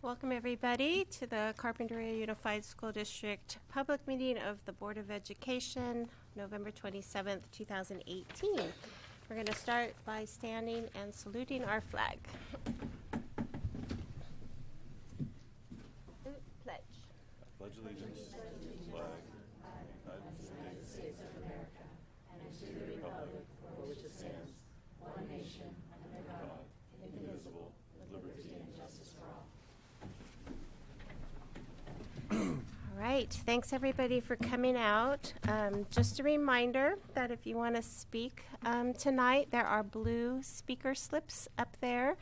Welcome everybody to the Carpinteria Unified School District public meeting of the Board of Education, November 27th, 2018. We're going to start by standing and saluting our flag. Pledge. I pledge allegiance to the flag of the United States of America and to the republic for which it stands, one nation, under God, indivisible, with liberty and justice for all. All right, thanks everybody for coming out. Just a reminder that if you want to speak tonight, there are blue speaker slips up there.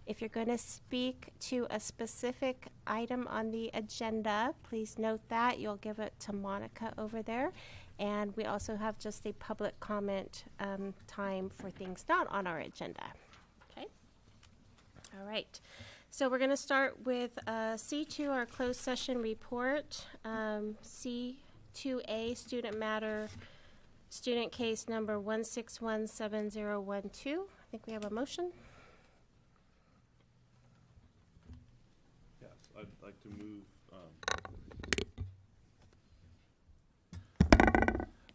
If you're going to speak to a specific item on the agenda, please note that. You'll give it to Monica over there. And we also have just a public comment time for things not on our agenda. Okay? All right. So we're going to start with C2, our closed session report. C2A, student matter, student case number 1617012. I think we have a motion. Yes, I'd like to move.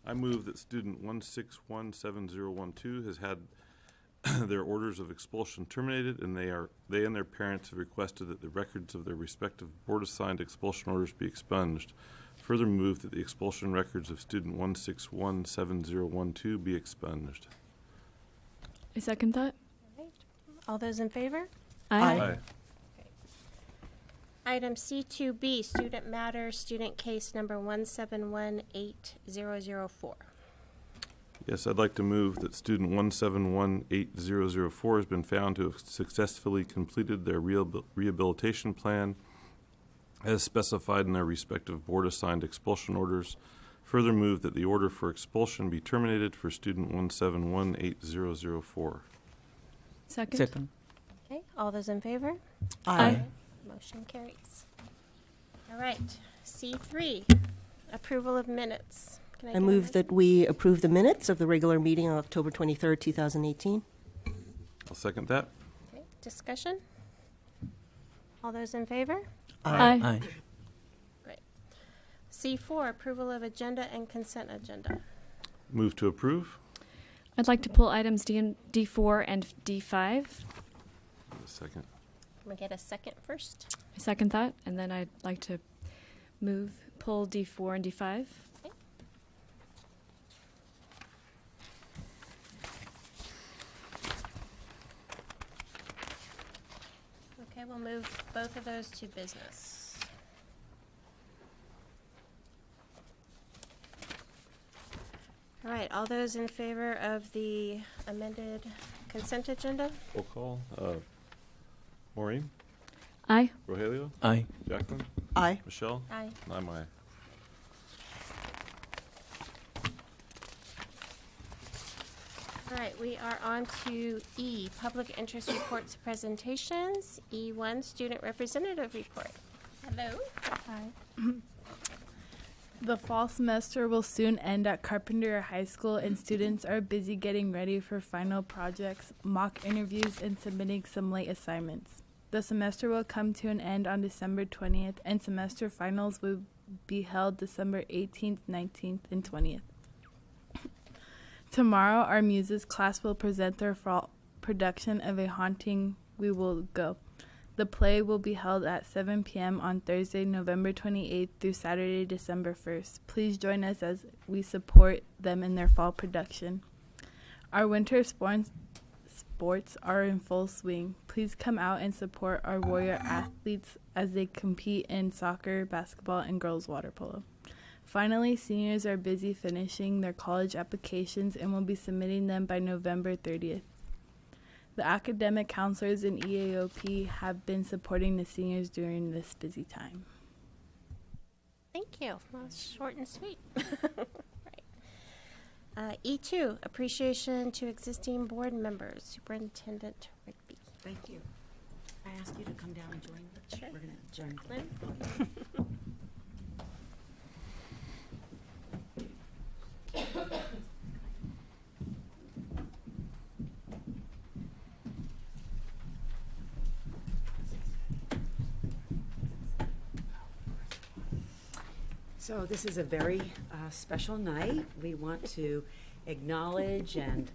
I move that student 1617012 has had their orders of expulsion terminated, and they and their parents have requested that the records of their respective board-assigned expulsion orders be expunged. Further move that the expulsion records of student 1617012 be expunged. I second that. All right. All those in favor? Aye. Aye. Item C2B, student matter, student case number 1718004. Yes, I'd like to move that student 1718004 has been found to have successfully completed their rehabilitation plan as specified in their respective board-assigned expulsion orders. Further move that the order for expulsion be terminated for student 1718004. Second. Okay, all those in favor? Aye. Motion carries. All right, C3, approval of minutes. Can I get a move motion? that we approve the minutes of the regular meeting on October 23rd, 2018. I'll second that. Okay, discussion? All those in favor? Aye. Great. C4, approval of agenda and consent agenda. Move to approve. I'd like to pull items D4 and D5. A second. Can we get a second first? I second that, and then I'd like to pull D4 and D5. Okay. Okay, we'll move both of those to business. All right, all those in favor of the amended consent agenda? Roll call. Maureen? Aye. Rogelio? Aye. Jacqueline? Aye. Michelle? Aye. And I'm aye. All right, we are on to E, public interest reports presentations. E1, student representative report. Hello. Hi. The fall semester will soon end at Carpinteria High School, and students are busy getting ready for final projects, mock interviews, and submitting some late assignments. The semester will come to an end on December 20th, and semester finals will be held December 18th, 19th, and 20th. Tomorrow, our Muses class will present their fall production of A Haunting We Will Go. The play will be held at 7 p.m. on Thursday, November 28th through Saturday, December 1st. Please join us as we support them in their fall production. Our winter sports are in full swing. Please come out and support our Warrior athletes as they compete in soccer, basketball, and girls water polo. Finally, seniors are busy finishing their college applications and will be submitting them by November 30th. The academic counselors in EAOP have been supporting the seniors during this busy time. Thank you. Well, short and sweet. Right. E2, appreciation to existing board members. Superintendent Rigby. Thank you. I ask you to come down and join. Sure. We're going to join. Lynn? So this is a very special night. We want to acknowledge and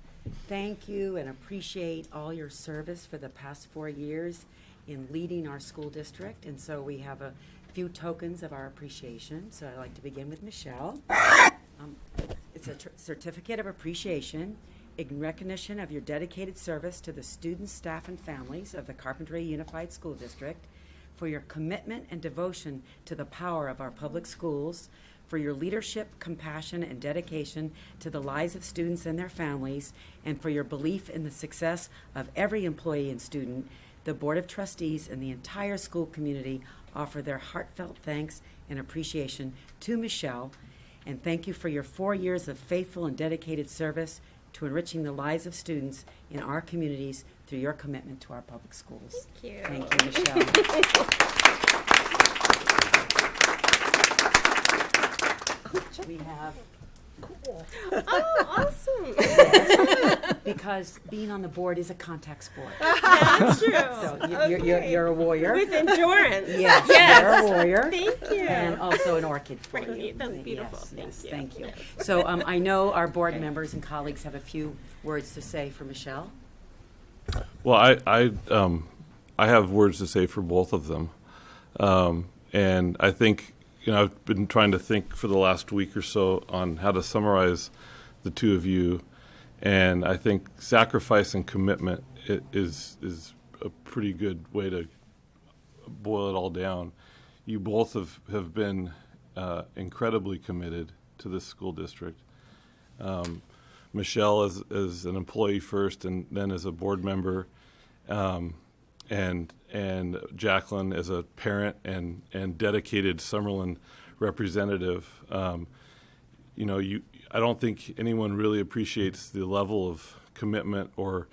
thank you and appreciate all your service for the past 4 years in leading our school district. And so we have a few tokens of our appreciation. So I'd like to begin with Michelle. It's a certificate of appreciation in recognition of your dedicated service to the students, staff, and families of the Carpinteria Unified School District, for your commitment and devotion to the power of our public schools, for your leadership, compassion, and dedication to the lives of students and their families, and for your belief in the success of every employee and student. The Board of Trustees and the entire school community offer their heartfelt thanks and appreciation to Michelle, and thank you for your 4 years of faithful and dedicated service to enriching the lives of students in our communities through your commitment to our public schools. Thank you. Thank you, Michelle. We have, Oh, awesome. because being on the board is a contact sport. That's true. So you're a warrior. With endurance. Yes, Yes. you're a warrior. Thank you. And also an orchid for Right, you. that's beautiful. Yes, Thank you. thank you. So I know our board members and colleagues have a few words to say for Michelle. Well, I have words to say for both of them, and I think I've been trying to think for the last week or so on how to summarize the two of you, and I think sacrifice and commitment is a pretty good way to boil it all down. You both have been incredibly committed to this school district. Michelle as an employee first, and then as a board member, and Jacqueline as a parent and dedicated Summerlin representative. I don't think anyone really appreciates the level of commitment or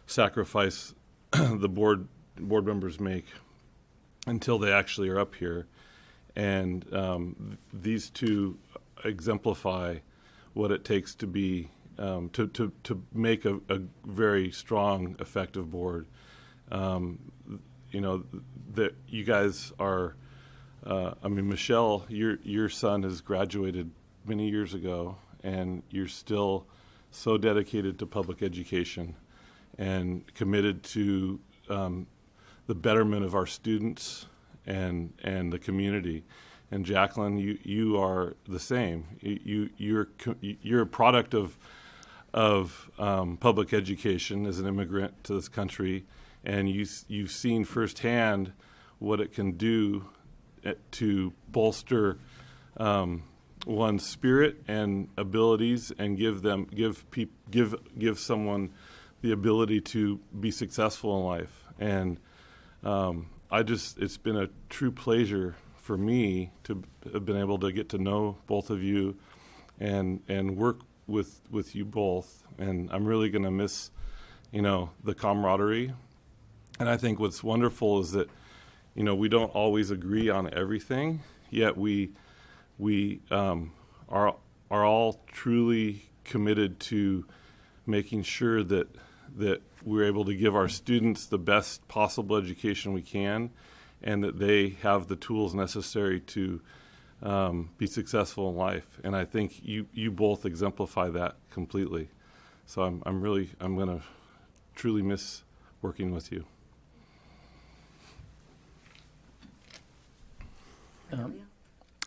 sacrifice the board members make until they actually are up here, and these two exemplify what it takes to be to make a very strong, effective board. That you guys are. Michelle, your son has graduated many years ago, and you're still so dedicated to public education and committed to the betterment of our students and the community. And Jacqueline, you are the same. You're a product of public education as an immigrant to this country, and you've seen firsthand what it can do to bolster one's spirit and abilities, and give someone the ability to be successful in life. And it's been a true pleasure for me to have been able to get to know both of you and work with you both. And I'm really going to miss, the camaraderie. And I think what's wonderful is that, we don't always agree on everything, yet we are all truly committed to making sure that we're able to give our students the best possible education we can, and that they have the tools necessary to be successful in life. And I think you both exemplify that completely. So I'm going to truly miss working with you.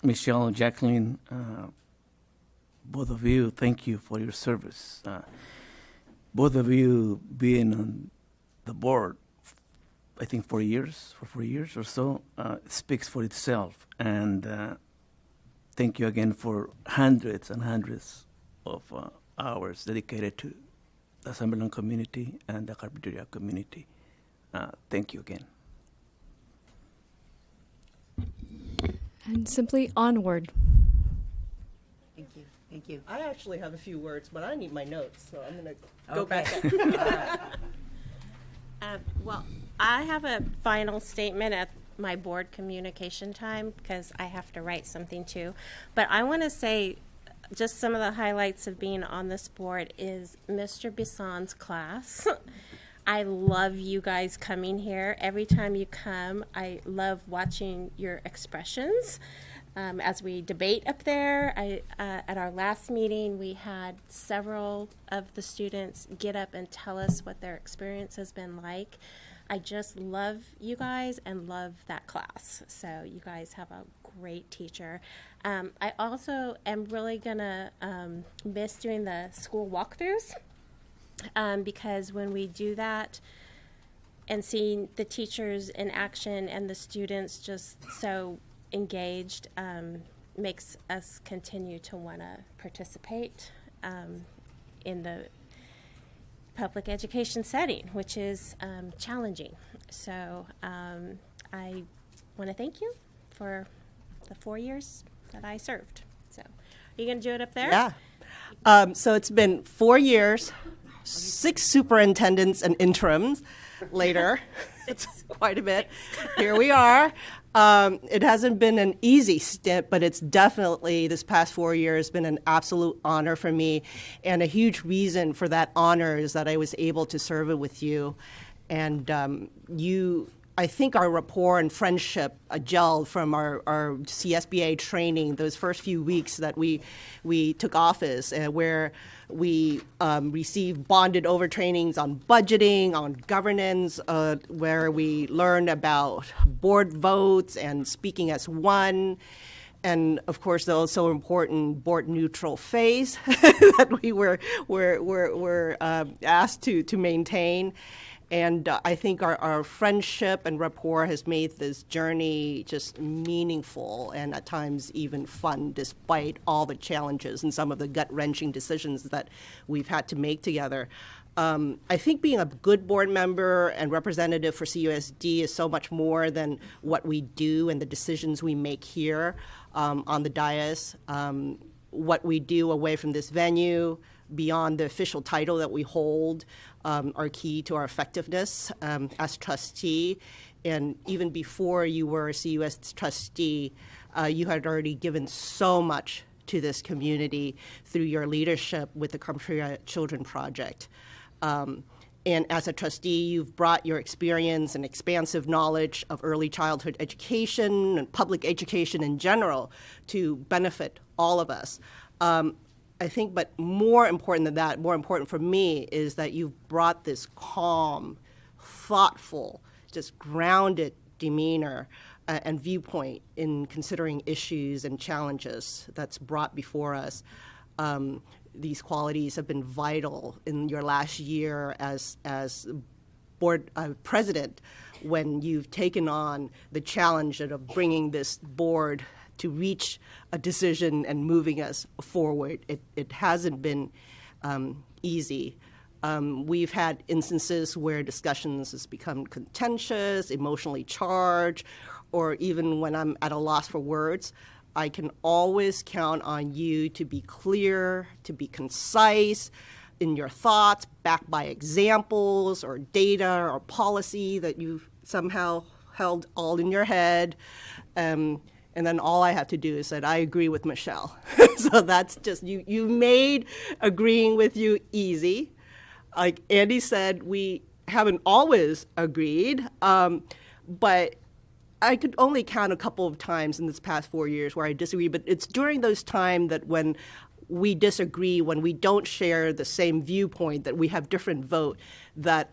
Michelle and Jacqueline, both of you, thank you for your service. Both of you being on the board, I think 4 years or so, speaks for itself. And thank you again for hundreds and hundreds of hours dedicated to the Summerlin community and the Carpinteria community. Thank you again. And simply onward. Thank you. Thank you. I actually have a few words, but I need my notes, so I'm going to go Okay. back up. Well, I have a final statement at my board communication time because I have to write something too. But I want to say just some of the highlights of being on this board is Mr. Bison's class. I love you guys coming here. Every time you come, I love watching your expressions. as we debate up there. At our last meeting, we had several of the students get up and tell us what their experience has been like. I just love you guys and love that class. So you guys have a great teacher. I also am really gonna miss doing the school walkthroughs because when we do that and seeing the teachers in action and the students just so engaged makes us continue to want to participate in the public education setting, which is challenging. So I want to thank you for the 4 years that I served. So are you going to do it up there? Yeah. So it's been 4 years, 6 superintendents and interims later. It's quite a bit. Here we are. It hasn't been an easy stint, but it's definitely, this past 4 years, been an absolute honor for me. And a huge reason for that honor is that I was able to serve it with you. And I think our rapport and friendship gelled from our CSBA training, those first few weeks that we took office, where we received bonded over trainings on budgeting, on governance, where we learned about board votes and speaking as one. And of course, the also important board neutral phase that we were asked to maintain. And I think our friendship and rapport has made this journey just meaningful and at times even fun, despite all the challenges and some of the gut-wrenching decisions that we've had to make together. I think being a good board member and representative for CUSD is so much more than what we do and the decisions we make here on the dais. What we do away from this venue, beyond the official title that we hold, are key to our effectiveness as trustee. And even before you were a CUS trustee, you had already given so much to this community through your leadership with the Kamchatka Children Project. And as a trustee, you've brought your experience and expansive knowledge of early childhood education and public education in general to benefit all of us. I think, but more important than that, more important for me, is that you've brought this calm, thoughtful, just grounded demeanor and viewpoint in considering issues and challenges that's brought before us. These qualities have been vital in your last year as board president, when you've taken on the challenge of bringing this board to reach a decision and moving us forward. It hasn't been easy. We've had instances where discussions has become contentious, emotionally charged, or even when I'm at a loss for words, I can always count on you to be clear, to be concise in your thoughts, backed by examples or data or policy that you've somehow held all in your head. And then all I have to do is say, I agree with Michelle. So that's just, you made agreeing with you easy. Like Andy said, we haven't always agreed, but I could only count a couple of times in this past 4 years where I disagree, but it's during those times that when we disagree, when we don't share the same viewpoint, that we have different vote, that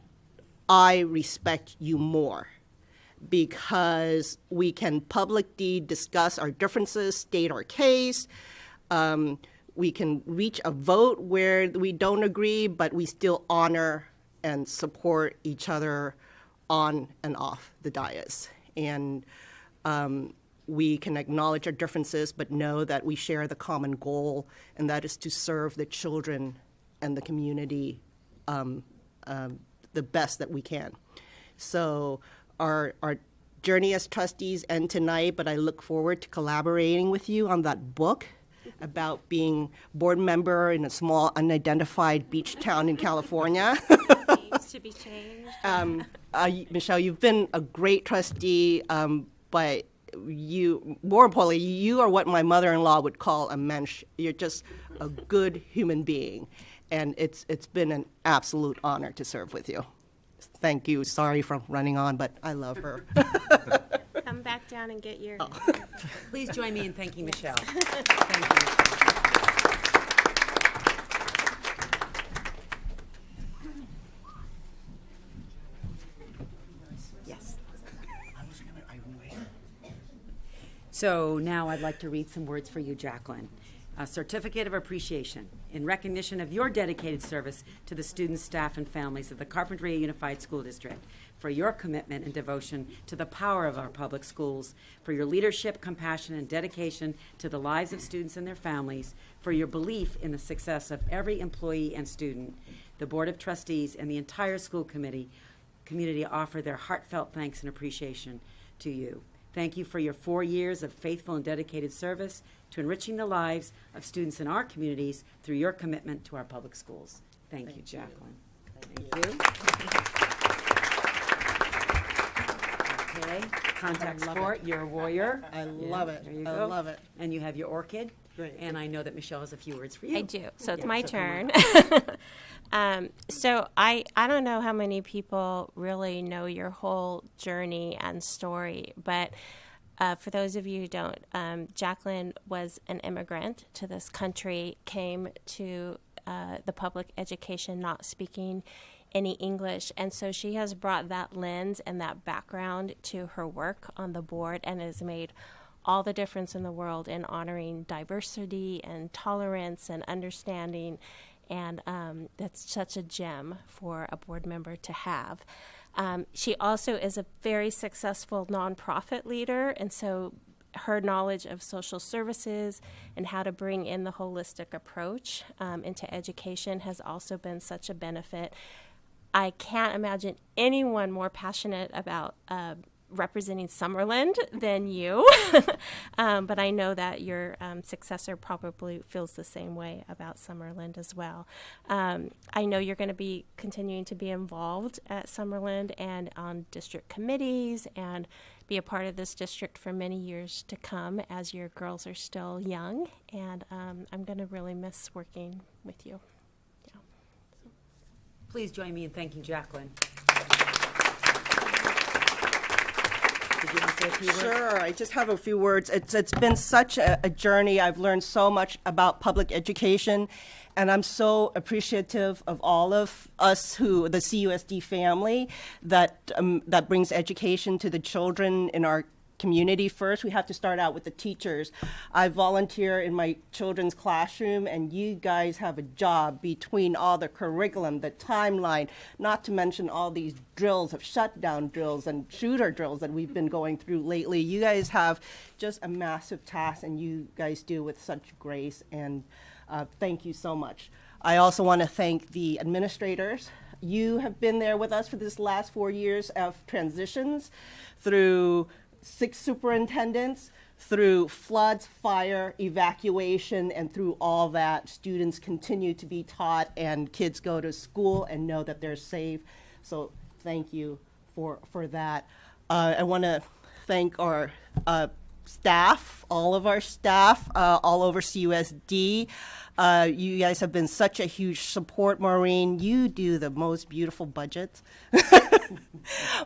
I respect you more. Because we can publicly discuss our differences, state our case. We can reach a vote where we don't agree, but we still honor and support each other on and off the dais. And we can acknowledge our differences, but know that we share the common goal, and that is to serve the children and the community the best that we can. So our journey as trustees end tonight, but I look forward to collaborating with you on that book about being board member in a small unidentified beach town in California. Needs to be changed. Michelle, you've been a great trustee, but you, more importantly, you are what my mother-in-law would call a mensch. You're just a good human being, and it's been an absolute honor to serve with you. Thank you. Sorry for running on, but I love her. Come back back down and get your. Please join me in thanking Michelle. Thank you, Michelle. Yes. So now I'd like to read some words for you, Jacqueline. A certificate of appreciation in recognition of your dedicated service to the students, staff, and families of the Carpinteria Unified School District, for your commitment and devotion to the power of our public schools, for your leadership, compassion, and dedication to the lives of students and their families, for your belief in the success of every employee and student. The Board of Trustees and the entire school community offer their heartfelt thanks and appreciation to you. Thank you for your 4 years of faithful and dedicated service to enriching the lives of students in our communities through your commitment to our public schools. Thank you, Jacqueline. Thank you. Okay, contact sport, you're a warrior. I love it. There you I go. love it. And you have your orchid. Great. And I know that Michelle has a few words for you. I do. So it's Yeah, my so come turn. So I don't know how many people really know your whole journey and story, but for those of you who don't, Jacqueline was an immigrant to this country, came to the public education not speaking any English, and so she has brought that lens and that background to her work on the board and has made all the difference in the world in honoring diversity and tolerance and understanding, and that's such a gem for a board member to have. She also is a very successful nonprofit leader, and so her knowledge of social services and how to bring in the holistic approach into education has also been such a benefit. I can't imagine anyone more passionate about representing Summerland than you, but I know that your successor probably feels the same way about Summerland as well. I know you're going to be continuing to be involved at Summerland and on district committees and be a part of this district for many years to come as your girls are still young, and I'm going to really miss working with you. Yeah. Please join me in thanking Jacqueline. Did you want to say a few words? Sure, I just have a few words. It's been such a journey. I've learned so much about public education, and I'm so appreciative of all of us the CUSD family, that brings education to the children in our community first. We have to start out with the teachers. I volunteer in my children's classroom, and you guys have a job between all the curriculum, the timeline, not to mention all these drills of shutdown drills and shooter drills that we've been going through lately. You guys have just a massive task, and you guys do with such grace, and thank you so much. I also want to thank the administrators. You have been there with us for this last 4 years of transitions through 6 superintendents, through floods, fire, evacuation, and through all that. Students continue to be taught, and kids go to school and know that they're safe. So thank you for that. I want to thank our staff, all of our staff, all over CUSD. You guys have been such a huge support, Maureen. You do the most beautiful budgets.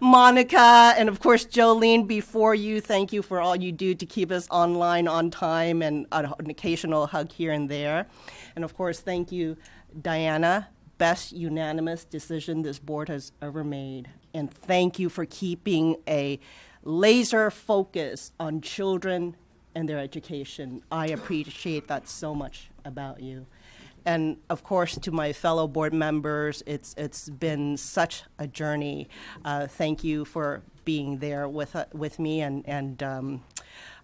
Monica, and of course Jolene before you, thank you for all you do to keep us online on time, and an occasional hug here and there. And of course, thank you, Diana. Best unanimous decision this board has ever made. And thank you for keeping a laser focus on children and their education. I appreciate that so much about you. And of course, to my fellow board members, it's been such a journey. Thank you for being there with me, and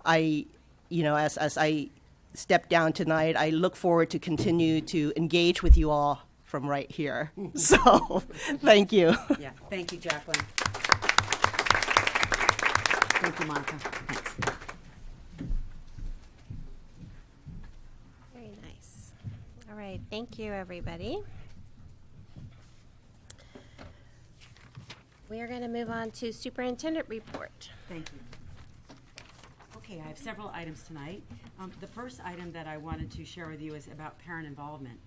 I, as I step down tonight, I look forward to continue to engage with you all from right here. So, thank you. Yeah, thank you, Jacqueline. Thank you, Monica. Thanks. Very nice. All right, thank you, everybody. We are going to move on to superintendent report. Thank you. Okay, I have several items tonight. The first item that I wanted to share with you is about parent involvement.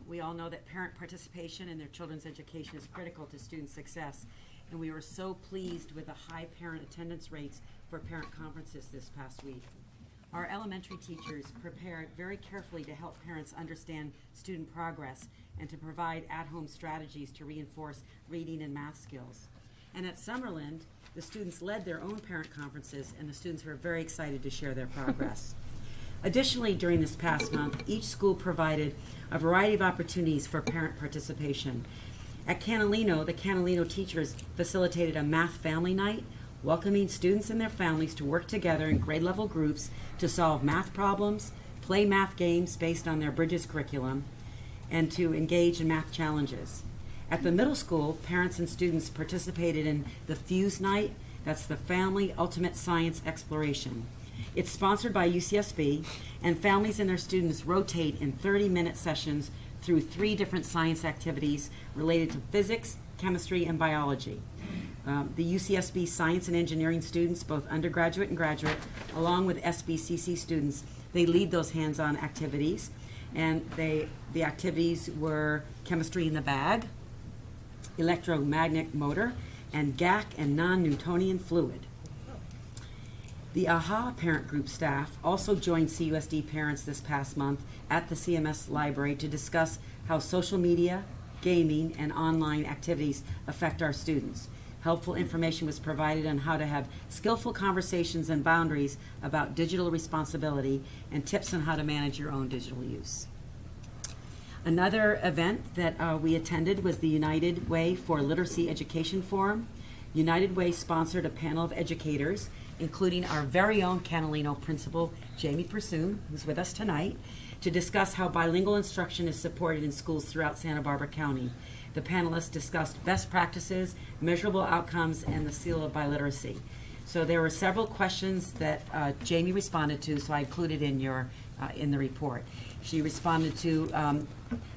We all know that parent participation in their children's education is critical to student success, and we were so pleased with the high parent attendance rates for parent conferences this past week. Our elementary teachers prepared very carefully to help parents understand student progress and to provide at-home strategies to reinforce reading and math skills. And at Summerland, the students led their own parent conferences, and the students were very excited to share their progress. Additionally, during this past month, each school provided a variety of opportunities for parent participation. At Canalino, the Canalino teachers facilitated a math family night, welcoming students and their families to work together in grade level groups to solve math problems, play math games based on their Bridges curriculum, and to engage in math challenges. At the middle school, parents and students participated in the Fuse Night. That's the Family Ultimate Science Exploration. It's sponsored by UCSB, and families and their students rotate in 30-minute sessions through 3 different science activities related to physics, chemistry, and biology. The UCSB science and engineering students, both undergraduate and graduate, along with SBCC students, they lead those hands-on activities. And the activities were chemistry in the bag, electromagnetic motor, and GAC and non-Newtonian fluid. The AHA parent group staff also joined CUSD parents this past month at the CMS library to discuss how social media, gaming, and online activities affect our students. Helpful information was provided on how to have skillful conversations and boundaries about digital responsibility and tips on how to manage your own digital use. Another event that we attended was the United Way for Literacy Education Forum. United Way sponsored a panel of educators, including our very own Canalino principal, Jamie Pursoon, who's with us tonight, to discuss how bilingual instruction is supported in schools throughout Santa Barbara County. The panelists discussed best practices, measurable outcomes, and the seal of biliteracy. So there were several questions that Jamie responded to, so I included in the report. She responded to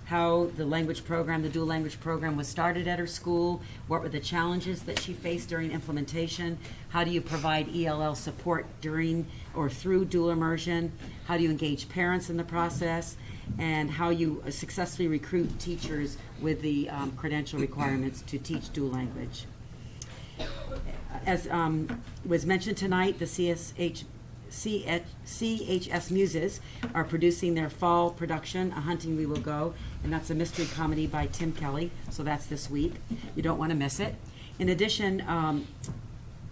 how the language program, the dual language program, was started at her school, what were the challenges that she faced during implementation, how do you provide ELL support during or through dual immersion, how do you engage parents in the process, and how you successfully recruit teachers with the credential requirements to teach dual language. As was mentioned tonight, the CHS Muses are producing their fall production, A Hunting We Will Go, and that's a mystery comedy by Tim Kelly, so that's this week. You don't want to miss it. In addition,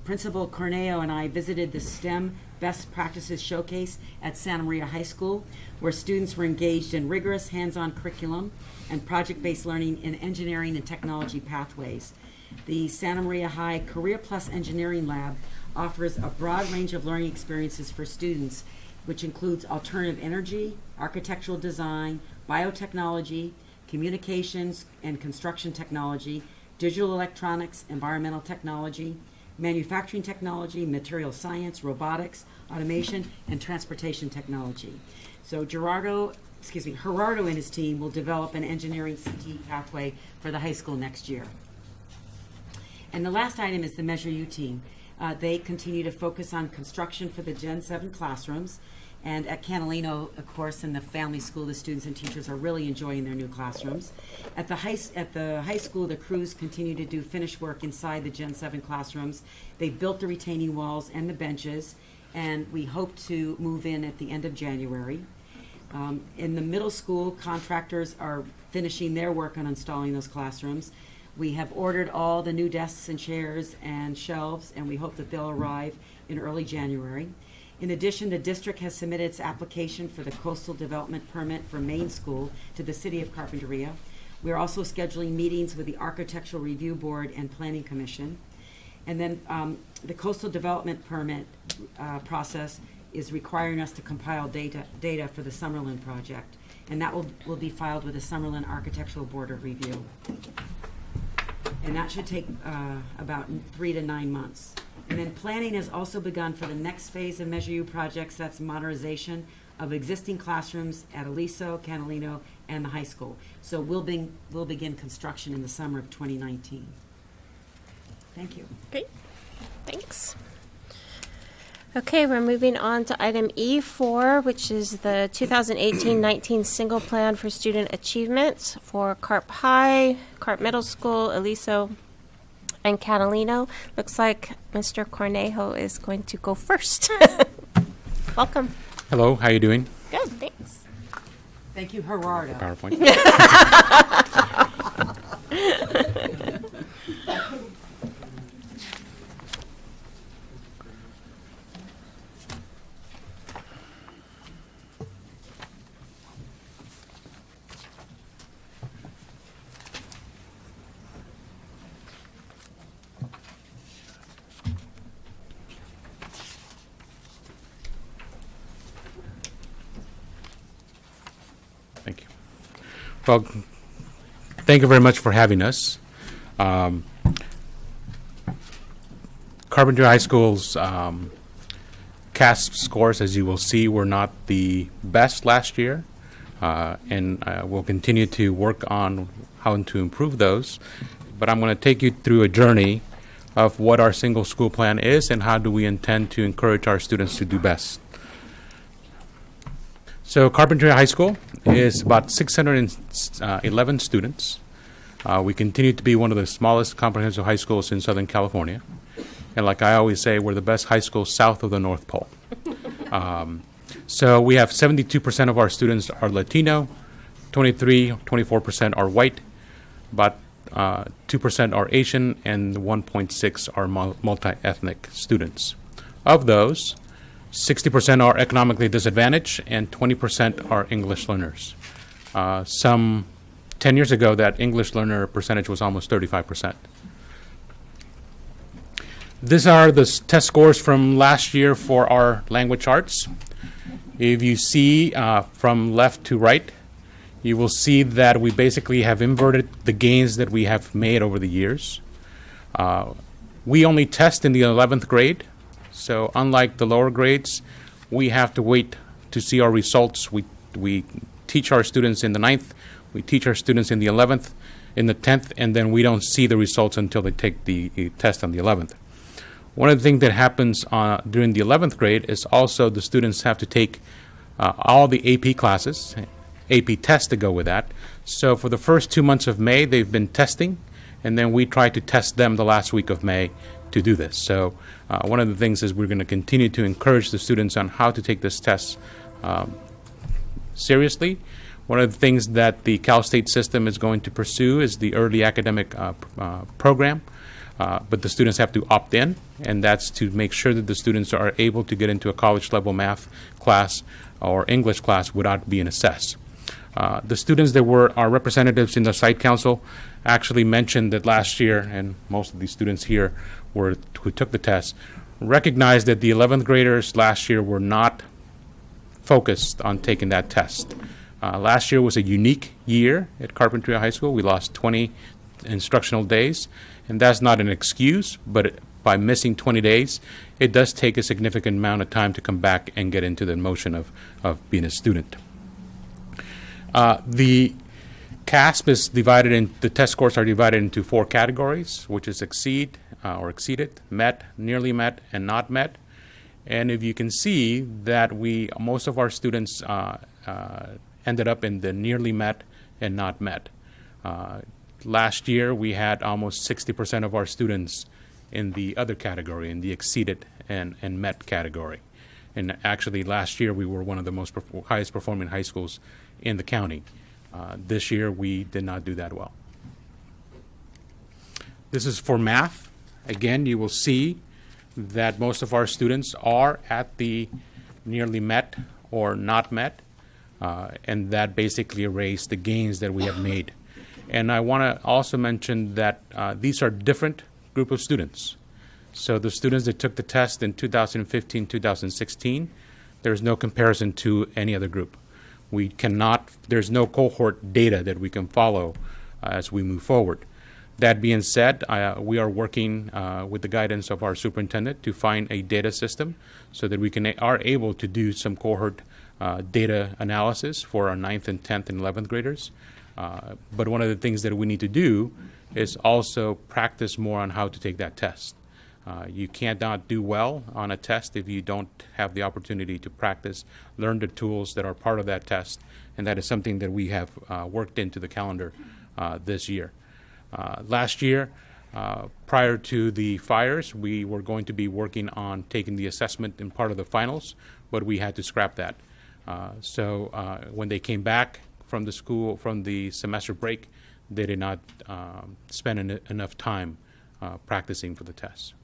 Principal Corneo and I visited the STEM Best Practices Showcase at Santa Maria High School, where students were engaged in rigorous hands-on curriculum and project-based learning in engineering and technology pathways. The Santa Maria High Career Plus Engineering Lab offers a broad range of learning experiences for students, which includes alternative energy, architectural design, biotechnology, communications and construction technology, digital electronics, environmental technology, manufacturing technology, material science, robotics, automation, and transportation technology. So Gerardo and his team will develop an engineering CTE pathway for the high school next year. And the last item is the Measure U team. They continue to focus on construction for the Gen 7 classrooms. And at Canalino, of course, in the family school, the students and teachers are really enjoying their new classrooms. At the high school, the crews continue to do finish work inside the Gen 7 classrooms. They've built the retaining walls and the benches, and we hope to move in at the end of January. In the middle school, contractors are finishing their work on installing those classrooms. We have ordered all the new desks and chairs and shelves, and we hope that they'll arrive in early January. In addition, the district has submitted its application for the coastal development permit for Main School to the City of Carpinteria. We are also scheduling meetings with the Architectural Review Board and Planning Commission. And then the coastal development permit process is requiring us to compile data for the Summerlin project. And that will be filed with the Summerlin Architectural Board of Review. And that should take about 3 to 9 months. And then planning has also begun for the next phase of Measure U projects. That's modernization of existing classrooms at Aliso, Canalino, and the high school. So we'll begin construction in the summer of 2019. Thank you. Great. Thanks. Okay, we're moving on to item E4, which is the 2018-19 single plan for student achievement for Carp High, Carp Middle School, Aliso, and Catalino. Looks like Mr. Cornejo is going to go first. Welcome. Hello, how you doing? Good, thanks. Thank you, Gerardo. PowerPoint. Thank you. Well, thank you very much for having us. Carpenter High School's CASP scores, as you will see, were not the best last year, and we'll continue to work on how to improve those. But I'm going to take you through a journey of what our single school plan is and how do we intend to encourage our students to do best. So Carpenter High School is about 611 students. We continue to be one of the smallest comprehensive high schools in Southern California. And like I always say, we're the best high school south of the North Pole. So we have 72% of our students are Latino, 24% are white, about 2% are Asian, and 1.6 are multi-ethnic students. Of those, 60% are economically disadvantaged and 20% are English learners. Some 10 years ago, that English learner percentage was almost 35%. These are the test scores from last year for our language arts. If you see from left to right, you will see that we basically have inverted the gains that we have made over the years. We only test in the 11th grade, so unlike the lower grades, we have to wait to see our results. We teach our students in the 9th, we teach our students in the 11th, in the 10th, and then we don't see the results until they take the test on the 11th. One of the things that happens during the 11th grade is also the students have to take all the AP classes, AP tests to go with that. So for the first 2 months of May, they've been testing, and then we try to test them the last week of May to do this. So one of the things is we're going to continue to encourage the students on how to take this test seriously. One of the things that the Cal State system is going to pursue is the early academic program. But the students have to opt in, and that's to make sure that the students are able to get into a college-level math class or English class without being assessed. The students that were our representatives in the site council actually mentioned that last year, and most of these students here who took the test, recognized that the 11th graders last year were not focused on taking that test. Last year was a unique year at Carpenter High School. We lost 20 instructional days. And that's not an excuse, but by missing 20 days, it does take a significant amount of time to come back and get into the motion of being a student. The CASP is divided in, the test scores are divided into 4 categories, which is exceed or exceeded, met, nearly met, and not met. And if you can see that most of our students ended up in the nearly met and not met. Last year, we had almost 60% of our students in the other category, in the exceeded and met category. And actually, last year, we were one of the most highest performing high schools in the county. This year, we did not do that well. This is for math. Again, you will see that most of our students are at the nearly met or not met, and that basically erased the gains that we have made. And I want to also mention that these are different group of students. So the students that took the test in 2015, 2016, there's no comparison to any other group. There's no cohort data that we can follow as we move forward. That being said, we are working with the guidance of our superintendent to find a data system so that we are able to do some cohort data analysis for our 9th and 10th and 11th graders. But one of the things that we need to do is also practice more on how to take that test. You cannot do well on a test if you don't have the opportunity to practice, learn the tools that are part of that test, and that is something that we have worked into the calendar this year. Last year, Prior to the fires, we were going to be working on taking the assessment in part of the finals, but we had to scrap that. So when they came back from the school, from the semester break, they did not spend enough time practicing for the tests.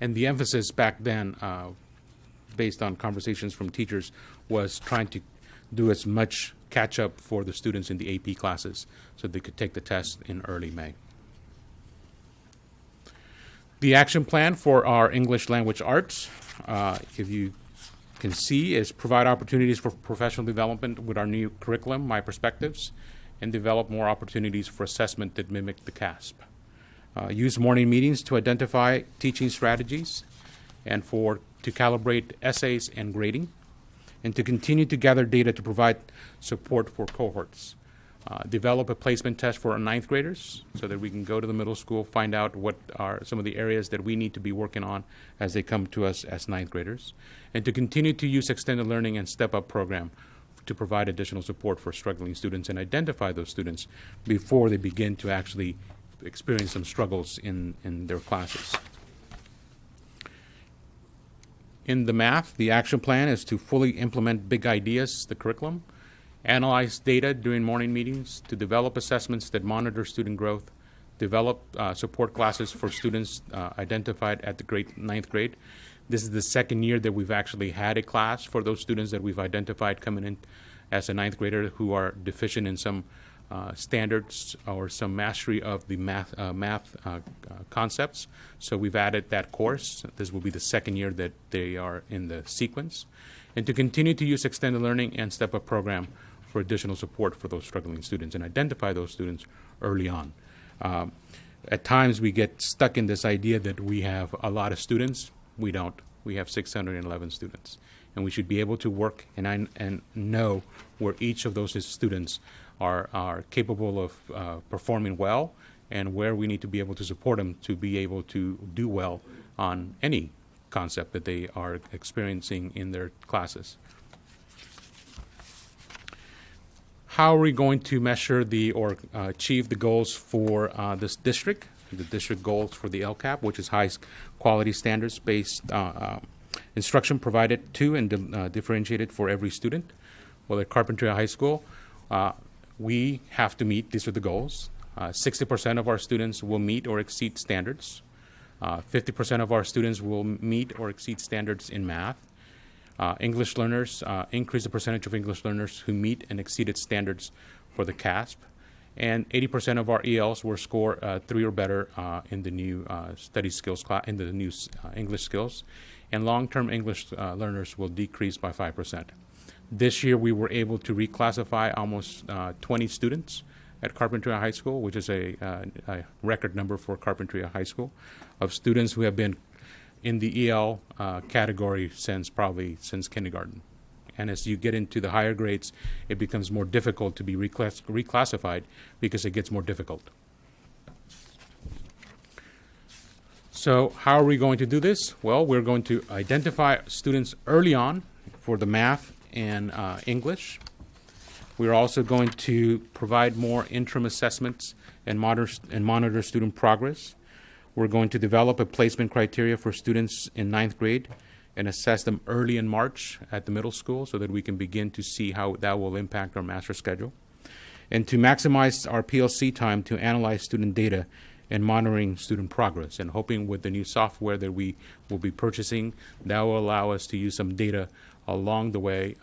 And the emphasis back then, based on conversations from teachers, was trying to do as much catch up for the students in the AP classes so they could take the test in early May. The action plan for our English language arts, if you can see, is provide opportunities for professional development with our new curriculum, My Perspectives, and develop more opportunities for assessment that mimic the CASP. Use morning meetings to identify teaching strategies and to calibrate essays and grading, and to continue to gather data to provide support for cohorts. Develop a placement test for our ninth graders so that we can go to the middle school, find out what are some of the areas that we need to be working on as they come to us as ninth graders, and to continue to use extended learning and step-up program to provide additional support for struggling students and identify those students before they begin to actually experience some struggles in their classes. In the math, the action plan is to fully implement big ideas, the curriculum, analyze data during morning meetings, to develop assessments that monitor student growth, develop support classes for students identified at the ninth grade. This is the second year that we've actually had a class for those students that we've identified coming in as a ninth grader who are deficient in some standards or some mastery of the math concepts. So we've added that course. This will be the second year that they are in the sequence. And to continue to use extended learning and step-up program for additional support for those struggling students and identify those students early on. At times we get stuck in this idea that we have a lot of students. We don't. We have 611 students. And we should be able to work and know where each of those students are capable of performing well and where we need to be able to support them to be able to do well on any concept that they are experiencing in their classes. How are we going to measure or achieve the goals for this district? The district goals for the LCAP, which is high quality standards-based instruction provided to and differentiated for every student. Well, at Carpinteria High School, we have to meet, these are the goals. 60% of our students will meet or exceed standards. 50% of our students will meet or exceed standards in math. English learners, increase the percentage of English learners who meet and exceeded standards for the CASP. And 80% of our ELs will score 3 or better in the new study skills class, in the new English skills. And long-term English learners will decrease by 5%. This year, we were able to reclassify almost 20 students at Carpinteria High School, which is a record number for Carpinteria High School, of students who have been in the EL category since kindergarten. And as you get into the higher grades, it becomes more difficult to be reclassified because it gets more difficult. So how are we going to do this? Well, we're going to identify students early on for the math and English. We're also going to provide more interim assessments and monitor student progress. We're going to develop a placement criteria for students in ninth grade and assess them early in March at the middle school so that we can begin to see how that will impact our master schedule. And to maximize our PLC time to analyze student data and monitoring student progress, and hoping with the new software that we will be purchasing, that will allow us to use some data along the way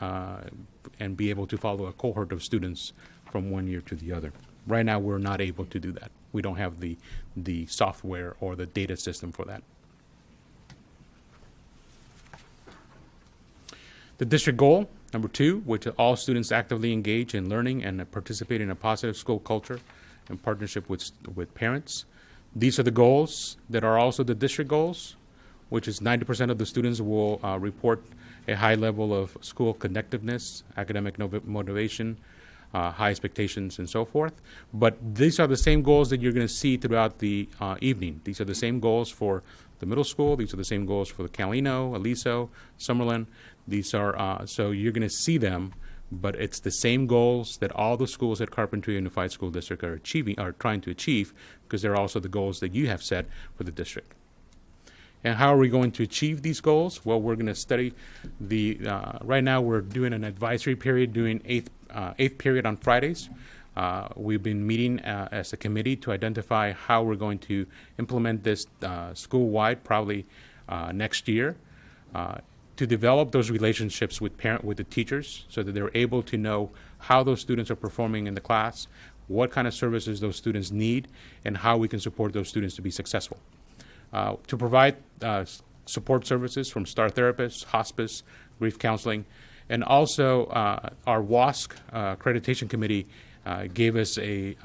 and be able to follow a cohort of students from one year to the other. Right now, we're not able to do that. We don't have the software or the data system for that. The district goal, number 2, which all students actively engage in learning and participate in a positive school culture in partnership with parents. These are the goals that are also the district goals, which is 90% of the students will report a high level of school connectiveness, academic motivation, high expectations, and so forth. But these are the same goals that you're going to see throughout the evening. These are the same goals for the middle school. These are the same goals for the Calino, Aliso, Summerlin. These are so you're going to see them but it's the same goals that all the schools at Carpenter Unified School District are trying to achieve, because they're also the goals that you have set for the district. And how are we going to achieve these goals? Well, we're going to study right now we're doing an advisory period, doing eighth period on Fridays. We've been meeting as a committee to identify how we're going to implement this school-wide, probably next year, to develop those relationships with the teachers, so that they're able to know how those students are performing in the class, what kind of services those students need, and how we can support those students to be successful. To provide support services from STAR therapists, hospice, grief counseling, and also our WASC accreditation committee gave us a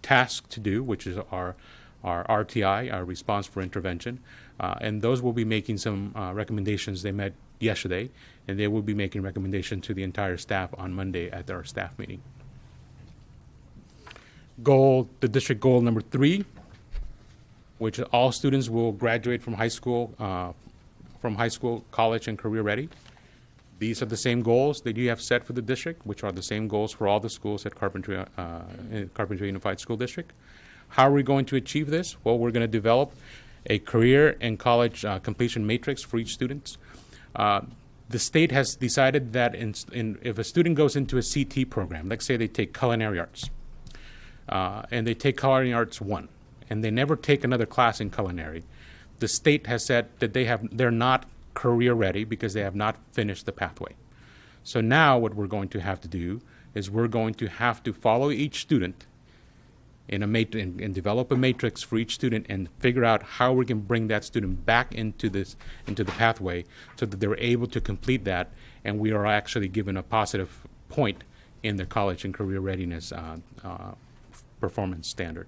task to do, which is our RTI, our response for intervention, and those will be making some recommendations. They met yesterday, and they will be making recommendations to the entire staff on Monday at our staff meeting. The district goal number 3, which all students will graduate from high school, college, and career ready. These are the same goals that you have set for the district, which are the same goals for all the schools at Carpenter Unified School District. How are we going to achieve this? Well, we're going to develop a career and college completion matrix for each student. The state has decided that if a student goes into a CT program, let's say they take culinary arts, and they take culinary arts 1, and they never take another class in culinary, the state has said that they're not career ready because they have not finished the pathway. So now what we're going to have to do is we're going to have to follow each student and develop a matrix for each student and figure out how we can bring that student back into the pathway so that they're able to complete that, and we are actually given a positive point in the college and career readiness performance standard.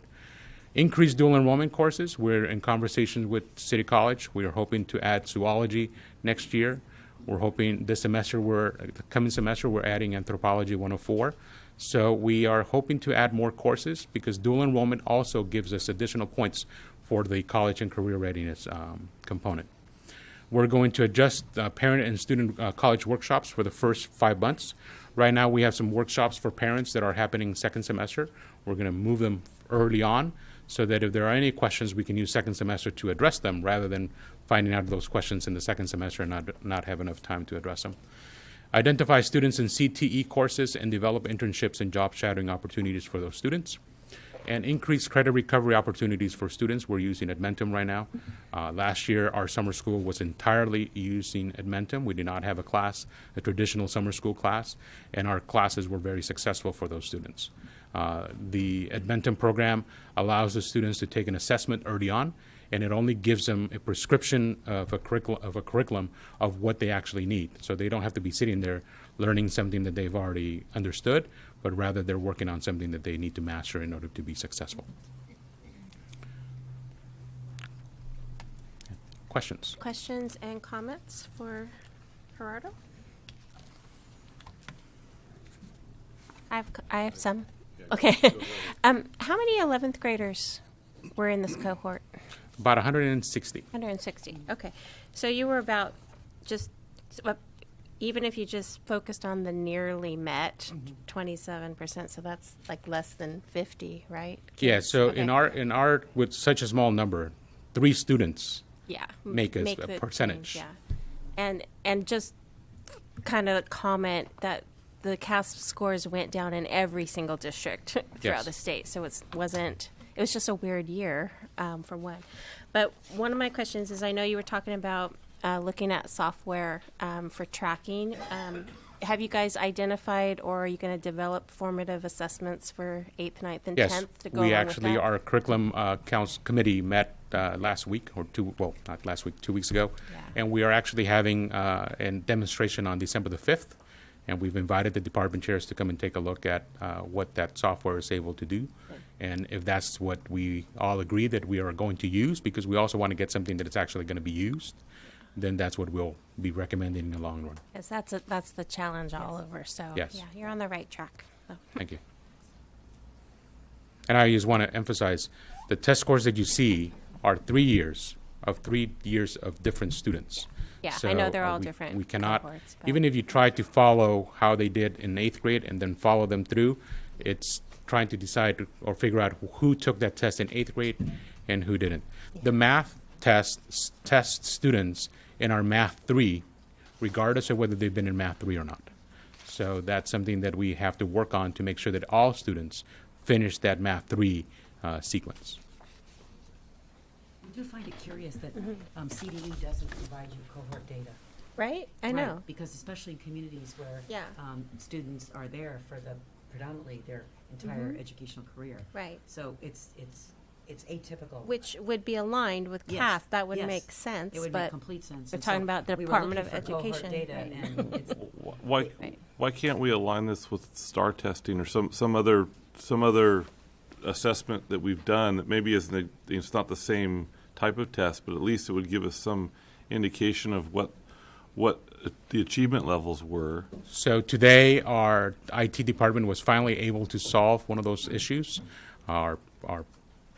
Increased dual enrollment courses. We're in conversations with City College. We are hoping to add zoology next year. We're hoping the coming semester, we're adding Anthropology 104. So we are hoping to add more courses because dual enrollment also gives us additional points for the college and career readiness component. We're going to adjust parent and student college workshops for the first 5 months. Right now we have some workshops for parents that are happening second semester. We're going to move them early on so that if there are any questions, we can use second semester to address them rather than finding out those questions in the second semester and not have enough time to address them. Identify students in CTE courses and develop internships and job shadowing opportunities for those students. And increase credit recovery opportunities for students. We're using Edmentum right now. Last year, our summer school was entirely using Edmentum. We did not have a traditional summer school class, and our classes were very successful for those students. The Edmentum program allows the students to take an assessment early on, and it only gives them a prescription of a curriculum of what they actually need. So they don't have to be sitting there learning something that they've already understood, but rather they're working on something that they need to master in order to be successful. Questions? Questions and comments for Gerardo? I have some. Okay. How many 11th graders were in this cohort? About 160. 160. Okay. So you were about even if you just focused on the nearly met, 27%, so that's like less than 50, right? Yeah, Kids? so Okay. in our with such a small number, 3 students make a percentage. Yeah. And just kind of comment that the CASP scores went down in every single district throughout Yes. the state. So it was just a weird year for one. But one of my questions is, I know you were talking about looking at software for tracking. Have you guys identified, or are you going to develop formative assessments for 8th, 9th, and Yes, 10th to go we along actually, with that? our curriculum council committee met last week, not last week, 2 weeks ago. Yeah. And we are actually having a demonstration on December the 5th. And we've invited the department chairs to come and take a look at what that software is able to do. And if that's what we all agree that we are going to use, because we also want to get something that is actually going to be used, then that's what we'll be recommending in the long run. Yes, that's the challenge all over. So Yes. yeah, you're on the right track. So. Thank you. And I just want to emphasize, the test scores that you see are 3 years of different students. Yeah, I know they're all we, different We cannot, cohorts, but- even if you try to follow how they did in 8th grade and then follow them through, it's trying to decide or figure out who took that test in 8th grade and who didn't. The math test students in our Math 3, regardless of whether they've been in Math 3 or not. So that's something that we have to work on to make sure that all students finish that Math 3 sequence. I do find it curious that CDE doesn't provide you cohort data. Right? I Right, know. because especially in communities where Yeah. students are there for predominantly their entire educational career. Right. So it's atypical. Which would be aligned with Yes, CAF. That would yes. make sense. It would but make complete sense. we're And talking so about the we were Department looking of for cohort Education, data, right. and it's Why Right. why can't we align this with STAR testing or some other assessment that we've done that maybe isn't it's not the same type of test, but at least it would give us some indication of what the achievement levels were. So today, our IT department was finally able to solve one of those issues. Our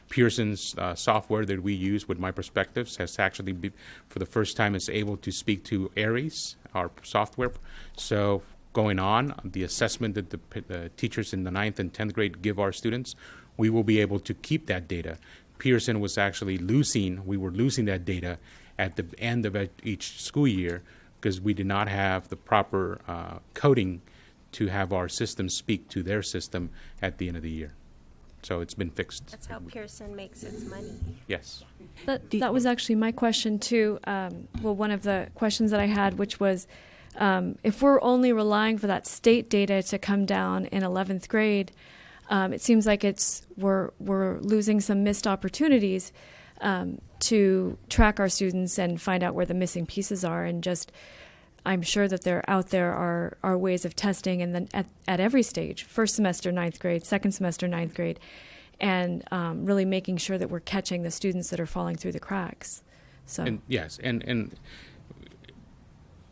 Pearson's software that we use with My Perspectives has actually been, for the first time, is able to speak to Aries, our software. So going on, the assessment that the teachers in the 9th and 10th grade give our students, we will be able to keep that data. Pearson was actually we were losing that data at the end of each school year because we did not have the proper coding to have our system speak to their system at the end of the year. So it's been fixed. That's how Pearson makes its money. Yes. That was actually my question too. Well, one of the questions that I had, which was, if we're only relying for that state data to come down in 11th grade, it seems like we're losing some missed opportunities to track our students and find out where the missing pieces are. And just, I'm sure that there are ways of testing, and then at every stage, first semester 9th grade, second semester 9th grade, and really making sure that we're catching the students that are falling through the cracks. So And yes, and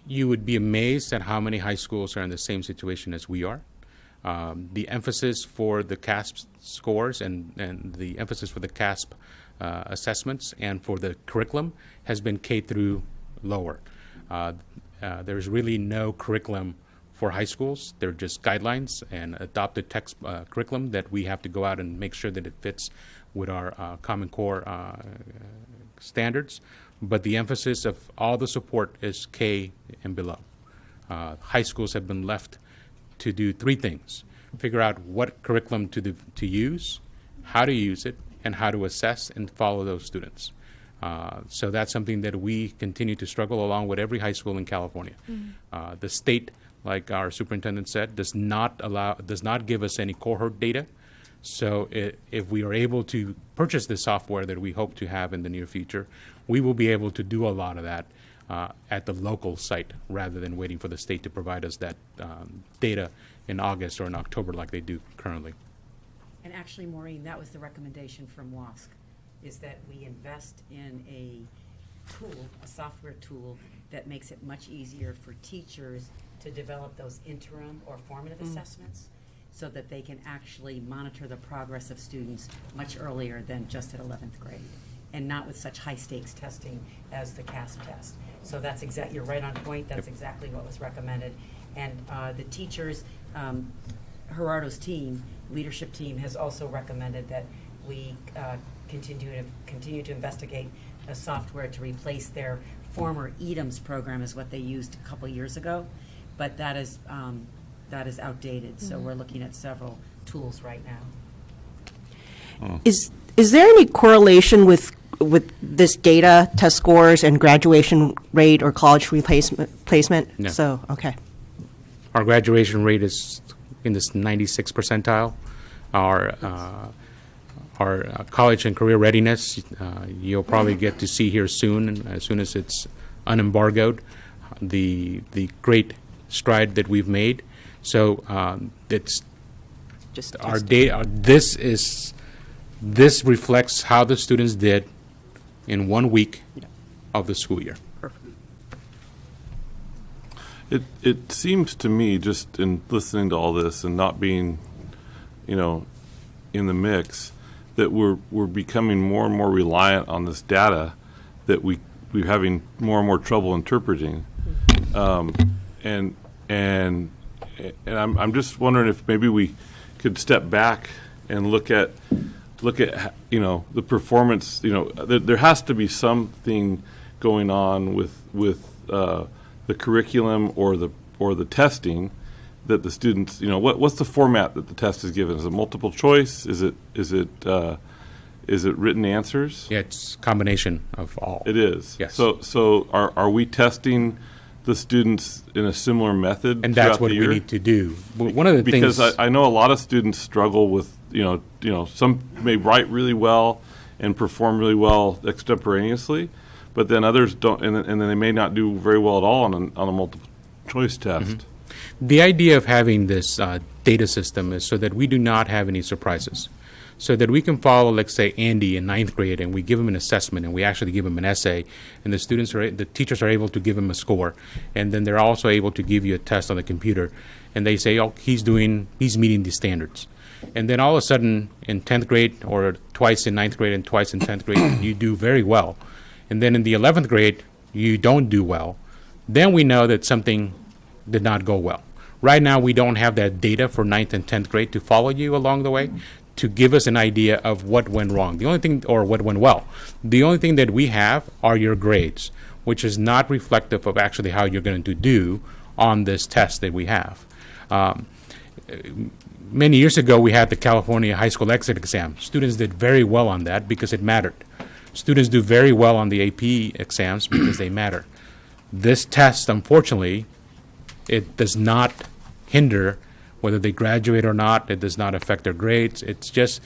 you would be amazed at how many high schools are in the same situation as we are. The emphasis for the CASP scores and the emphasis for the CASP assessments and for the curriculum has been K through lower. There's really no curriculum for high schools. They're just guidelines and adopted text curriculum that we have to go out and make sure that it fits with our Common Core standards. But the emphasis of all the support is K and below. High schools have been left to do three things: figure out what curriculum to use, how to use it, and how to assess and follow those students. So that's something that we continue to struggle along with every high school in California. The state, like our superintendent said, does not give us any cohort data. So if we are able to purchase the software that we hope to have in the near future, we will be able to do a lot of that at the local site rather than waiting for the state to provide us that data in August or in October like they do currently. And actually, Maureen, that was the recommendation from WASC, is that we invest in a tool, a software tool that makes it much easier for teachers to develop those interim or formative assessments so that they can actually monitor the progress of students much earlier than just at 11th grade, and not with such high stakes testing as the CASP test. So that's you're right on point. That's exactly what was recommended. And the teachers, Gerardo's team, leadership team, has also recommended that we continue to investigate a software to replace their former EDMS program, is what they used a couple years ago, but that is outdated. So we're looking at several tools right now. Is there any correlation with this data, test scores, and graduation rate or college placement? No. So, okay. Our graduation rate is in this 96 percentile. Our college and career readiness, you'll probably get to see here soon, as soon as it's unembargoed, the great stride that we've made. So it's Just our testing. data. This reflects how the students did in 1 week of the school year. It seems to me, just in listening to all this and not being, in the mix, that we're becoming more and more reliant on this data that we we're having more and more trouble interpreting. And I'm just wondering if maybe we could step back and look at the performance. There has to be something going on with the curriculum or the testing that the students. What's the format that the test is given? Is it multiple choice? Is it written answers? Yeah, it's a combination of all. It is. Yes. So are we testing the students in a similar method? And that's throughout what the we year? need to do. One of the Because things, I know a lot of students struggle with, some may write really well and perform really well extemporaneously, but then others don't, and then they may not do very well at all on a multiple choice test. the idea of having this data system is so that we do not have any surprises. So that we can follow, let's say, Andy in 9th grade, and we give him an assessment, and we actually give him an essay, and the teachers are able to give him a score, and then they're also able to give you a test on the computer, and they say, oh, he's meeting the standards. And then all of a sudden, in 10th grade, or twice in 9th grade and twice in 10th grade, you do very well. And then in the 11th grade, you don't do well. Then we know that something did not go well. Right now, we don't have that data for 9th and 10th grade to follow you along the way, to give us an idea of what went wrong. The only thing, or what went well. The only thing that we have are your grades, which is not reflective of actually how you're going to do on this test that we have. Many years ago, we had the California High School Exit Exam. Students did very well on that because it mattered. Students do very well on the AP exams because they matter. This test, unfortunately, it does not hinder whether they graduate or not. It does not affect their grades. It's just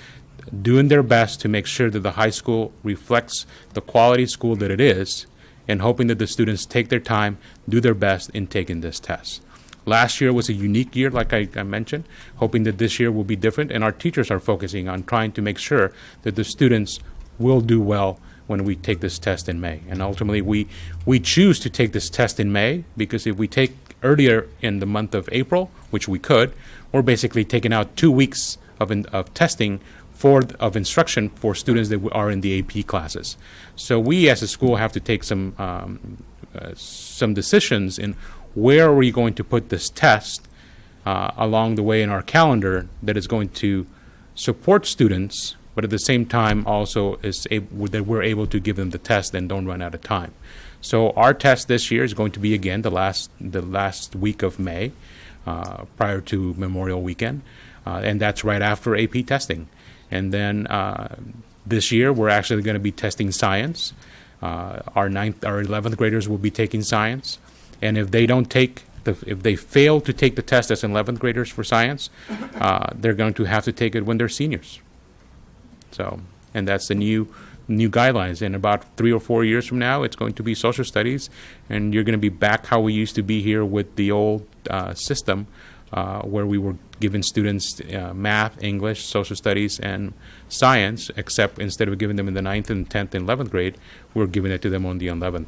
doing their best to make sure that the high school reflects the quality school that it is, and hoping that the students take their time, do their best in taking this test. Last year was a unique year, like I mentioned, hoping that this year will be different, and our teachers are focusing on trying to make sure that the students will do well when we take this test in May. And ultimately, we choose to take this test in May because if we take earlier in the month of April, which we could, we're basically taking out 2 weeks of testing of instruction for students that are in the AP classes. So we as a school have to take some decisions in where are we going to put this test along the way in our calendar that is going to support students, but at the same time also that we're able to give them the test and don't run out of time. So our test this year is going to be, again, the last week of May, prior to Memorial Weekend, and that's right after AP testing. And then this year, we're actually going to be testing science. Our 11th graders will be taking science, and if they fail to take the test as 11th graders for science, they're going to have to take it when they're seniors. So, and that's the new guidelines. In about 3 or 4 years from now, it's going to be social studies, and you're going to be back how we used to be here with the old system, where we were giving students math, English, social studies, and science, except instead of giving them in the 9th and 10th and 11th grade, we're giving it to them on the 11th.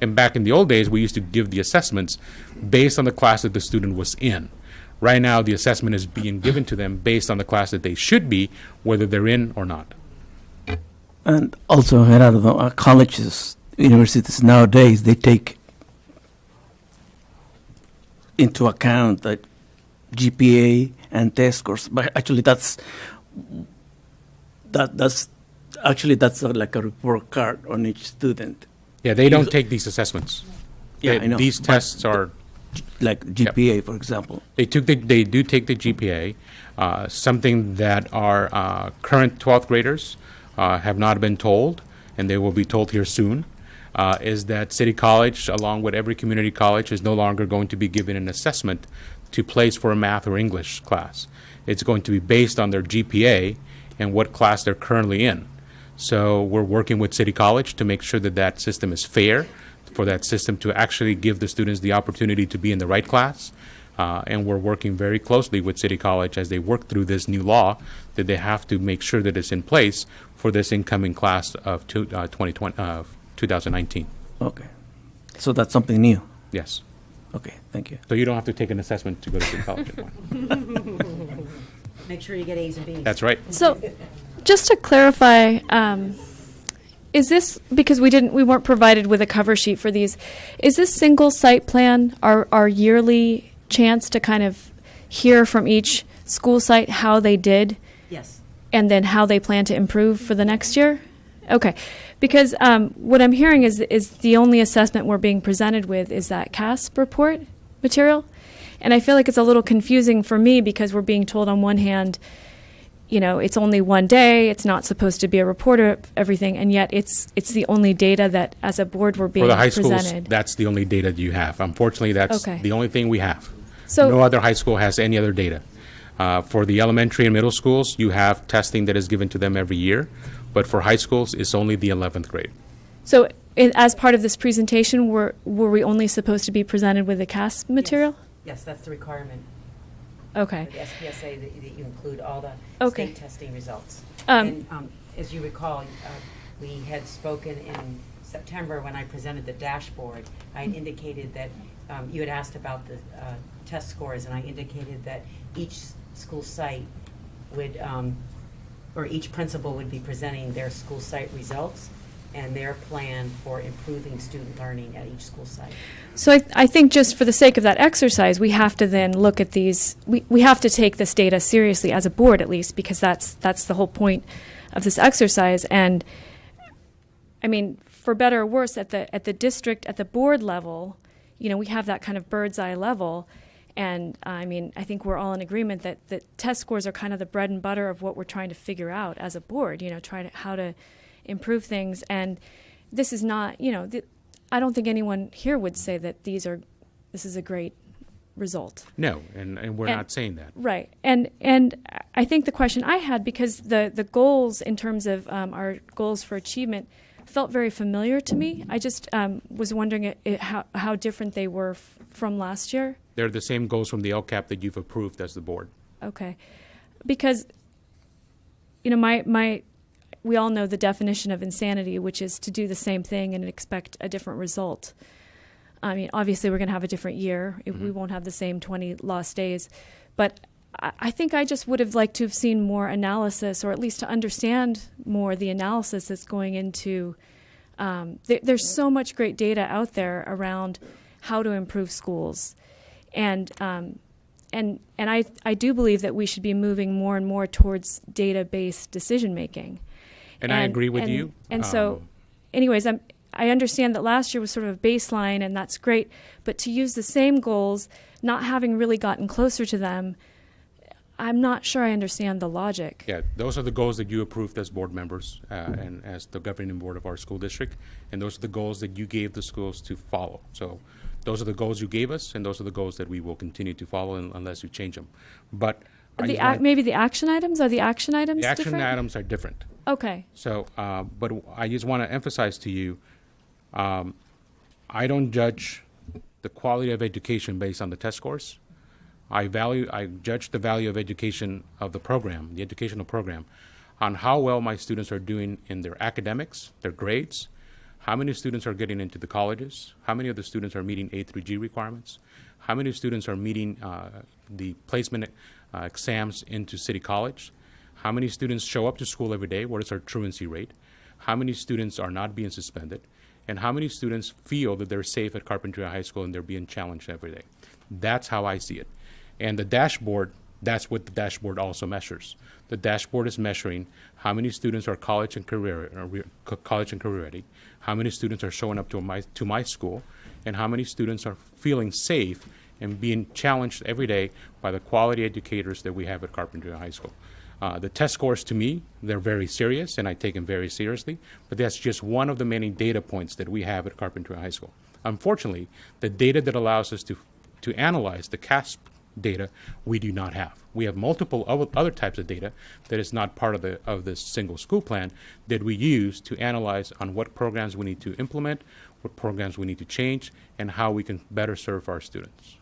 And back in the old days, we used to give the assessments based on the class that the student was in. Right now, the assessment is being given to them based on the class that they should be, whether they're in or not. And also, Gerardo, colleges, universities nowadays, they take into account that GPA and test scores. But actually, that's like a report card on each student. Yeah, they don't take these assessments. Yeah, I know. These tests are like GPA, for example. They do take the GPA. Something that our current 12th graders have not been told, and they will be told here soon, is that City College, along with every community college, is no longer going to be given an assessment to place for a math or English class. It's going to be based on their GPA and what class they're currently in. So we're working with City College to make sure that that system is fair, for that system to actually give the students the opportunity to be in the right class. And we're working very closely with City College as they work through this new law that they have to make sure that it's in place for this incoming class of 2019. Okay. So that's something new. Yes. Okay, thank you. So you don't have to take an assessment to go to City College anymore. Make sure you get A's and B's. That's right. So, just to clarify, is this, because we weren't provided with a cover sheet for these, is this single site plan our yearly chance to kind of hear from each school site how they did Yes. and then how they plan to improve for the next year? Okay, because what I'm hearing is the only assessment we're being presented with is that CASP report material, and I feel like it's a little confusing for me because we're being told on one hand, you know, it's only one day, it's not supposed to be a report of everything, and yet it's the only data that as a board we're being For the high presented. schools, that's the only data that you have. Unfortunately, that's Okay. the only thing we have. So- no other high school has any other data. For the elementary and middle schools, you have testing that is given to them every year, but for high schools, it's only the 11th grade. So as part of this presentation, were we only supposed to be presented with the CASP material? Yes, that's the requirement Okay. for the SPSA, that you include all the Okay. state testing results. Um, And as you recall, we had spoken in September when I presented the dashboard. I had indicated that you had asked about the test scores, and I indicated that each school site would, or each principal would be presenting their school site results and their plan for improving student learning at each school site. So I think just for the sake of that exercise, we have to then look at these. We have to take this data seriously as a board, at least, because that's the whole point of this exercise. And I mean, for better or worse, at the district, at the board level, you know, we have that kind of bird's eye level. And I mean, I think we're all in agreement that test scores are kind of the bread and butter of what we're trying to figure out as a board. You know, how to improve things. And this is not, you know, I don't think anyone here would say that this is a great result. No, and we're not saying that. Right. And I think the question I had, because the goals in terms of our goals for achievement felt very familiar to me. I just was wondering how different they were from last year. They're the same goals from the LCAP that you've approved as the board. Okay. Because, you know, we all know the definition of insanity, which is to do the same thing and expect a different result. I mean, obviously, we're going to have a different year. We won't have the same 20 lost days. But I think I just would have liked to have seen more analysis, or at least to understand more the analysis that's going into. There's so much great data out there around how to improve schools. And I do believe that we should be moving more and more towards data-based decision-making. And I agree with you. And so, anyways, I understand that last year was sort of a baseline, and that's great. But to use the same goals, not having really gotten closer to them, I'm not sure I understand the logic. Yeah, those are the goals that you approved as board members and as the governing board of our school district, and those are the goals that you gave the schools to follow. So those are the goals you gave us, and those are the goals that we will continue to follow unless you change them. But Maybe the action items? Are the action items the action different? items are different. Okay. So, but I just want to emphasize to you, I don't judge the quality of education based on the test scores. I judge the value of education of the program, the educational program, on how well my students are doing in their academics, their grades, how many students are getting into the colleges, how many of the students are meeting A through G requirements, how many students are meeting the placement exams into City College, how many students show up to school every day, what is our truancy rate, how many students are not being suspended, and how many students feel that they're safe at Carpentria High School and they're being challenged every day. That's how I see it. And the dashboard, that's what the dashboard also measures. The dashboard is measuring how many students are college and career ready, how many students are showing up to my school, and how many students are feeling safe and being challenged every day by the quality educators that we have at Carpentria High School. The test scores, to me, they're very serious, and I take them very seriously, but that's just one of the many data points that we have at Carpentria High School. Unfortunately, the data that allows us to analyze the CASP data, we do not have. We have multiple other types of data that is not part of this single school plan that we use to analyze on what programs we need to implement, what programs we need to change, and how we can better serve our students.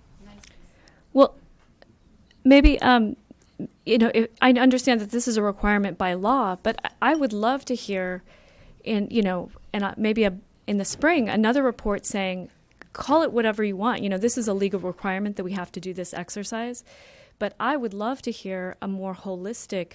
Well, maybe, I understand that this is a requirement by law, but I would love to hear in the spring, another report saying, call it whatever you want. This is a legal requirement that we have to do this exercise, but I would love to hear a more holistic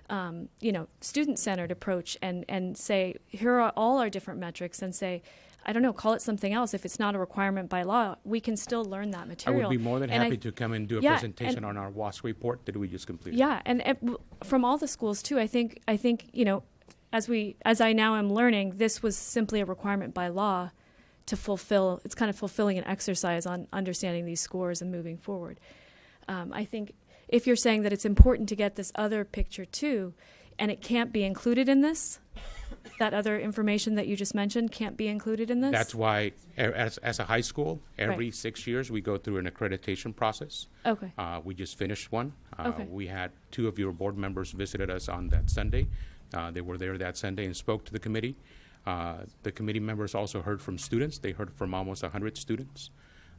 student-centered approach and say, here are all our different metrics, and say, I don't know, call it something else. If it's not a requirement by law, we can still learn that I material. would be more than And happy to come and do a yeah, presentation and- on our WASC report that we just completed. Yeah, and from all the schools too, I think as I now am learning, this was simply a requirement by law to fulfill. It's kind of fulfilling an exercise on understanding these scores and moving forward. I think if you're saying that it's important to get this other picture too, and it can't be included in this, that other information that you just mentioned can't be included in this. That's why, as a high school, every Right. 6 years we go through an accreditation process. Okay. We just finished one. Okay. We had 2 of your board members visited us on that Sunday. They were there that Sunday and spoke to the committee. The committee members also heard from students. They heard from almost 100 students.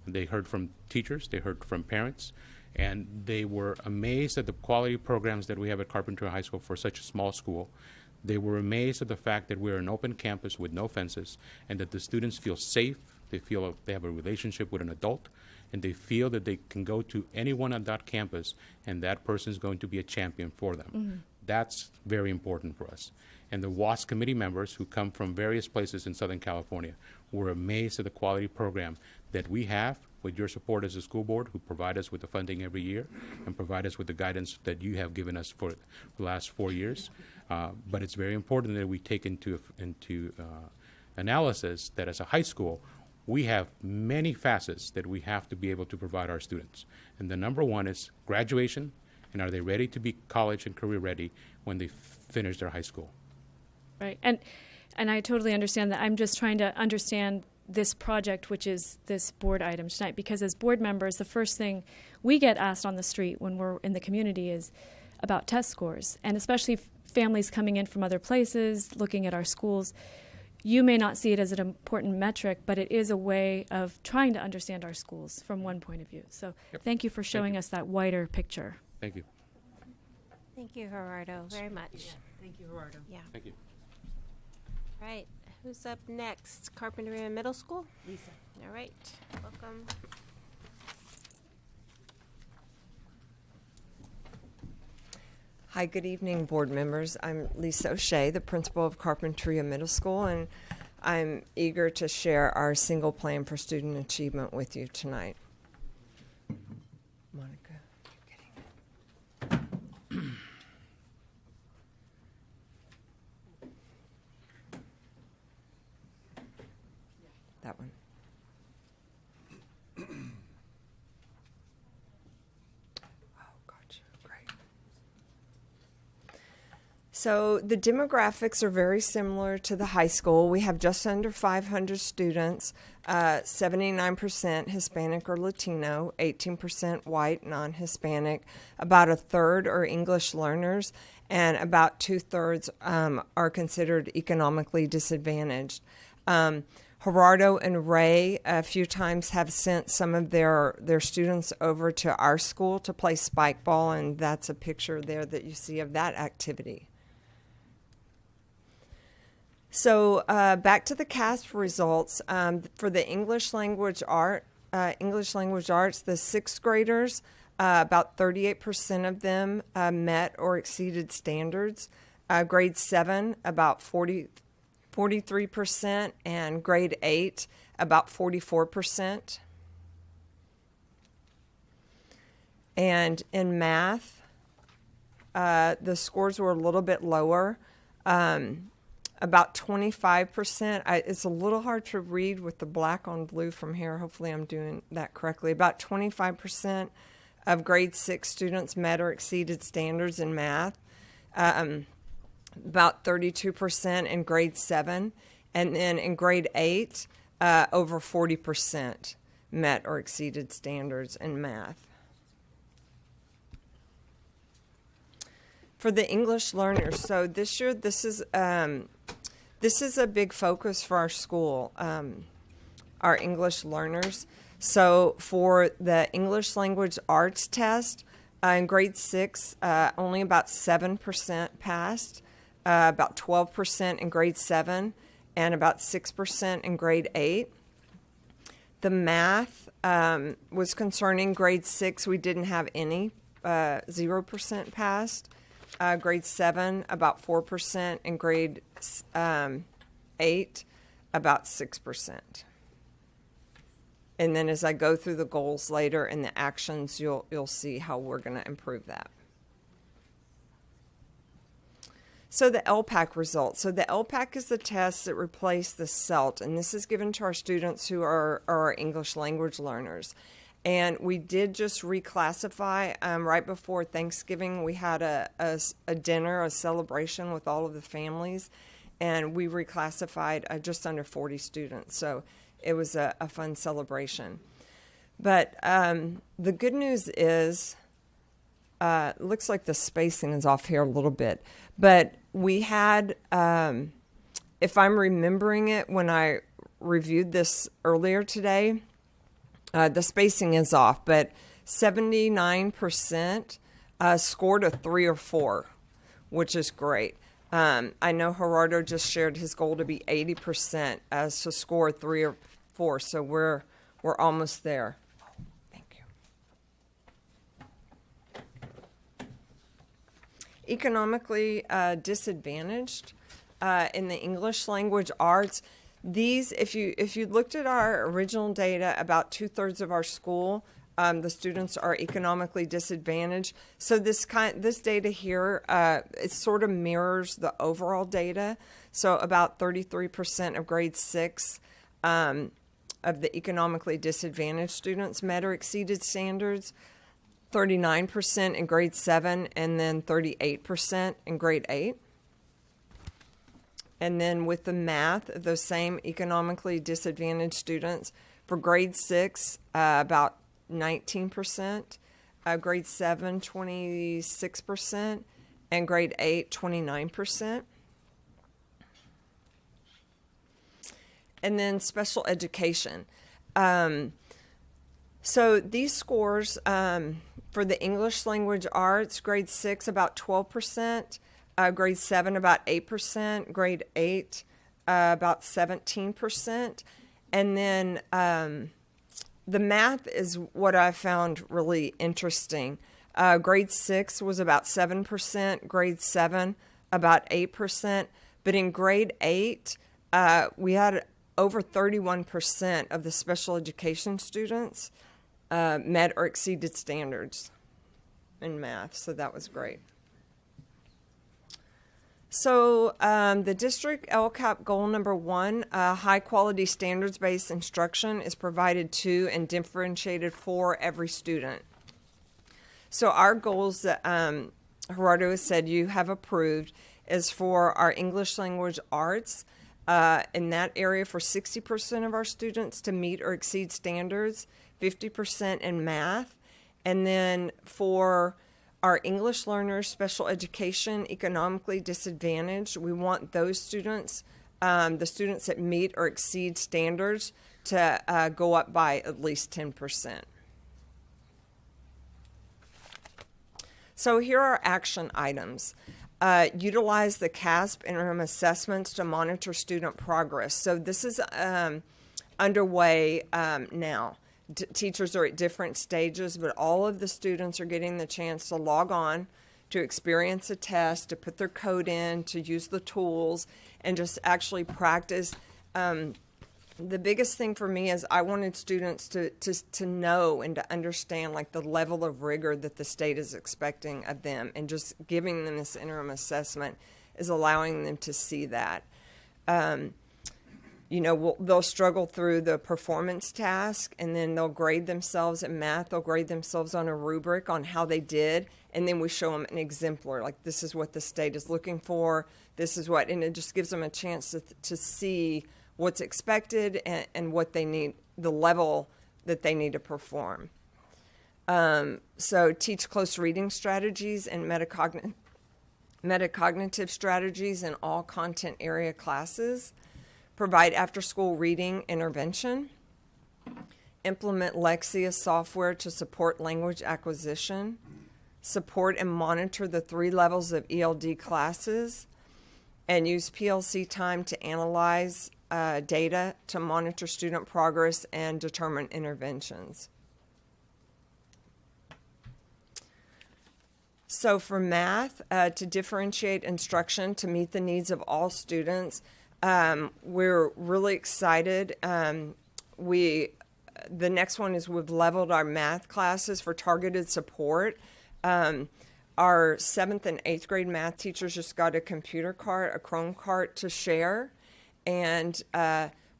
They heard from teachers. They heard from parents. And they were amazed at the quality programs that we have at Carpenter High School for such a small school. They were amazed at the fact that we're an open campus with no fences, and that the students feel safe. They feel they have a relationship with an adult, and they feel that they can go to anyone on that campus, and that person is going to be a champion for them. Mm-hmm. That's very important for us. And the WASC committee members who come from various places in Southern California were amazed at the quality program that we have with your support as a school board, who provide us with the funding every year and provide us with the guidance that you have given us for the last 4 years. But it's very important that we take into analysis that as a high school, we have many facets that we have to be able to provide our students. And the number one is graduation, and are they ready to be college and career ready when they finish their high school? Right. And I totally understand that. I'm just trying to understand this project, which is this board item tonight, because as board members, the first thing we get asked on the street when we're in the community is about test scores, and especially families coming in from other places, looking at our schools. You may not see it as an important metric, but it is a way of trying to understand our schools from one point of view. So thank you for showing us that wider picture. Thank you. Thank you, Gerardo, very much. Thank you, Gerardo. Yeah. Thank you. Right. Who's up next? Carpinteria Middle School? Lisa. All right. Welcome. Hi, good evening, board members. I'm Lisa O'Shea, the principal of Carpinteria Middle School, and I'm eager to share our single plan for student achievement with you tonight. Monica, you're getting it. That one. Oh, gotcha. Great. So the demographics are very similar to the high school. We have just under 500 students, 79% Hispanic or Latino, 18% white, non-Hispanic, about a third are English learners, and about 2/3 are considered economically disadvantaged. Gerardo and Ray a few times have sent some of their students over to our school to play spike ball, and that's a picture there that you see of that activity. So back to the CASP results for the English language arts. The sixth graders, about 38% of them met or exceeded standards. Grade 7, about 43%, and grade 8, about 44%. And in math, the scores were a little bit lower. About 25%. It's a little hard to read with the black on blue from here. Hopefully I'm doing that correctly. About 25% of grade 6 students met or exceeded standards in math. About 32% in grade 7. And then in grade 8, over 40% met or exceeded standards in math. For the English learners, so this year this is a big focus for our school, our English learners. So for the English language arts test, in grade 6, only about 7% passed, about 12% in grade 7, and about 6% in grade 8. The math was concerning. Grade 6, we didn't have any, 0% passed. grade 7 about 4%, and grade 8 about 6%. And then as I go through the goals later and the actions, you'll see how we're going to improve that. So the LPAC results. So the LPAC is the test that replaced the CELT, and this is given to our students who are our English language learners. And we did just reclassify right before Thanksgiving. We had a dinner, a celebration with all of the families, and we reclassified just under 40 students. So it was a fun celebration. But the good news is, looks like the spacing is off here a little bit, but we had, if I'm remembering it, when I reviewed this earlier today, the spacing is off, but 79% scored a 3 or 4, which is great. I know Gerardo just shared his goal to be 80% as to score 3 or 4, so we're almost there. Thank you. Economically disadvantaged in the English language arts. These, if you looked at our original data, about 2/3 of our school, the students are economically disadvantaged. So this data here, it sort of mirrors the overall data. So about 33% of grade 6 of the economically disadvantaged students met or exceeded standards, 39% in grade 7, and then 38% in grade 8. And then with the math, those same economically disadvantaged students, for grade 6, about 19%, grade 7, 26%, and grade 8, 29%. And then special education. So these scores for the English language arts, grade 6, about 12%. Grade 7, about 8%, grade 8, about 17%. And then the math is what I found really interesting. Grade 6 was about 7%, grade 7, about 8%. But in grade 8, we had over 31% of the special education students met or exceeded standards in math, so that was great. So the district LCAP goal number 1, high quality standards-based instruction is provided to and differentiated for every student. So our goals that Gerardo has said you have approved is for our English language arts, in that area for 60% of our students to meet or exceed standards, 50% in math, and then for our English learners, special education, economically disadvantaged, we want those students, the students that meet or exceed standards, to go up by at least 10%. So here are action items. Utilize the CASP interim assessments to monitor student progress. So this is underway now. Teachers are at different stages, but all of the students are getting the chance to log on, to experience a test, to put their code in, to use the tools, and just actually practice. The biggest thing for me is I wanted students to know and to understand like the level of rigor that the state is expecting of them, and just giving them this interim assessment is allowing them to see that. They'll struggle through the performance task, and then they'll grade themselves in math. They'll grade themselves on a rubric on how they did, and then we show them an exemplar, like this is what the state is looking for, this is what, and it just gives them a chance to see what's expected and what they need, the level that they need to perform. So teach close reading strategies and metacognitive strategies in all content area classes. Provide after-school reading intervention. Implement Lexia software to support language acquisition. Support and monitor the 3 levels of ELD classes. And use PLC time to analyze data to monitor student progress and determine interventions. So for math, to differentiate instruction to meet the needs of all students, we're really excited. The next one is we've leveled our math classes for targeted support. Our 7th and 8th grade math teachers just got a computer cart, a Chrome cart to share. And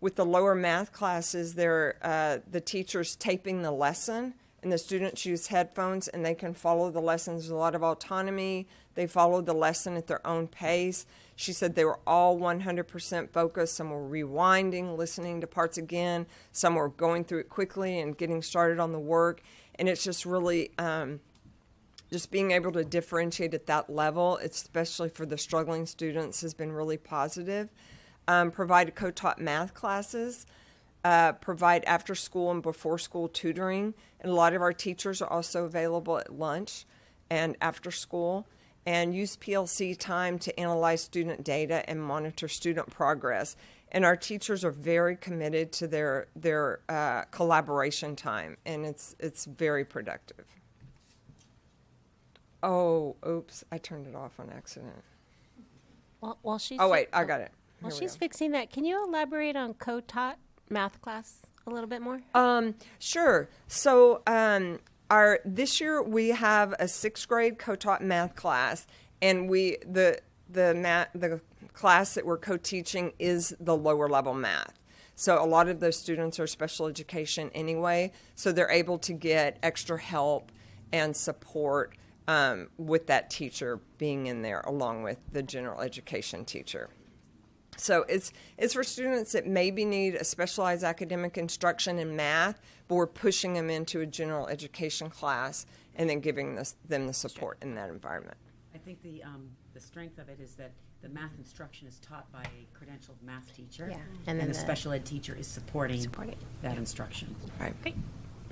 with the lower math classes, the teacher's taping the lesson, and the students use headphones, and they can follow the lessons. There's a lot of autonomy. They follow the lesson at their own pace. She said they were all 100% focused. Some were rewinding, listening to parts again. Some were going through it quickly and getting started on the work. And it's just really just being able to differentiate at that level, especially for the struggling students, has been really positive. Provide co-taught math classes. Provide after-school and before-school tutoring. And a lot of our teachers are also available at lunch and after school. And use PLC time to analyze student data and monitor student progress. And our teachers are very committed to their collaboration time, and it's very productive. Oh, oops, I turned it off on accident. While she's Oh, wait, I got it. While Here we she's go. fixing that, can you elaborate on co-taught math class a little bit more? Sure. So this year we have a 6th grade co-taught math class, and the class that we're co-teaching is the lower level math. So a lot of those students are special education anyway, so they're able to get extra help and support with that teacher being in there along with the general education teacher. So it's for students that maybe need a specialized academic instruction in math, but we're pushing them into a general education class and then giving them the support in that environment. I think the strength of it is that the math instruction is taught by a credentialed math teacher, Yeah. and then the special ed teacher is supporting that instruction. Right. Great.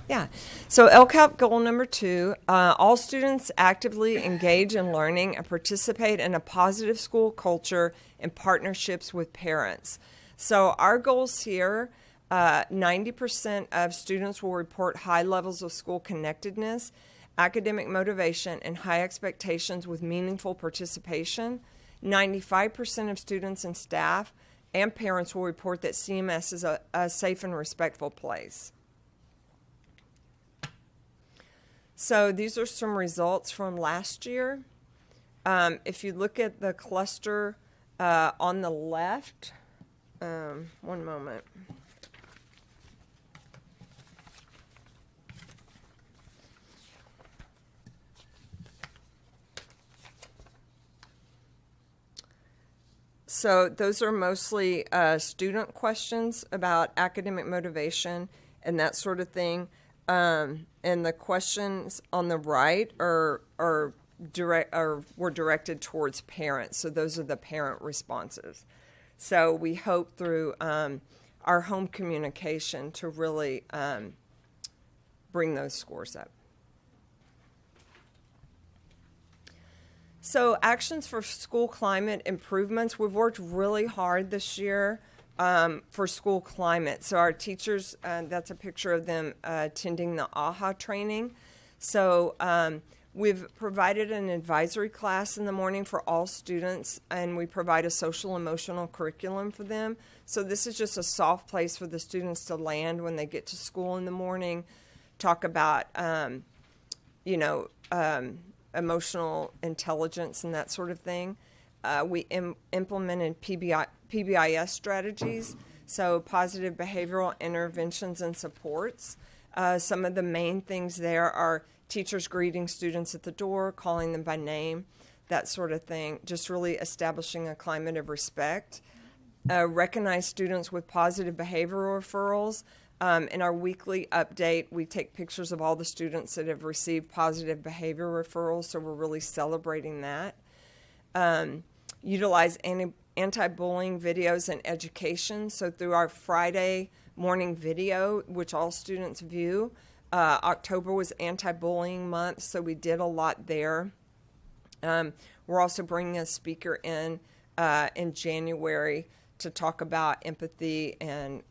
Yeah. So LCAP goal number 2, all students actively engage in learning and participate in a positive school culture and partnerships with parents. So our goals here, 90% of students will report high levels of school connectedness, academic motivation, and high expectations with meaningful participation. 95% of students and staff and parents will report that CMS is a safe and respectful place. So these are some results from last year. If you look at the cluster on the left, one moment. So those are mostly student questions about academic motivation and that sort of thing. And the questions on the right were directed towards parents. So those are the parent responses. So we hope through our home communication to really bring those scores up. So actions for school climate improvements. We've worked really hard this year for school climate. So our teachers, that's a picture of them attending the AHA training. So we've provided an advisory class in the morning for all students, and we provide a social emotional curriculum for them. So this is just a soft place for the students to land when they get to school in the morning, talk about, emotional intelligence and that sort of thing. We implemented PBIS strategies, so positive behavioral interventions and supports. Some of the main things there are teachers greeting students at the door, calling them by name, that sort of thing, just really establishing a climate of respect. Recognize students with positive behavioral referrals. In our weekly update, we take pictures of all the students that have received positive behavior referrals, so we're really celebrating that. Utilize anti-bullying videos in education. So through our Friday morning video, which all students view, October was anti-bullying month, so we did a lot there. We're also bringing a speaker in January to talk about empathy and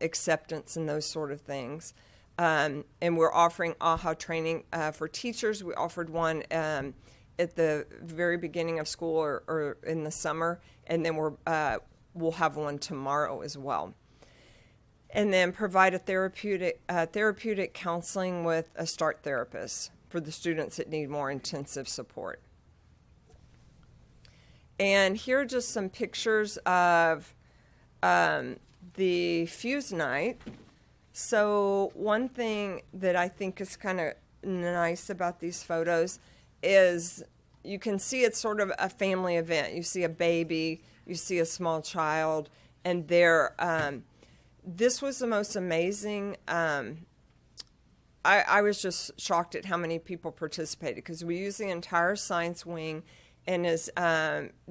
acceptance and those sort of things. And we're offering AHA training for teachers. We offered one at the very beginning of school or in the summer, and then we'll have one tomorrow as well. And then provide a therapeutic counseling with a START therapist for the students that need more intensive support. And here are just some pictures of the Fuse Night. So one thing that I think is kind of nice about these photos is you can see it's sort of a family event. You see a baby, you see a small child, and this was the most amazing. I was just shocked at how many people participated because we used the entire science wing, and as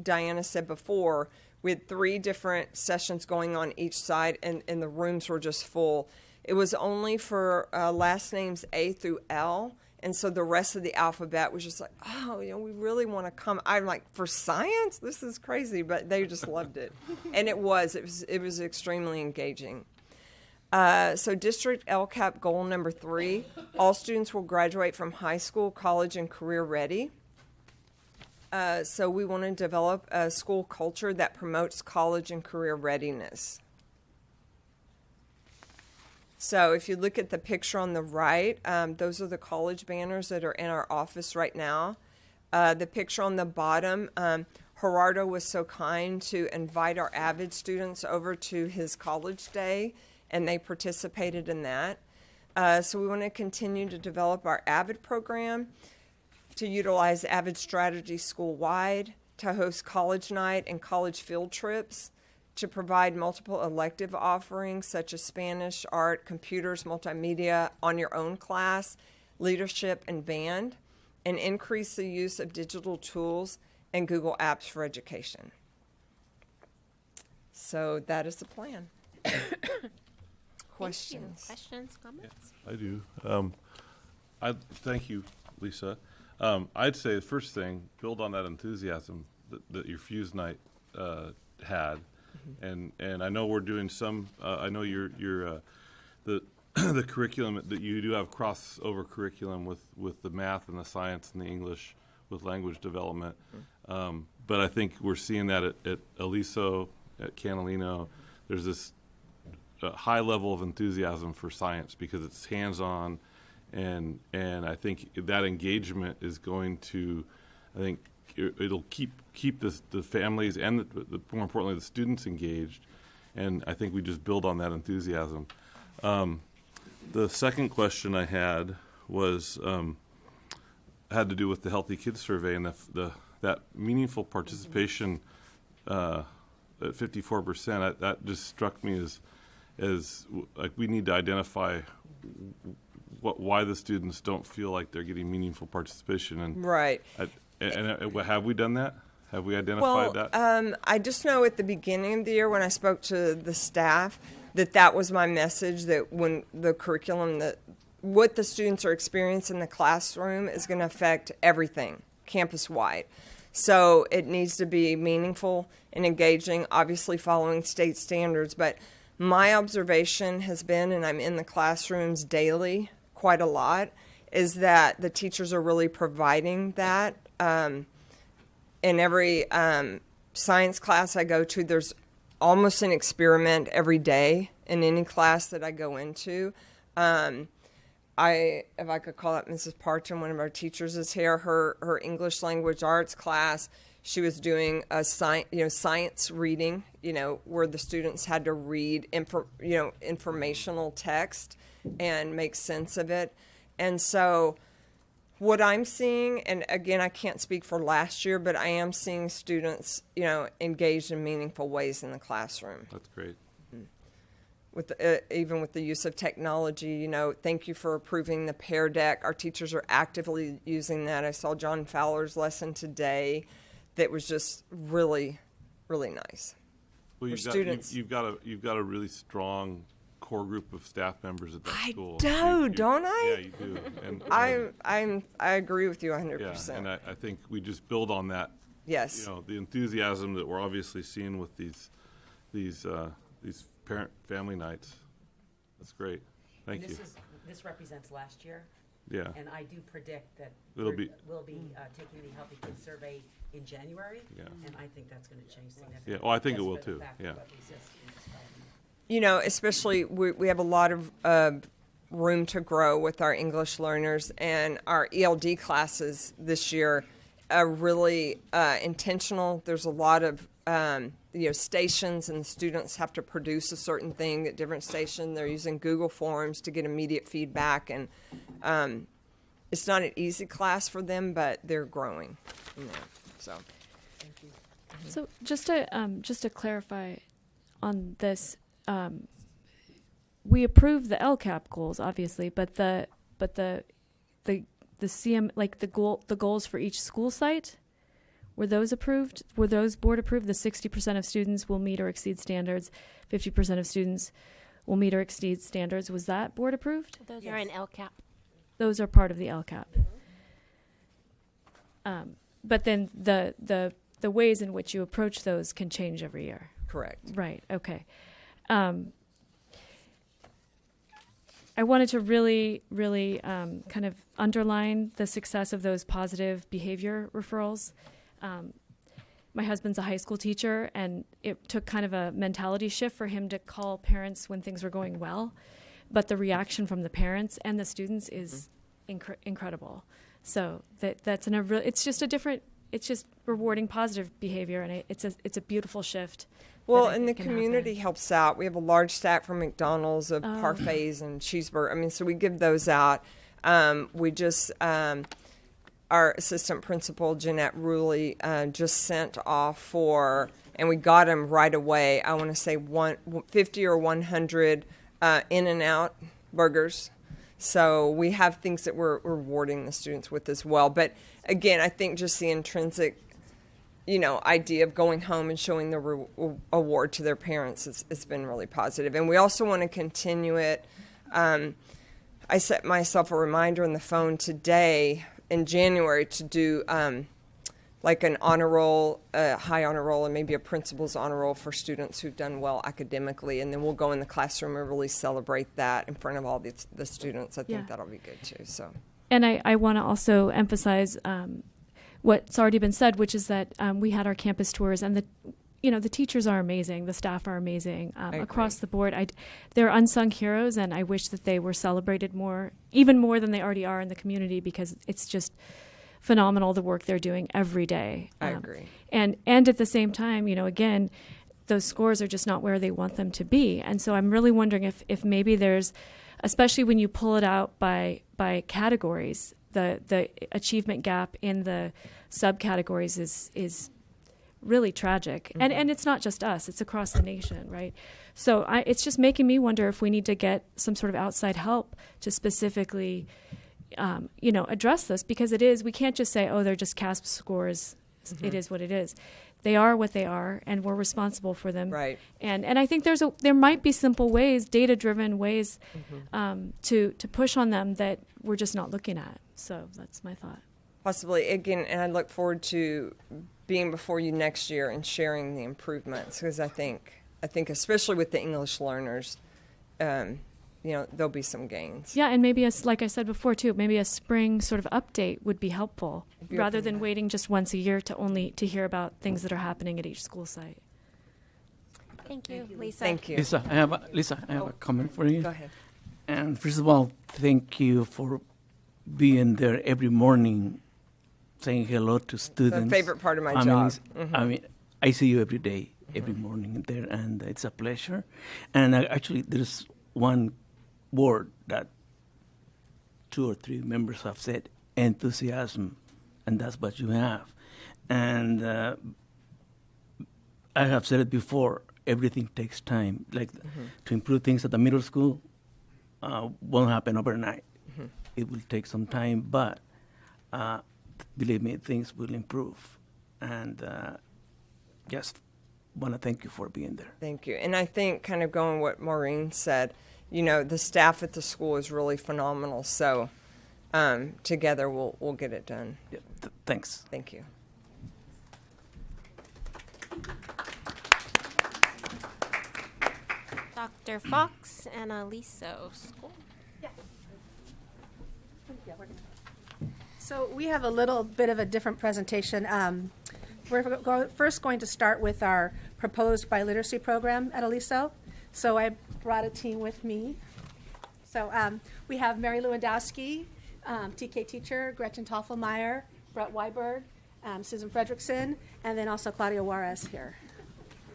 Diana said before, we had 3 different sessions going on each side, and the rooms were just full. It was only for last names A through L, and so the rest of the alphabet was just like, oh, we really want to come. I'm like, for science? This is crazy, but they just loved it. And it was extremely engaging. So district LCAP goal number 3, all students will graduate from high school, college, and career ready. So we want to develop a school culture that promotes college and career readiness. So if you look at the picture on the right, those are the college banners that are in our office right now. The picture on the bottom, Gerardo was so kind to invite our AVID students over to his college day, and they participated in that. So we want to continue to develop our AVID program, to utilize AVID strategy school-wide, to host college night and college field trips, to provide multiple elective offerings such as Spanish, art, computers, multimedia, on your own class, leadership, and band, and increase the use of digital tools and Google Apps for education. So that is the plan. Questions? Questions, comments? I do. Thank you, Lisa. I'd say the first thing, build on that enthusiasm that your Fuse Night had. And I know we're doing some. I know the the curriculum that you do have crossover curriculum with the math and the science and the English with language development. But I think we're seeing that at Aliso, at Catalino. There's this high level of enthusiasm for science because it's hands-on, and I think that engagement is going to, it'll keep the families and more importantly the students engaged, and I think we just build on that enthusiasm. The second question I had was had to do with the Healthy Kids Survey and that meaningful participation at 54%. That just struck me as like we need to identify why the students don't feel like they're getting meaningful participation. And Right. And have we done that? Have we identified that? I just know at the beginning of the year when I spoke to the staff that was my message, that when the curriculum, what the students are experiencing in the classroom is going to affect everything campus-wide. So it needs to be meaningful and engaging, obviously following state standards. But my observation has been, and I'm in the classrooms daily quite a lot, is that the teachers are really providing that. In every science class I go to, there's almost an experiment every day in any class that I go into. If I could call out Mrs. Parton, one of our teachers is here. Her English language arts class, she was doing a science reading, where the students had to read informational text and make sense of it. And so what I'm seeing, and again, I can't speak for last year, but I am seeing students, engaged in meaningful ways in the classroom. That's great. Even with the use of technology, thank you for approving the Pear Deck. Our teachers are actively using that. I saw John Fowler's lesson today that was just really, really nice. Well, you've got a really strong core group of staff members at that school. Don't I? Yeah, you do. And I agree with you 100%. Yeah, and I think we just build on that. Yes. The enthusiasm that we're obviously seeing with these parent family nights. That's great. Thank you. this represents last year. Yeah. And I do predict that It'll be- we'll be taking the Healthy Kids Survey in January. Yeah. And I think that's going to change significantly. Yeah, oh, I think it just will for the too, fact of yeah. what Lisa is describing. You know, especially we have a lot of room to grow with our English learners, and our ELD classes this year are really intentional. There's a lot of stations, and the students have to produce a certain thing at different stations. They're using Google Forms to get immediate feedback, and it's not an easy class for them, but they're growing. So, So just to clarify on this, we approved the LCAP goals, obviously, but the CM, like the goals for each school site, were those approved? Were those board approved? The 60% of students will meet or exceed standards, 50% of students will meet or exceed standards. Was that board approved? Those are in LCAP. Those are part of the LCAP. But then the ways in which you approach those can change every year. correct. Right. Okay. I wanted to really kind of underline the success of those positive behavior referrals. My husband's a high school teacher, and it took kind of a mentality shift for him to call parents when things were going well. But the reaction from the parents and the students is incredible. So it's just rewarding positive behavior, and it's a beautiful shift. Well, that I and the think can community happen. helps out. We have a large stack from McDonald's of parfaits and cheeseburger. I mean, so we give those out. We just, our assistant principal, Jeanette Ruley, just sent off for, and we got them right away, I want to say 50 or 100 In-N-Out burgers. So we have things that we're rewarding the students with as well. But again, I think just the intrinsic idea of going home and showing the award to their parents, it's been really positive. And we also want to continue it. I set myself a reminder on the phone today in January to do like an honor roll, a high honor roll, and maybe a principal's honor roll for students who've done well academically. And then we'll go in the classroom and really celebrate that in front of all the students. I think Yeah. that'll be good too. So. And I want to also emphasize what's already been said, which is that we had our campus tours, and the teachers are amazing, the staff are amazing across the board. They're unsung heroes, and I wish that they were celebrated more, even more than they already are in the community, because it's just phenomenal the work they're doing every day. I agree. And at the same time, again, those scores are just not where they want them to be, and so I'm really wondering if maybe there's, especially when you pull it out by categories, the achievement gap in the subcategories is really tragic. Mm-hmm. And it's not just us, it's across the nation, right? So it's just making me wonder if we need to get some sort of outside help to specifically address this, because we can't just say, oh, they're just CASP scores. Mm-hmm. It is what it is. They are what they are, and we're responsible for them. Right. And I think there might be simple ways, data-driven ways, to push on them that we're just not looking at. So that's my thought. Possibly, again, and I look forward to being before you next year and sharing the improvements, because I think especially with the English learners, there'll be some gains. Yeah, and maybe, like I said before too, maybe a spring sort of update would be helpful, rather than waiting just once a year to hear about things that are happening at each school site. Thank you, Lisa. Thank you. Lisa, I have a comment for you. Go ahead. And first of all, thank you for being there every morning, saying hello to students. The favorite part of my families. job. Mm-hmm. I mean, I see you every day, every morning there, and it's a pleasure. And actually, there's one word that 2 or 3 members have said: enthusiasm, and that's what you have. And I have said it before. Everything takes time. Like to improve things at the middle school won't happen overnight. Mm-hmm. It will take some time, but believe me, things will improve. And just want to thank you for being there. Thank you. And I think, kind of going what Maureen said, the staff at the school is really phenomenal. So together we'll get it done. Yeah, thanks. Thank you. Dr. Fox and Aliso School. So we have a little bit of a different presentation. We're first going to start with our proposed biliteracy program at Aliso. So I brought a team with me. So we have Mary Lewandowski, TK teacher, Gretchen Toffelmeyer, Brett Weiberg, Susan Fredrickson, and then also Claudia Juarez here.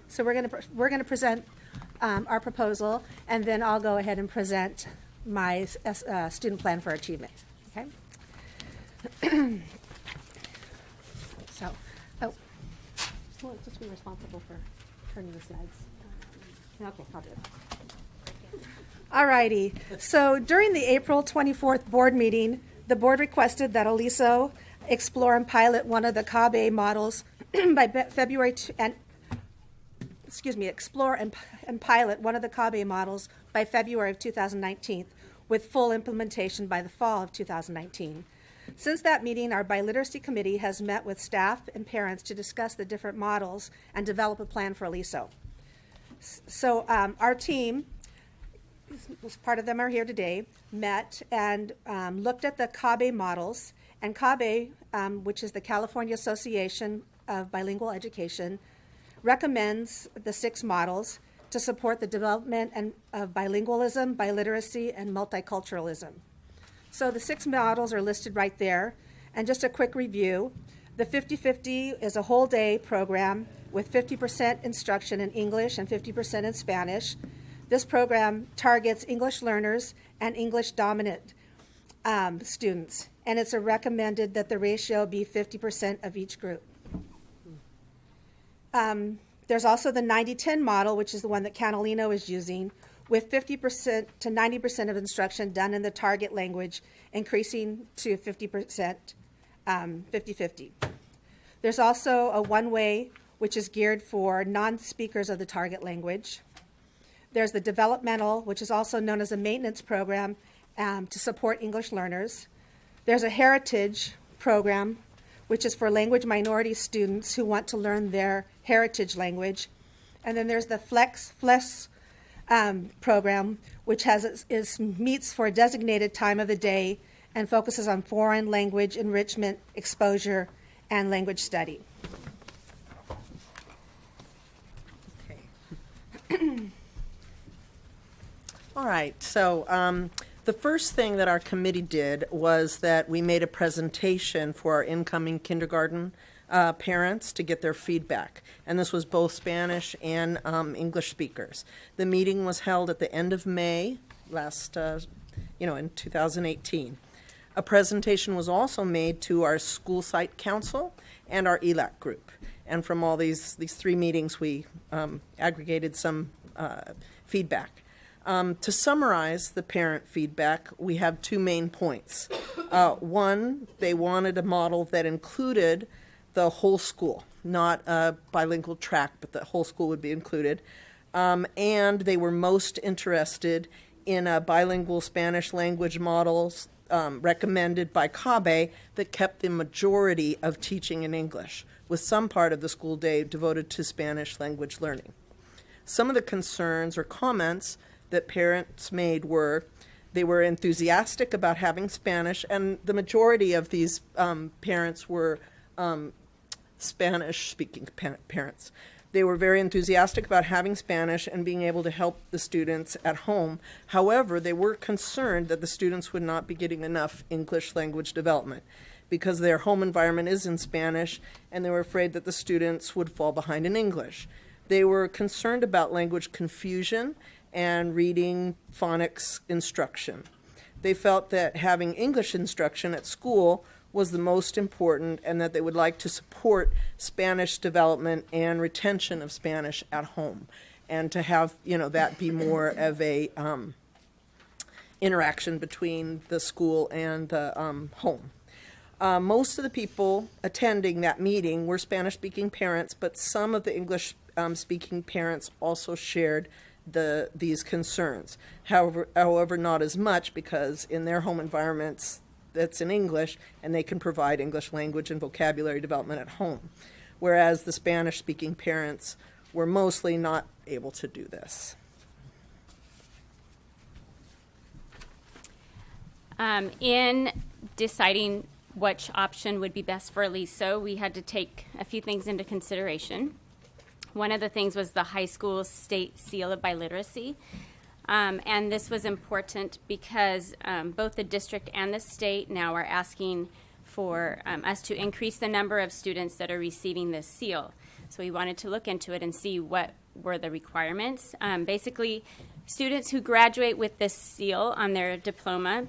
So we're going to present our proposal, and then I'll go ahead and present my student plan for achievement. Okay. So, who wants to be responsible for turning the slides? Okay, I'll do it. All righty. So during the April 24th board meeting, the board requested that Aliso explore and pilot one of the CABE models by February explore and pilot one of the CABE models by February of 2019, with full implementation by the fall of 2019. Since that meeting, our biliteracy committee has met with staff and parents to discuss the different models and develop a plan for Aliso. So our team, part of them are here today, met and looked at the CABE models. And CABE, which is the California Association of Bilingual Education, recommends the 6 models to support the development of bilingualism, biliteracy, and multiculturalism. So the 6 models are listed right there. And just a quick review, the 50-50 is a whole day program with 50% instruction in English and 50% in Spanish. This program targets English learners and English dominant students, and it's recommended that the ratio be 50% of each group. There's also the 90-10 model, which is the one that Catalino is using, with 50% to 90% of instruction done in the target language, increasing to 50%, 50-50. There's also a one-way, which is geared for non-speakers of the target language. There's the developmental, which is also known as a maintenance program to support English learners. There's a heritage program, which is for language minority students who want to learn their heritage language. And then there's the Flex program, which meets for a designated time of the day and focuses on foreign language enrichment, exposure, and language study. Okay. All right, so the first thing that our committee did was that we made a presentation for our incoming kindergarten parents to get their feedback. And this was both Spanish and English speakers. The meeting was held at the end of May in 2018. A presentation was also made to our school site council and our ELAC group. And from all these 3 meetings, we aggregated some feedback. To summarize the parent feedback, we have 2 main points. One, they wanted a model that included the whole school, not a bilingual track, but the whole school would be included. And they were most interested in a bilingual Spanish language models recommended by CABE that kept the majority of teaching in English, with some part of the school day devoted to Spanish language learning. Some of the concerns or comments that parents made were they were enthusiastic about having Spanish, and the majority of these parents were Spanish-speaking parents. They were very enthusiastic about having Spanish and being able to help the students at home. However, they were concerned that the students would not be getting enough English language development because their home environment is in Spanish, and they were afraid that the students would fall behind in English. They were concerned about language confusion and reading phonics instruction. They felt that having English instruction at school was the most important, and that they would like to support Spanish development and retention of Spanish at home, and to have that be more of a interaction between the school and the home. Most of the people attending that meeting were Spanish-speaking parents, but some of the English-speaking parents also shared these concerns. However, not as much, because in their home environments, that's in English, and they can provide English language and vocabulary development at home, whereas the Spanish-speaking parents were mostly not able to do this. In deciding which option would be best for Aliso, we had to take a few things into consideration. One of the things was the high school state seal of biliteracy. And this was important because both the district and the state now are asking for us to increase the number of students that are receiving this seal. So we wanted to look into it and see what were the requirements. Basically, students who graduate with this seal on their diploma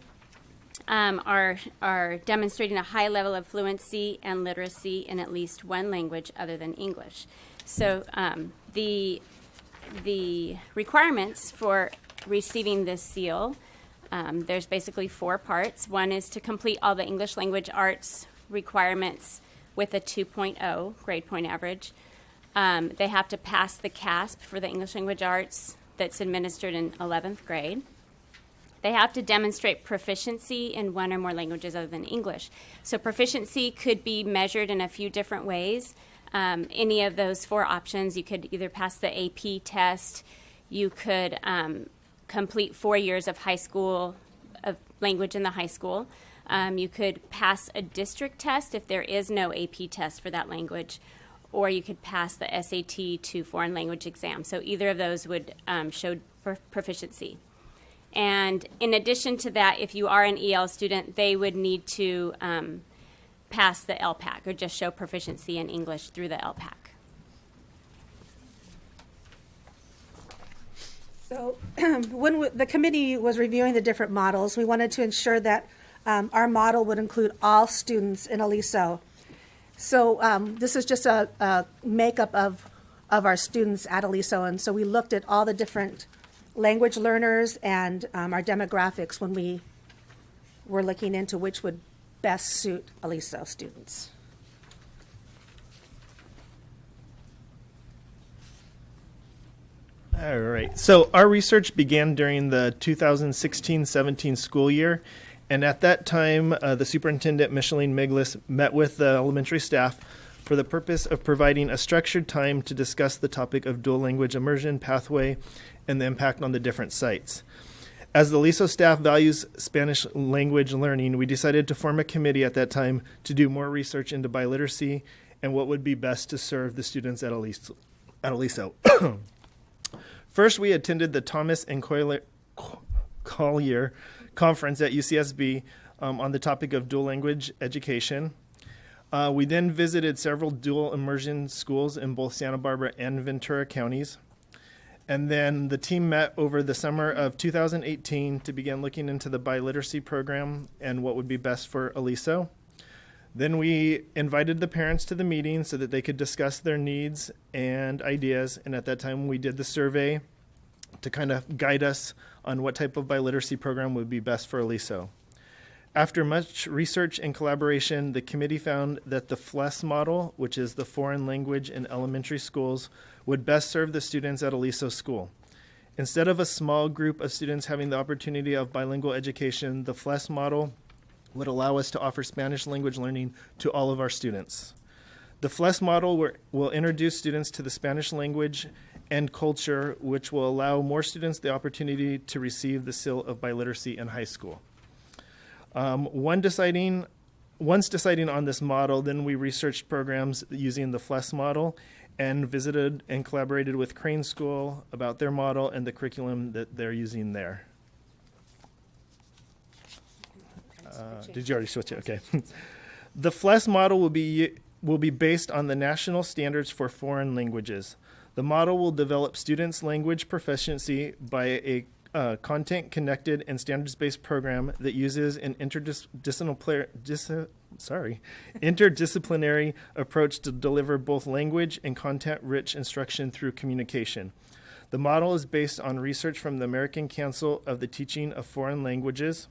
are demonstrating a high level of fluency and literacy in at least one language other than English. So the requirements for receiving this seal, there's basically 4 parts. One is to complete all the English language arts requirements with a 2.0 grade point average. They have to pass the CASP for the English language arts that's administered in 11th grade. They have to demonstrate proficiency in one or more languages other than English. So proficiency could be measured in a few different ways. Any of those 4 options, you could either pass the AP test, you could complete 4 years of high school, of language in the high school. You could pass a district test if there is no AP test for that language, or you could pass the SAT to foreign language exam. So either of those would show proficiency. And in addition to that, if you are an EL student, they would need to pass the LPAC or just show proficiency in English through the LPAC. So when the committee was reviewing the different models, we wanted to ensure that our model would include all students in Aliso. So this is just a makeup of our students at Aliso, and so we looked at all the different language learners and our demographics when we were looking into which would best suit Aliso students. All right. So our research began during the 2016-17 school year, and at that time, the superintendent, Micheline Miglis, met with the elementary staff for the purpose of providing a structured time to discuss the topic of dual language immersion pathway and the impact on the different sites. As the Aliso staff values Spanish language learning, we decided to form a committee at that time to do more research into biliteracy and what would be best to serve the students at Aliso. First, we attended the Thomas and Collier conference at UCSB on the topic of dual language education. We then visited several dual immersion schools in both Santa Barbara and Ventura counties. And then the team met over the summer of 2018 to begin looking into the biliteracy program and what would be best for Aliso. Then we invited the parents to the meeting so that they could discuss their needs and ideas. And at that time, we did the survey to kind of guide us on what type of biliteracy program would be best for Aliso. After much research and collaboration, the committee found that the FLES model, which is the foreign language in elementary schools, would best serve the students at Aliso School. Instead of a small group of students having the opportunity of bilingual education, the FLES model would allow us to offer Spanish language learning to all of our students. The FLES model will introduce students to the Spanish language and culture, which will allow more students the opportunity to receive the seal of biliteracy in high school. Once deciding on this model, then we researched programs using the FLES model and visited and collaborated with Crane School about their model and the curriculum that they're using there. Did you already switch it? Okay. The FLES model will be based on the national standards for foreign languages. The model will develop students' language proficiency by a content-connected and standards-based program that uses an interdisciplinary approach to deliver both language and content-rich instruction through communication. The model is based on research from the American Council of the Teaching of Foreign Languages,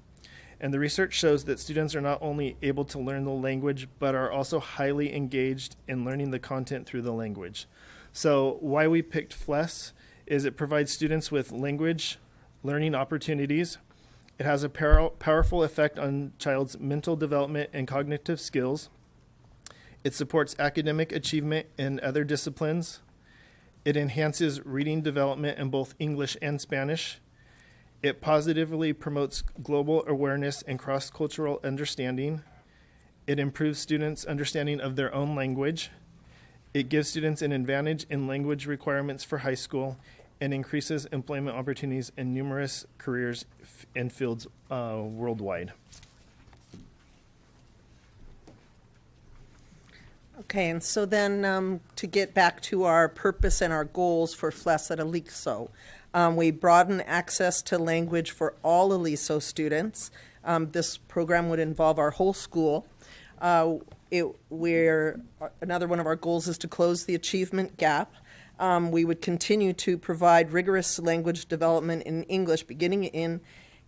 and the research shows that students are not only able to learn the language, but are also highly engaged in learning the content through the language. So why we picked FLES is it provides students with language learning opportunities. It has a powerful effect on child's mental development and cognitive skills. It supports academic achievement in other disciplines. It enhances reading development in both English and Spanish. It positively promotes global awareness and cross-cultural understanding. It improves students' understanding of their own language. It gives students an advantage in language requirements for high school and increases employment opportunities in numerous careers and fields worldwide. Okay, and so then to get back to our purpose and our goals for FLES at Aliso, we broaden access to language for all Aliso students. This program would involve our whole school. Another one of our goals is to close the achievement gap. We would continue to provide rigorous language development in English beginning in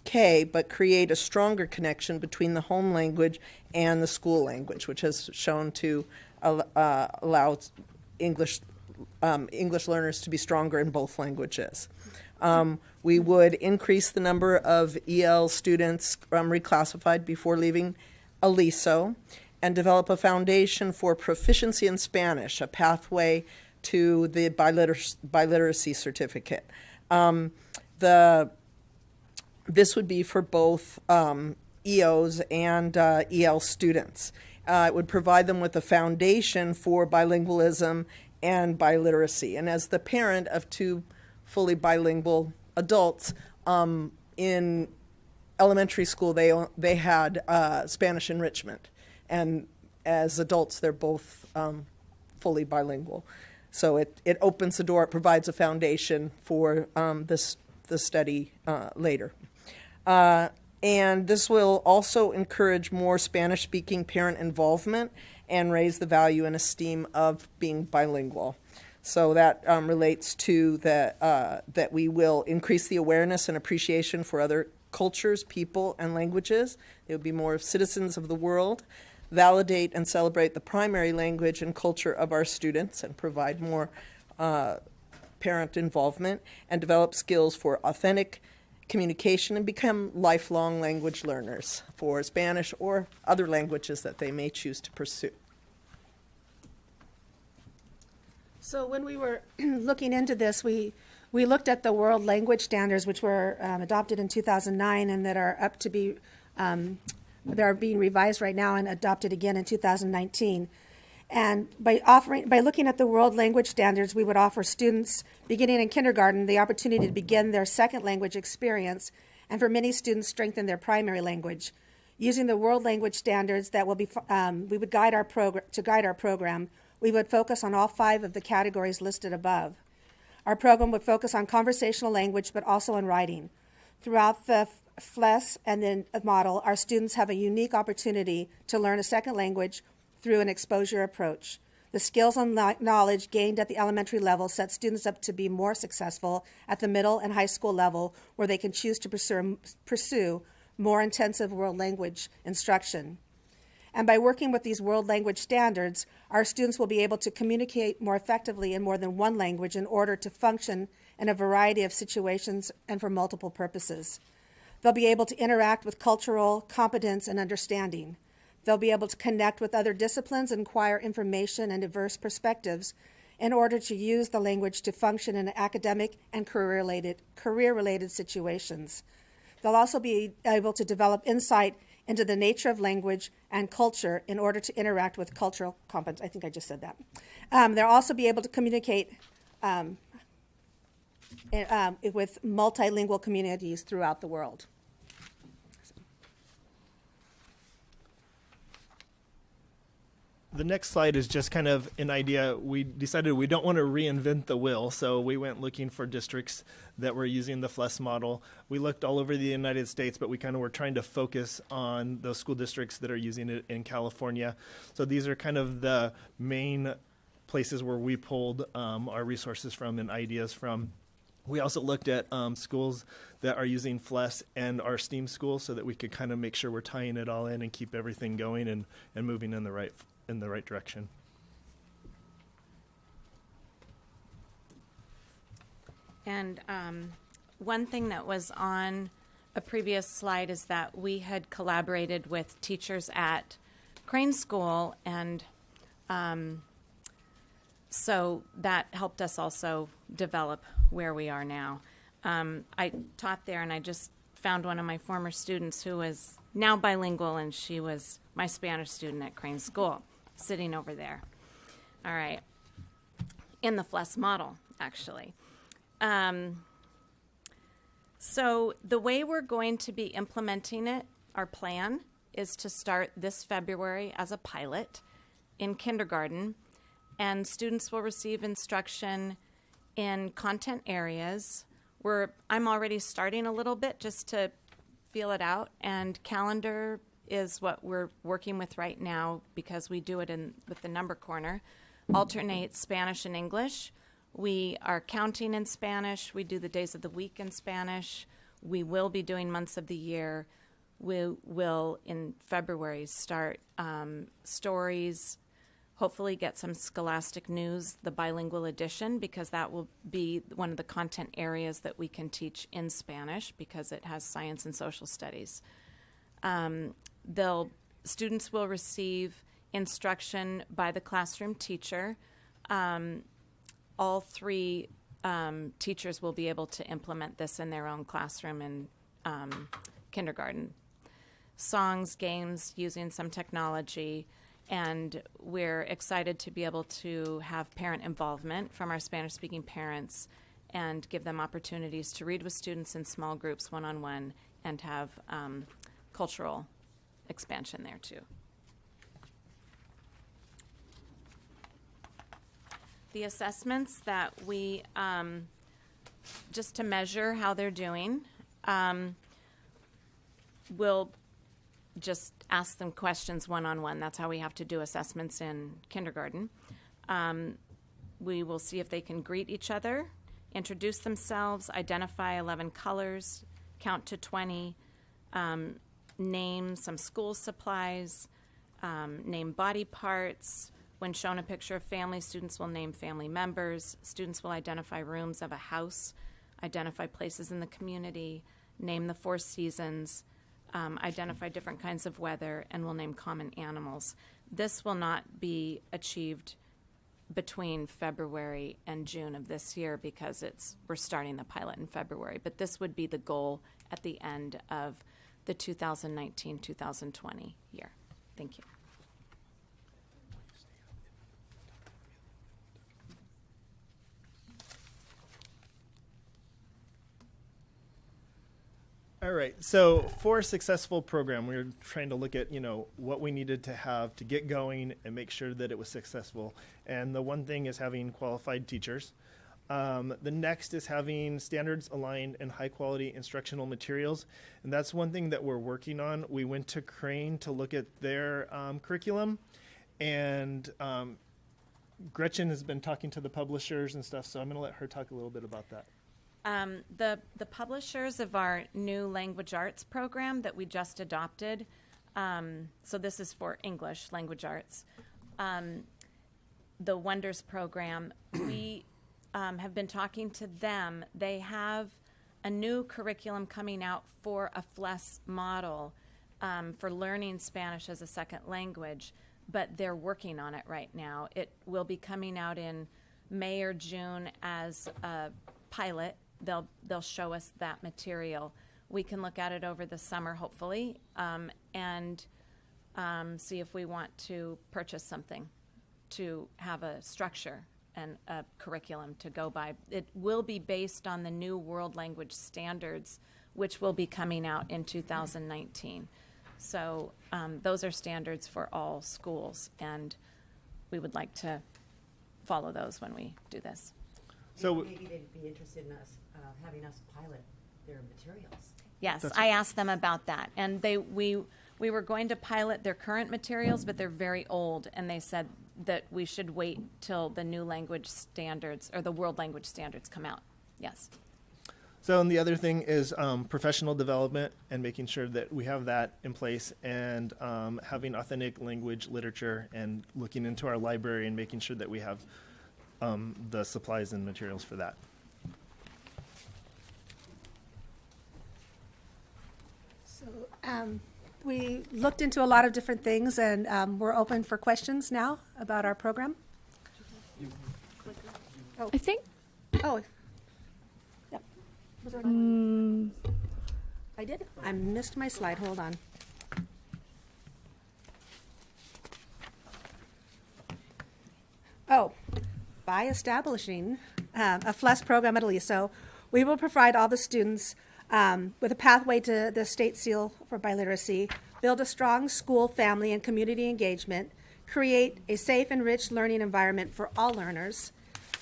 K, but create a stronger connection between the home language and the school language, which has shown to allow English learners to be stronger in both languages. We would increase the number of EL students reclassified before leaving Aliso and develop a foundation for proficiency in Spanish, a pathway to the biliteracy certificate. This would be for both EOs and EL students. It would provide them with a foundation for bilingualism and biliteracy. And as the parent of two fully bilingual adults, in elementary school they had Spanish enrichment. And as adults, they're both fully bilingual. So it opens the door, it provides a foundation for the study later. And this will also encourage more Spanish-speaking parent involvement and raise the value and esteem of being bilingual. So that relates to that we will increase the awareness and appreciation for other cultures, people, and languages. They will be more citizens of the world, validate and celebrate the primary language and culture of our students, and provide more parent involvement, and develop skills for authentic communication and become lifelong language learners for Spanish or other languages that they may choose to pursue. So when we were looking into this, we looked at the world language standards, which were adopted in 2009 and that are up to be, they're being revised right now and adopted again in 2019. And by looking at the world language standards, we would offer students beginning in kindergarten the opportunity to begin their second language experience, and for many students strengthen their primary language. Using the world language standards that will be, we would guide our program. We would focus on all 5 of the categories listed above. Our program would focus on conversational language, but also on writing. Throughout the FLES and then model, our students have a unique opportunity to learn a second language through an exposure approach. The skills and knowledge gained at the elementary level set students up to be more successful at the middle and high school level, where they can choose to pursue more intensive world language instruction. And by working with these world language standards, our students will be able to communicate more effectively in more than one language in order to function in a variety of situations and for multiple purposes. They'll be able to interact with cultural competence and understanding. They'll be able to connect with other disciplines and acquire information and diverse perspectives in order to use the language to function in academic and career-related situations. They'll also be able to develop insight into the nature of language and culture in order to interact with cultural competence. I think I just said that. They'll also be able to communicate with multilingual communities throughout the world. The next slide is just kind of an idea. We decided we don't want to reinvent the wheel, so we went looking for districts that were using the FLES model. We looked all over the United States, but we kind of were trying to focus on those school districts that are using it in California. So these are kind of the main places where we pulled our resources from and ideas from. We also looked at schools that are using FLES and our STEAM schools so that we could kind of make sure we're tying it all in and keep everything going and moving in the right direction. And one thing that was on a previous slide is that we had collaborated with teachers at Crane School, and so that helped us also develop where we are now. I taught there, and I just found one of my former students who was now bilingual, and she was my Spanish student at Crane School, sitting over there. All right. In the FLES model, actually. So the way we're going to be implementing it, our plan, is to start this February as a pilot in kindergarten, and students will receive instruction in content areas. I'm already starting a little bit just to feel it out, and calendar is what we're working with right now because we do it with the number corner. Alternate Spanish and English. We are counting in Spanish. We do the days of the week in Spanish. We will be doing months of the year. We will, in February, start stories, hopefully get some Scholastic News, the bilingual edition, because that will be one of the content areas that we can teach in Spanish because it has science and social studies. Students will receive instruction by the classroom teacher. All three teachers will be able to implement this in their own classroom in kindergarten. Songs, games, using some technology, and we're excited to be able to have parent involvement from our Spanish-speaking parents and give them opportunities to read with students in small groups, one-on-one, and have cultural expansion there too. The assessments that we, just to measure how they're doing, we'll just ask them questions one-on-one. That's how we have to do assessments in kindergarten. We will see if they can greet each other, introduce themselves, identify 11 colors, count to 20, name some school supplies, name body parts. When shown a picture of family, students will name family members. Students will identify rooms of a house, identify places in the community, name the 4 seasons, identify different kinds of weather, and will name common animals. This will not be achieved between February and June of this year because we're starting the pilot in February, but this would be the goal at the end of the 2019-2020 year. Thank you. All right, so for a successful program, we were trying to look at, what we needed to have to get going and make sure that it was successful. And the one thing is having qualified teachers. The next is having standards aligned and high quality instructional materials. And that's one thing that we're working on. We went to Crane to look at their curriculum, and Gretchen has been talking to the publishers and stuff, so I'm gonna let her talk a little bit about that. The publishers of our new language arts program that we just adopted, so this is for English language arts, the Wonders program, we have been talking to them. They have a new curriculum coming out for a FLES model for learning Spanish as a second language, but they're working on it right now. It will be coming out in May or June as a pilot. They'll show us that material. We can look at it over the summer, hopefully, and see if we want to purchase something to have a structure and a curriculum to go by. It will be based on the new World Language Standards, which will be coming out in 2019. So those are standards for all schools, and we would like to follow those when we do this. So maybe they'd be interested in us having us pilot their materials. Yes, I asked them about that, and we were going to pilot their current materials, but they're very old, and they said that we should wait till the new language standards or the world language standards come out. Yes. So, and the other thing is professional development and making sure that we have that in place, and having authentic language literature and looking into our library and making sure that we have the supplies and materials for that. So we looked into a lot of different things, and we're open for questions now about our program. I think Oh, yep. I did. I missed my slide. Hold on. Oh, by establishing a FLES program at Aliso, we will provide all the students with a pathway to the state seal for biliteracy, build a strong school, family, and community engagement, create a safe and rich learning environment for all learners,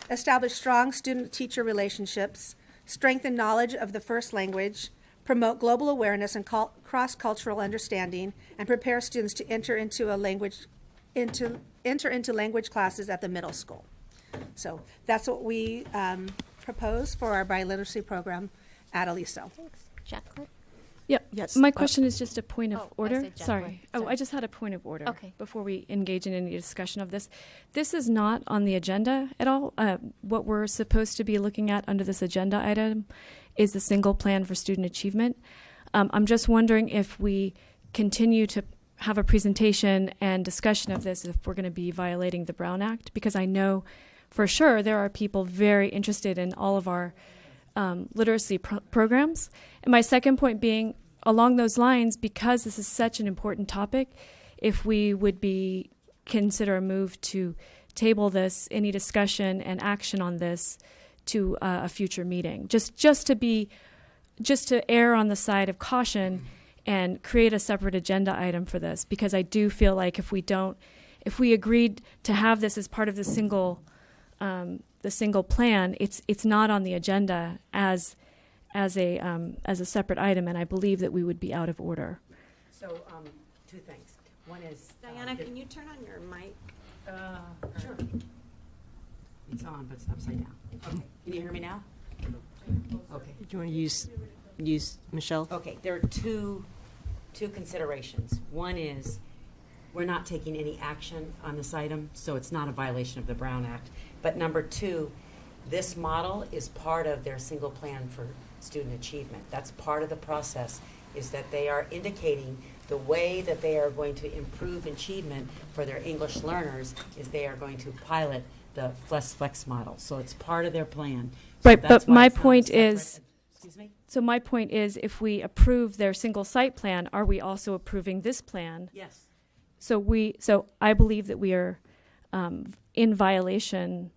establish strong student-teacher relationships, strengthen knowledge of the first language, promote global awareness and cross-cultural understanding, and prepare students to enter into language classes at the middle school. So that's what we propose for our biliteracy program at Aliso. Thanks. Jacqueline? Yep. Yes. My question is just a point of Oh, I order. said Jacqueline. Sorry. Oh, Sorry. I just had a point of order Okay. before we engage in any discussion of this. This is not on the agenda at all. What we're supposed to be looking at under this agenda item is the single plan for student achievement. I'm just wondering if we continue to have a presentation and discussion of this, if we're going to be violating the Brown Act, because I know for sure there are people very interested in all of our literacy programs. And my second point being, along those lines, because this is such an important topic, if we would consider a move to table this, any discussion and action on this to a future meeting, just to err on the side of caution and create a separate agenda item for this, because I do feel like if we agreed to have this as part of the single plan, it's not on the agenda as a separate item, and I believe that we would be out of order. So, two things. One is Diana, can you turn on your mic? Sure. It's on, but it's upside down. Okay. Can you hear me now? Okay. Do you want to use Michelle? Okay. There are two considerations. One is we're not taking any action on this item, so it's not a violation of the Brown Act. But number two, this model is part of their single plan for student achievement. That's part of the process, is that they are indicating the way that they are going to improve achievement for their English learners is they are going to pilot the Flex model. So it's part of their plan. So Right, that's but why my it's not point separate. is, Excuse me? so my point is, if we approve their single site plan, are we also approving this plan? Yes. So I believe that we are in violation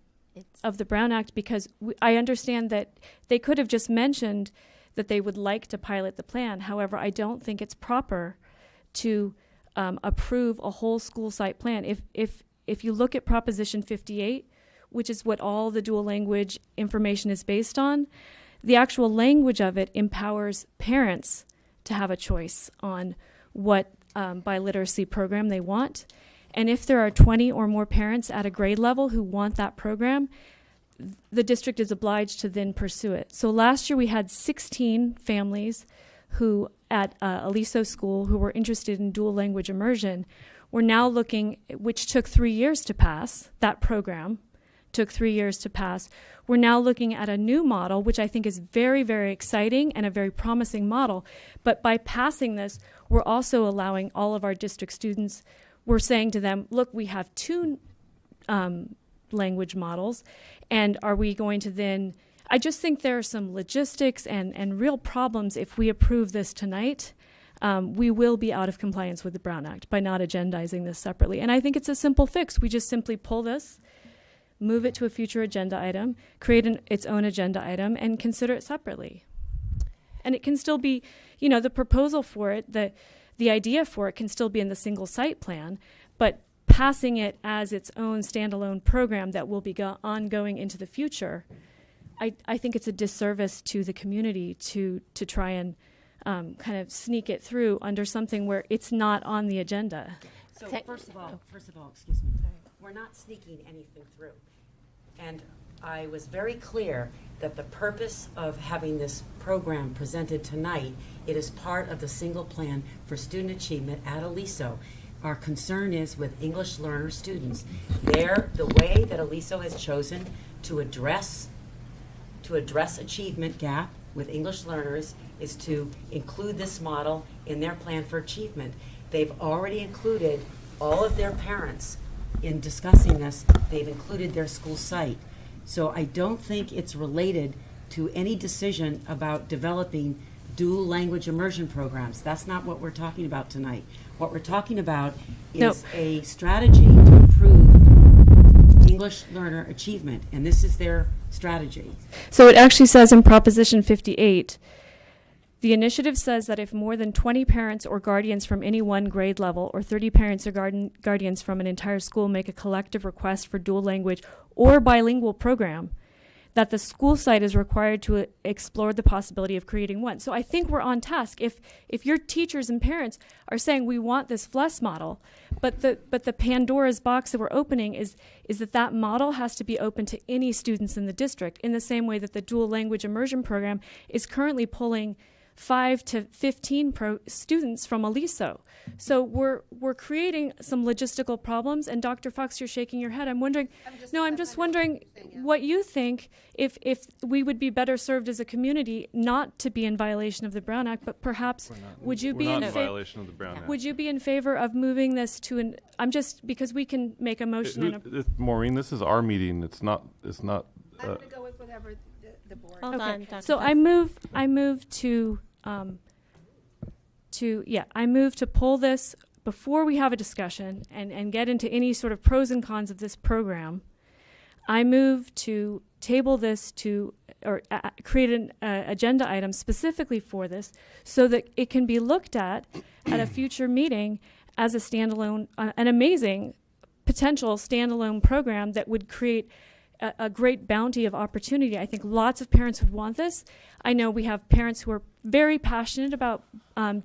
of the Brown Act, because I understand that they could have just mentioned that they would like to pilot the plan. However, I don't think it's proper to approve a whole school site plan. If you look at Proposition 58, which is what all the dual language information is based on, the actual language of it empowers parents to have a choice on what biliteracy program they want. And if there are 20 or more parents at a grade level who want that program, the district is obliged to then pursue it. So last year we had 16 families who at Aliso School who were interested in dual language immersion. We're now looking, which took 3 years to pass, that program took 3 years to pass. We're now looking at a new model, which I think is very, very exciting and a very promising model. But by passing this, we're also allowing all of our district students, we're saying to them, look, we have two language models, and are we going to then, I just think there are some logistics and real problems if we approve this tonight. We will be out of compliance with the Brown Act by not agendizing this separately. And I think it's a simple fix. We just simply pull this, move it to a future agenda item, create its own agenda item, and consider it separately. And it can still be, the proposal for it, the idea for it can still be in the single site plan, but passing it as its own standalone program that will be ongoing into the future, I think it's a disservice to the community to try and kind of sneak it through under something where it's not on the agenda. So first of all, excuse me, we're not sneaking anything through. And I was very clear that the purpose of having this program presented tonight, it is part of the single plan for student achievement at Aliso. Our concern is with English learner students. The way that Aliso has chosen to address achievement gap with English learners is to include this model in their plan for achievement. They've already included all of their parents in discussing this. They've included their school site. So I don't think it's related to any decision about developing dual language immersion programs. That's not what we're talking about tonight. What we're talking about is a strategy to improve English learner achievement, and this is their strategy. So it actually says in Proposition 58, the initiative says that if more than 20 parents or guardians from any one grade level or 30 parents or guardians from an entire school make a collective request for dual language or bilingual program, that the school site is required to explore the possibility of creating one. So I think we're on task. If your teachers and parents are saying we want this FLES model, but the Pandora's box that we're opening is that model has to be open to any students in the district, in the same way that the dual language immersion program is currently pulling 5 to 15 students from Aliso. So we're creating some logistical problems. And Dr. Fox, you're shaking your head. I'm just wondering what you think if we would be better served as a community not to be in violation of the Brown Act, but perhaps would you be in violation of the Brown Act. Would you be in favor of moving this to an? I'm just because we can make a motion. Maureen, this is our meeting. It's not. I'm going to go with whatever the board. Hold on, Dr. So I move to pull this before we have a discussion and get into any sort of pros and cons of this program. I move to table this or create an agenda item specifically for this so that it can be looked at a future meeting as a standalone, an amazing potential standalone program that would create a great bounty of opportunity. I think lots of parents would want this. I know we have parents who are very passionate about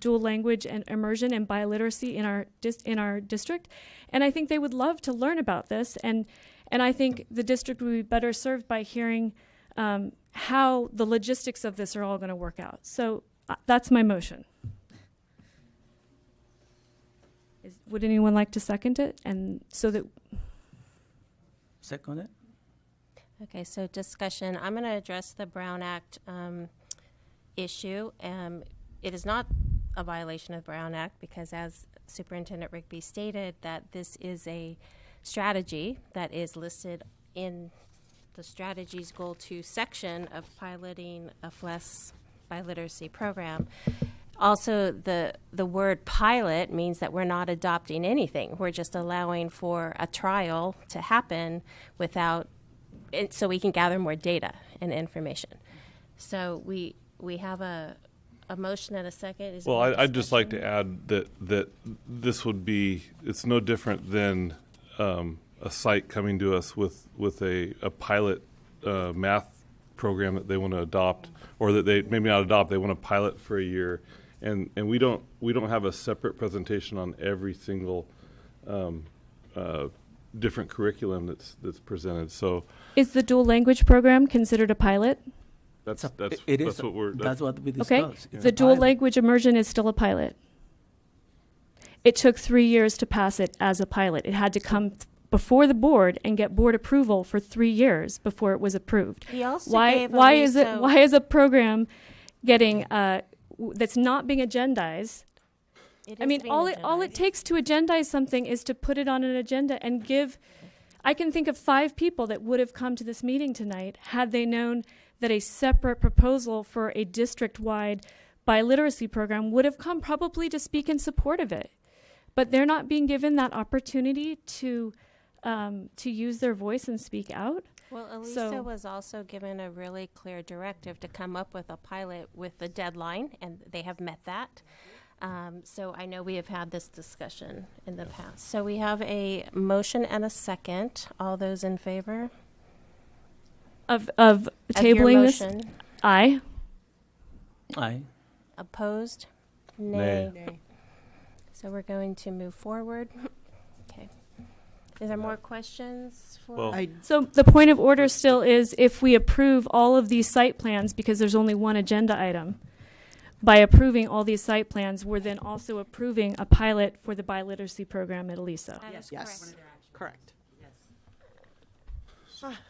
dual language and immersion and biliteracy in our district, and I think they would love to learn about this. And I think the district would be better served by hearing how the logistics of this are all going to work out. So that's my motion. Would anyone like to second it? And so that Second it. Okay, so discussion. I'm going to address the Brown Act issue. It is not a violation of the Brown Act because, as Superintendent Rigby stated, that this is a strategy that is listed in the Strategies Goal 2 section of piloting a FLES biliteracy program. Also, the word pilot means that we're not adopting anything. We're just allowing for a trial to happen so we can gather more data and information. So we have a motion and a second. Well, I'd just like to add that this would be, it's no different than a site coming to us with a pilot math program that they want to adopt, or that they maybe not adopt, they want to pilot for a year. And we don't have a separate presentation on every single different curriculum that's presented. So is the dual language program considered a pilot? That's what we discussed. Okay, the dual language immersion is still a pilot. It took 3 years to pass it as a pilot. It had to come before the board and get board approval for 3 years before it was approved. He also why is a program getting that's not being agendized? All it takes to agendize something is to put it on an agenda and give. I can think of 5 people that would have come to this meeting tonight had they known that a separate proposal for a district-wide biliteracy program would have come probably to speak in support of it. But they're not being given that opportunity to use their voice and speak out. Well, Elisa was also given a really clear directive to come up with a pilot with a deadline, and they have met that. So I know we have had this discussion in the past. So we have a motion and a second. All those in favor? Of tabling this? Aye. Aye. Opposed? Nay. So we're going to move forward. Okay. Is there more questions? So the point of order still is if we approve all of these site plans, because there's only one agenda item, by approving all these site plans, we're then also approving a pilot for the biliteracy program at Aliso. Yes. Correct.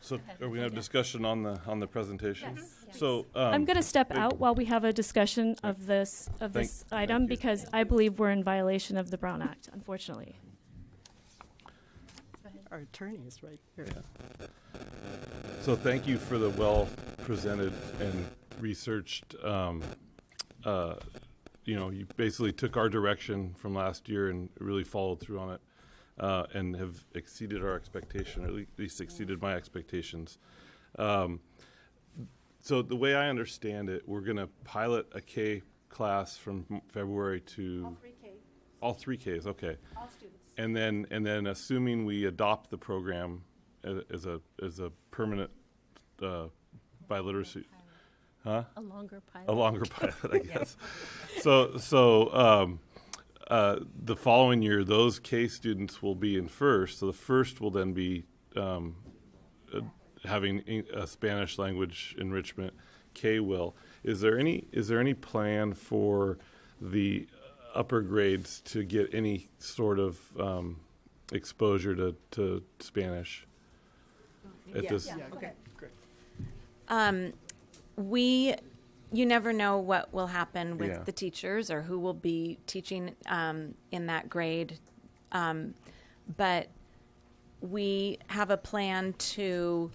So are we going to have discussion on the presentation? Yes. So I'm going to step out while we have a discussion of this item because I believe we're in violation of the Brown Act, unfortunately. Our attorney is right here. So thank you for the presented and researched, you basically took our direction from last year and really followed through on it, and have exceeded our expectation, or at least exceeded my expectations. So the way I understand it, we're going to pilot a K class from February to all three Ks. Okay. All students. And then assuming we adopt the program as a permanent biliteracy, huh? A longer pilot. A longer pilot, I guess. So the following year, those K students will be in first. So the first will then be having a Spanish language enrichment. K will. Is there any plan for the upper grades to get any sort of exposure to Spanish at this? Yeah, okay. You never know what will happen with Yeah. the teachers or who will be teaching in that grade. But we have a plan to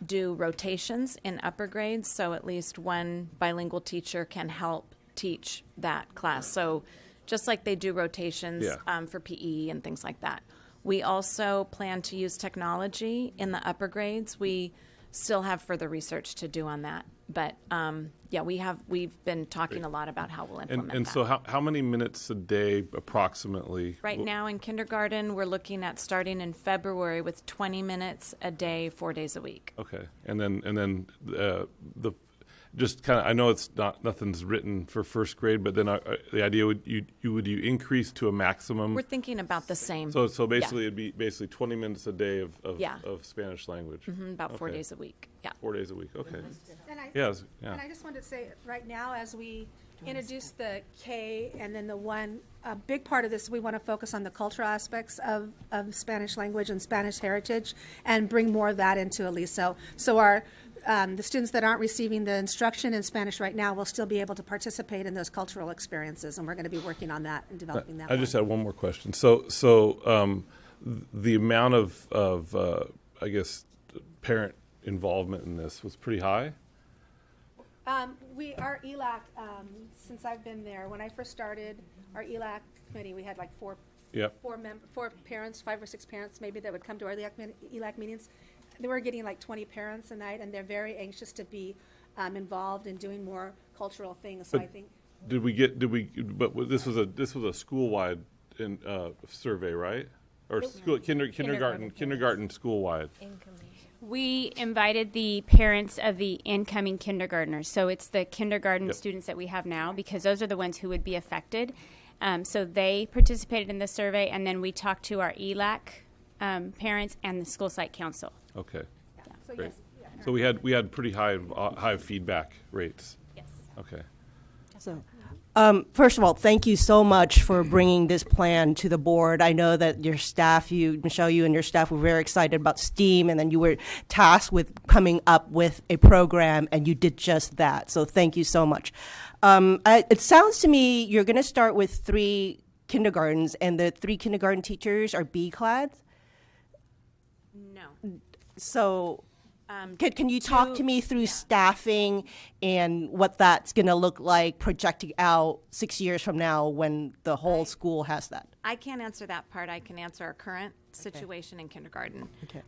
do rotations in upper grades, so at least one bilingual teacher can help teach that class. So just like they do rotations for PE and things like that. We also plan to use technology in the upper grades. We still have further research to do on that. But we've been talking a lot about how we'll implement And that. so how many minutes a day approximately? Right now in kindergarten, we're looking at starting in February with 20 minutes a day, 4 days a week. Okay, and then the just kind of, I know it's nothing's written for first grade, but then the idea would you increase to a maximum? We're thinking about the same. So basically it'd be 20 minutes a day of Spanish language. About 4 Okay. days a week. Yeah. 4 days a week. Okay. And I, Yeah. and I just wanted to say, right now, as we introduce the K and then a big part of this, we want to focus on the cultural aspects of Spanish language and Spanish heritage and bring more of that into Aliso. So our the students that aren't receiving the instruction in Spanish right now will still be able to participate in those cultural experiences, and we're going to be working on that and developing that. I just had one more question. So the amount of I guess parent involvement in this was pretty high. Our ELAC, since I've been there, when I first started our ELAC committee, we had like four parents, 5 or 6 parents maybe that would come to our ELAC meetings. They were getting like 20 parents a night, and they're very anxious to be involved in doing more cultural things. So I think. But this was a school-wide survey, right? Or kindergarten school-wide. We invited the parents of the incoming kindergartners. So it's the kindergarten students that we have now, because those are the ones who would be affected. So they participated in the survey, and then we talked to our ELAC parents and the school site council. Okay. Yeah. So Great. yes. So we had pretty high feedback rates. Yes. Okay. So, first of all, thank you so much for bringing this plan to the board. I know that your staff, Michelle, you and your staff were very excited about STEAM, and then you were tasked with coming up with a program, and you did just that. So thank you so much. It sounds to me you're going to start with 3 kindergartens, and the 3 kindergarten teachers are B-clad. No. So can you talk to me through staffing and what that's going to look like projecting out 6 years from now when the whole school has that? I can't answer that part. I can answer our current situation in kindergarten. Okay.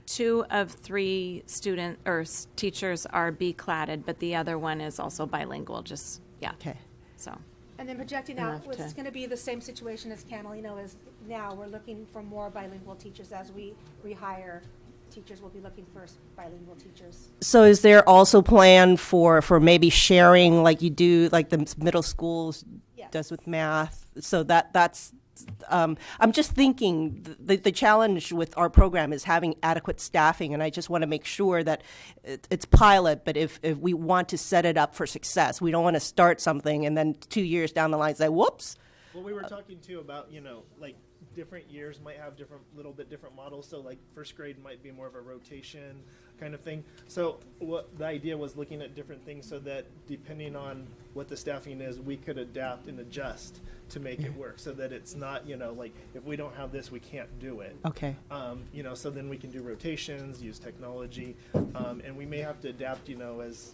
2 of 3 teachers are B-cladded, but the other one is also bilingual. Okay. So. And then projecting out, it's going to be the same situation as Camelino is now. We're looking for more bilingual teachers as we rehire teachers. We'll be looking for bilingual teachers. So is there also plan for maybe sharing like you do, like the middle schools does with math? So that's I'm just thinking the challenge with our program is having adequate staffing, and I just want to make sure that it's pilot, but if we want to set it up for success, we don't want to start something and then 2 years down the line say, whoops. Well, we were talking too about, like different years might have little bit different models. So like first grade might be more of a rotation. kind of thing. So what the idea was looking at different things so that depending on what the staffing is, we could adapt and adjust to make it work so that it's not, like if we don't have this, we can't do it. Okay. So then we can do rotations, use technology, and we may have to adapt, as,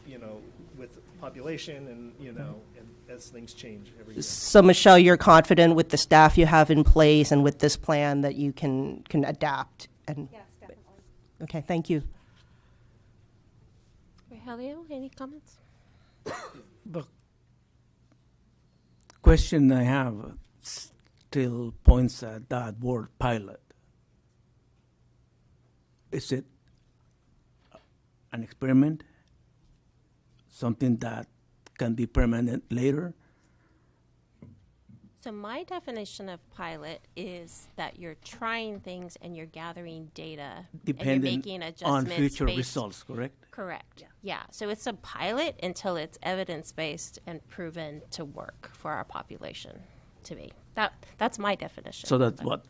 with population and, and as things change every year. So Michelle, you're confident with the staff you have in place and with this plan that you can adapt and. Yes, definitely. Okay, thank you. Rogelio, any comments? The question I have still points at that word pilot. Is it an experiment? Something that can be permanent later? So my definition of pilot is that you're trying things and you're gathering data and you're Dependent making on adjustments future based- results, correct? Correct. Yeah. So it's a pilot until it's evidence-based and proven to work for our population to be. That's my definition. So that's what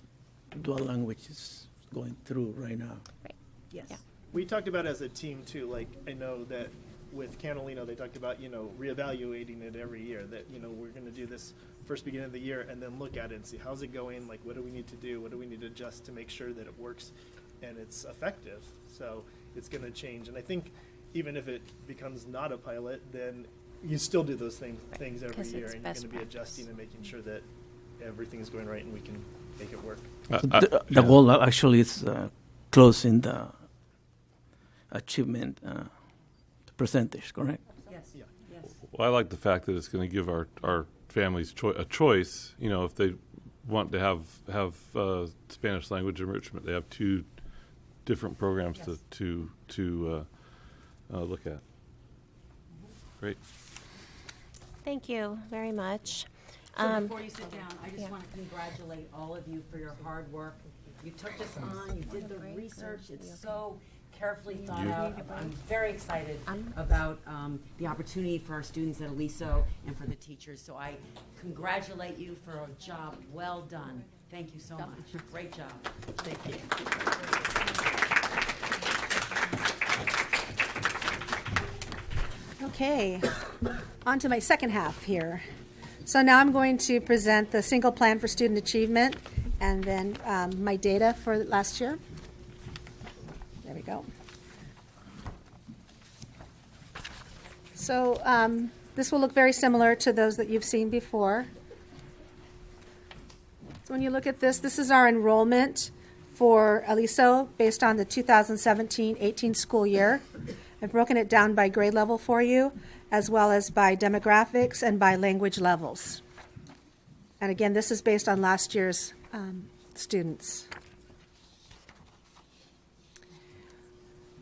dual language is going through right now. Right. Yes. Yeah. We talked about as a team too, like I know that with Canalino, they talked about, reevaluating it every year, that, we're going to do this first beginning of the year and then look at it and see how's it going, like what do we need to do, what do we need to adjust to make sure that it works and it's effective. So it's going to change. And I think even if it becomes not a pilot, then you still do those things every 'Cause year it's and you're best going to be practice. adjusting and making sure that everything's going right and we can make it work. The goal actually is closing the achievement percentage, correct? Yes, yes. Well, I like the fact that it's going to give our families a choice. If they want to have Spanish language enrichment, they have two different programs Yes. to look at. Great. Thank you very much. So before you sit down, I just yeah. want to congratulate all of you for your hard work. You took this on, you did the research, it's so carefully thought out. I'm very excited about the opportunity for our students at Aliso and for the teachers. So I congratulate you for a job well done. Thank you so much. Great job. Thank you. Okay, on to my second half here. So now I'm going to present the single plan for student achievement and then my data for last year. There we go. So this will look very similar to those that you've seen before. So when you look at this, this is our enrollment for Aliso based on the 2017-18 school year. I've broken it down by grade level for you, as well as by demographics and by language levels. And again, this is based on last year's students.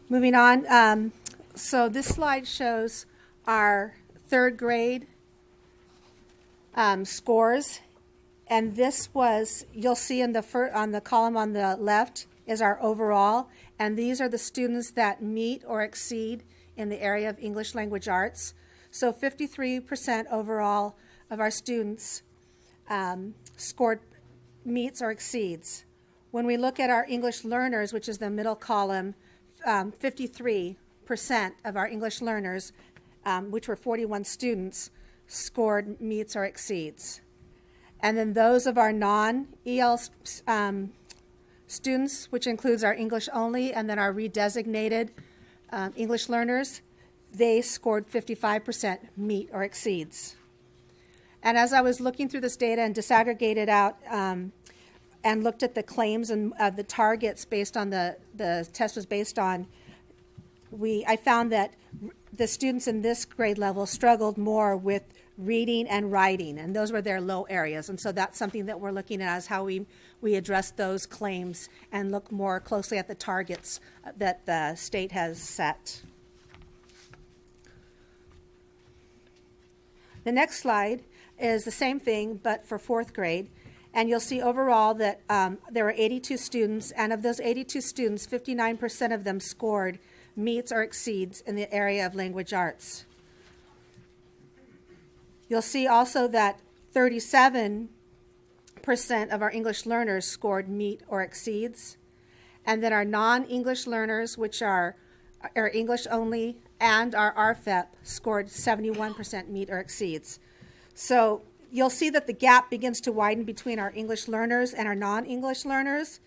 Moving on, so this slide shows our third grade scores. And this was, you'll see on the column on the left is our overall. And these are the students that meet or exceed in the area of English language arts. So 53% overall of our students scored meets or exceeds. When we look at our English learners, which is the middle column, 53% of our English learners, which were 41 students, scored meets or exceeds. And then those of our non-EL students, which includes our English only and then our redesignated English learners, they scored 55% meet or exceeds. And as I was looking through this data and disaggregated out and looked at the claims and the targets based on the test was based on, I found that the students in this grade level struggled more with reading and writing, and those were their low areas. And so that's something that we're looking at as how we address those claims and look more closely at the targets that the state has set. The next slide is the same thing, but for fourth grade. And you'll see overall that there were 82 students, and of those 82 students, 59% of them scored meets or exceeds in the area of language arts. You'll see also that 37% of our English learners scored meet or exceeds. And then our non-English learners, which are our English only, and our RFEP scored 71% meet or exceeds. So you'll see that the gap begins to widen between our English learners and our non-English learners.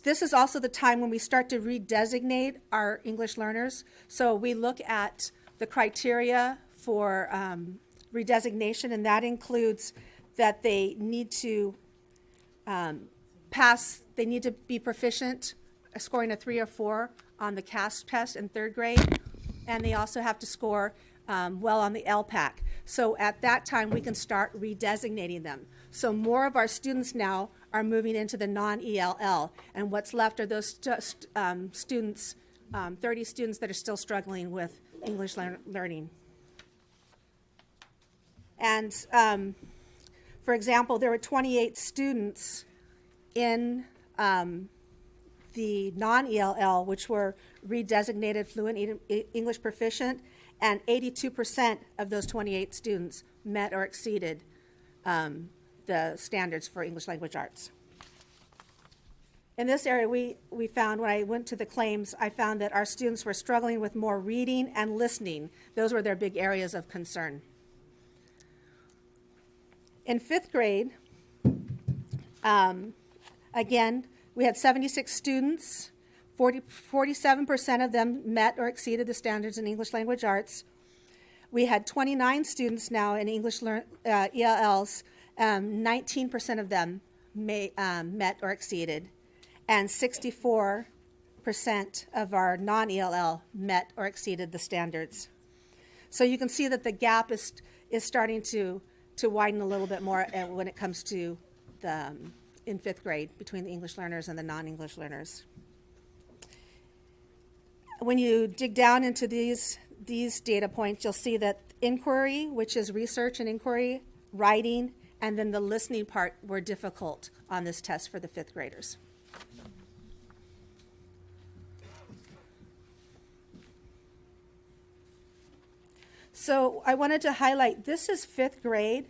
This is also the time when we start to redesignate our English learners. So we look at the criteria for redesignation, and that includes that they need to they need to be proficient, scoring a 3 or 4 on the CAST test in 3rd grade, and they also have to score well on the LPAC. So at that time, we can start redesignating them. So more of our students now are moving into the non-ELL, and what's left are those students, 30 students that are still struggling with English learning. And for example, there were 28 students in the non-ELL, which were redesignated fluent English proficient, and 82% of those 28 students met or exceeded the standards for English language arts. In this area, we found, when I went to the claims, I found that our students were struggling with more reading and listening. Those were their big areas of concern. In 5th grade, again, we had 76 students. 47% of them met or exceeded the standards in English language arts. We had 29 students now in English ELLs. 19% of them met or exceeded, and 64% of our non-ELL met or exceeded the standards. So you can see that the gap is starting to widen a little bit more when it comes to in 5th grade between the English learners and the non-English learners. When you dig down into these data points, you'll see that inquiry, which is research and inquiry, writing, and then the listening part were difficult on this test for the 5th graders. So I wanted to highlight, this is 5th grade,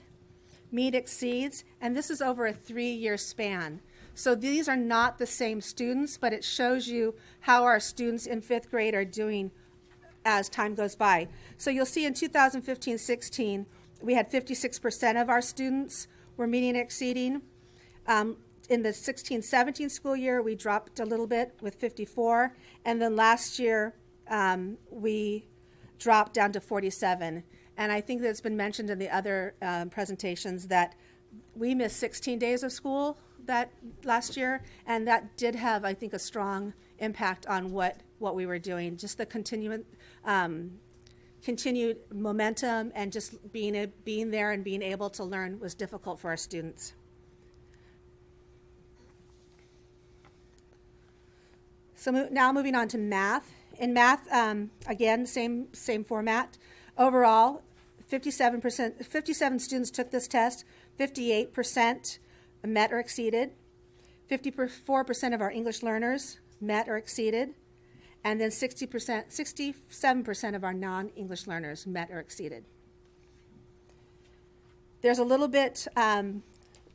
meet exceeds, and this is over a 3-year span. So these are not the same students, but it shows you how our students in 5th grade are doing as time goes by. So you'll see in 2015-16, we had 56% of our students were meeting and exceeding. In the 16-17 school year, we dropped a little bit with 54. And then last year, we dropped down to 47. And I think that it's been mentioned in the other presentations that we missed 16 days of school that last year, and that did have, I think, a strong impact on what we were doing. Just the continued momentum and just being there and being able to learn was difficult for our students. So now moving on to math. In math, again, same format. Overall, 57 students took this test. 58% met or exceeded. 54% of our English learners met or exceeded. And then 67% of our non-English learners met or exceeded. There's a little bit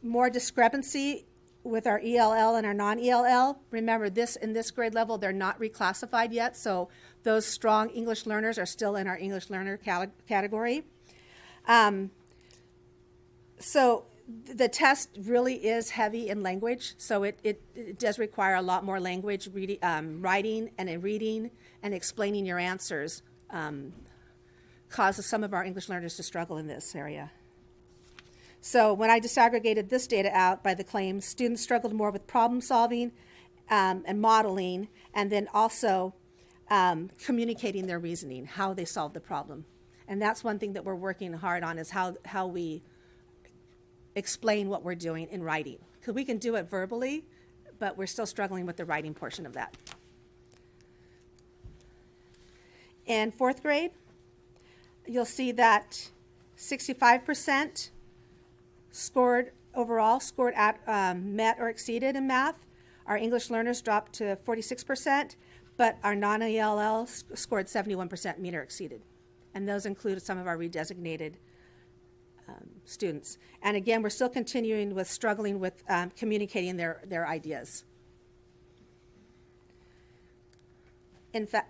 more discrepancy with our ELL and our non-ELL. Remember, in this grade level, they're not reclassified yet, so those strong English learners are still in our English learner category. So the test really is heavy in language, so it does require a lot more language, writing and reading and explaining your answers causes some of our English learners to struggle in this area. So when I disaggregated this data out by the claims, students struggled more with problem solving and modeling, and then also communicating their reasoning, how they solve the problem. And that's one thing that we're working hard on, is how we explain what we're doing in writing. Because we can do it verbally, but we're still struggling with the writing portion of that. In 4th grade, you'll see that 65% scored at met or exceeded in math. Our English learners dropped to 46%, but our non-ELL scored 71% meet or exceeded. And those included some of our redesignated students. And again, we're still continuing with struggling with communicating their ideas.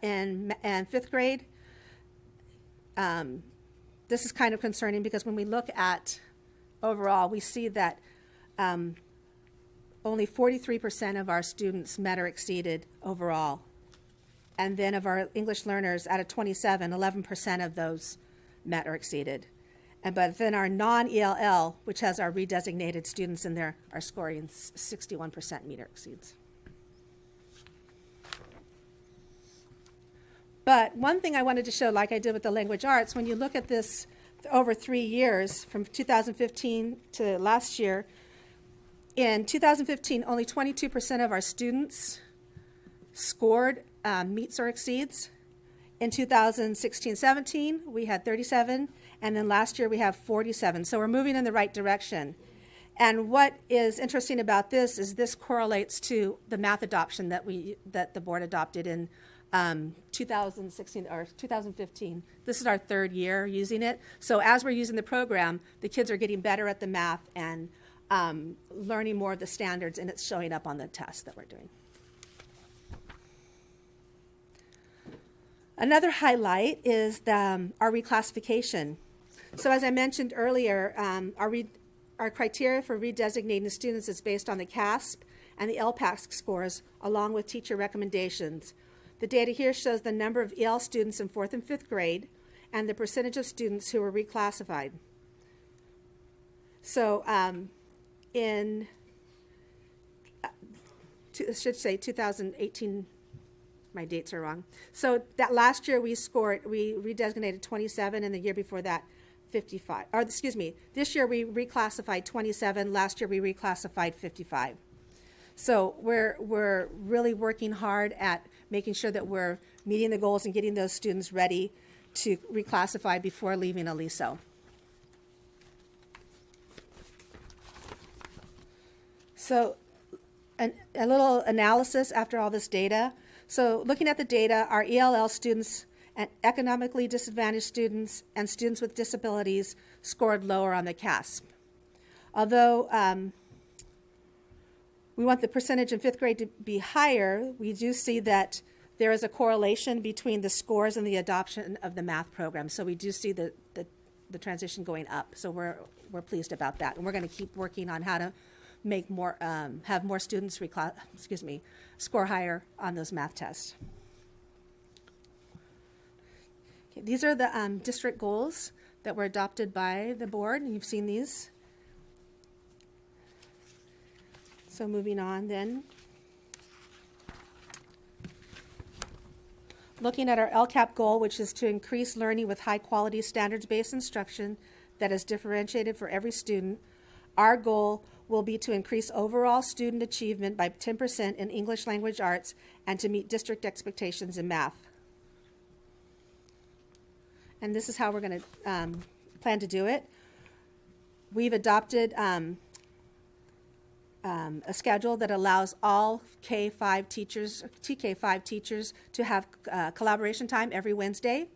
in fifth grade. This is kind of concerning because when we look at overall, we see that only 43% of our students met or exceeded overall. And then of our English learners, out of 27, 11% of those met or exceeded. But then our non-ELL, which has our redesignated students in there, are scoring 61% meet or exceeds. But one thing I wanted to show, like I did with the language arts, when you look at this over 3 years, from 2015 to last year, in 2015, only 22% of our students scored meets or exceeds. In 2016-17, we had 37, and then last year we have 47. So we're moving in the right direction. And what is interesting about this is this correlates to the math adoption that the board adopted in 2016 or 2015. This is our third year using it. So as we're using the program, the kids are getting better at the math and learning more of the standards, and it's showing up on the tests that we're doing. Another highlight is our reclassification. So as I mentioned earlier, our criteria for redesignating students is based on the CASP and the LPAC scores, along with teacher recommendations. The data here shows the number of EL students in 4th and 5th grade and the percentage of students who were reclassified. So in, I should say 2018, my dates are wrong. So that last year we redesignated 27, and the year before that 55. Or excuse me, this year we reclassified 27, last year we reclassified 55. So we're really working hard at making sure that we're meeting the goals and getting those students ready to reclassify before leaving Aliso. So a little analysis after all this data. So looking at the data, our ELL students and economically disadvantaged students and students with disabilities scored lower on the CASP. Although we want the percentage in 5th grade to be higher, we do see that there is a correlation between the scores and the adoption of the math program. So we do see the transition going up. So we're pleased about that. And we're going to keep working on how to make more, have more students score higher on those math tests. Okay, these are the district goals that were adopted by the board, and you've seen these. So moving on then. Looking at our LCAP goal, which is to increase learning with high quality standards-based instruction that is differentiated for every student, our goal will be to increase overall student achievement by 10% in English language arts and to meet district expectations in math. And this is how we're going to plan to do it. We've adopted a schedule that allows all K-5 teachers, TK-5 teachers, to have collaboration time every Wednesday.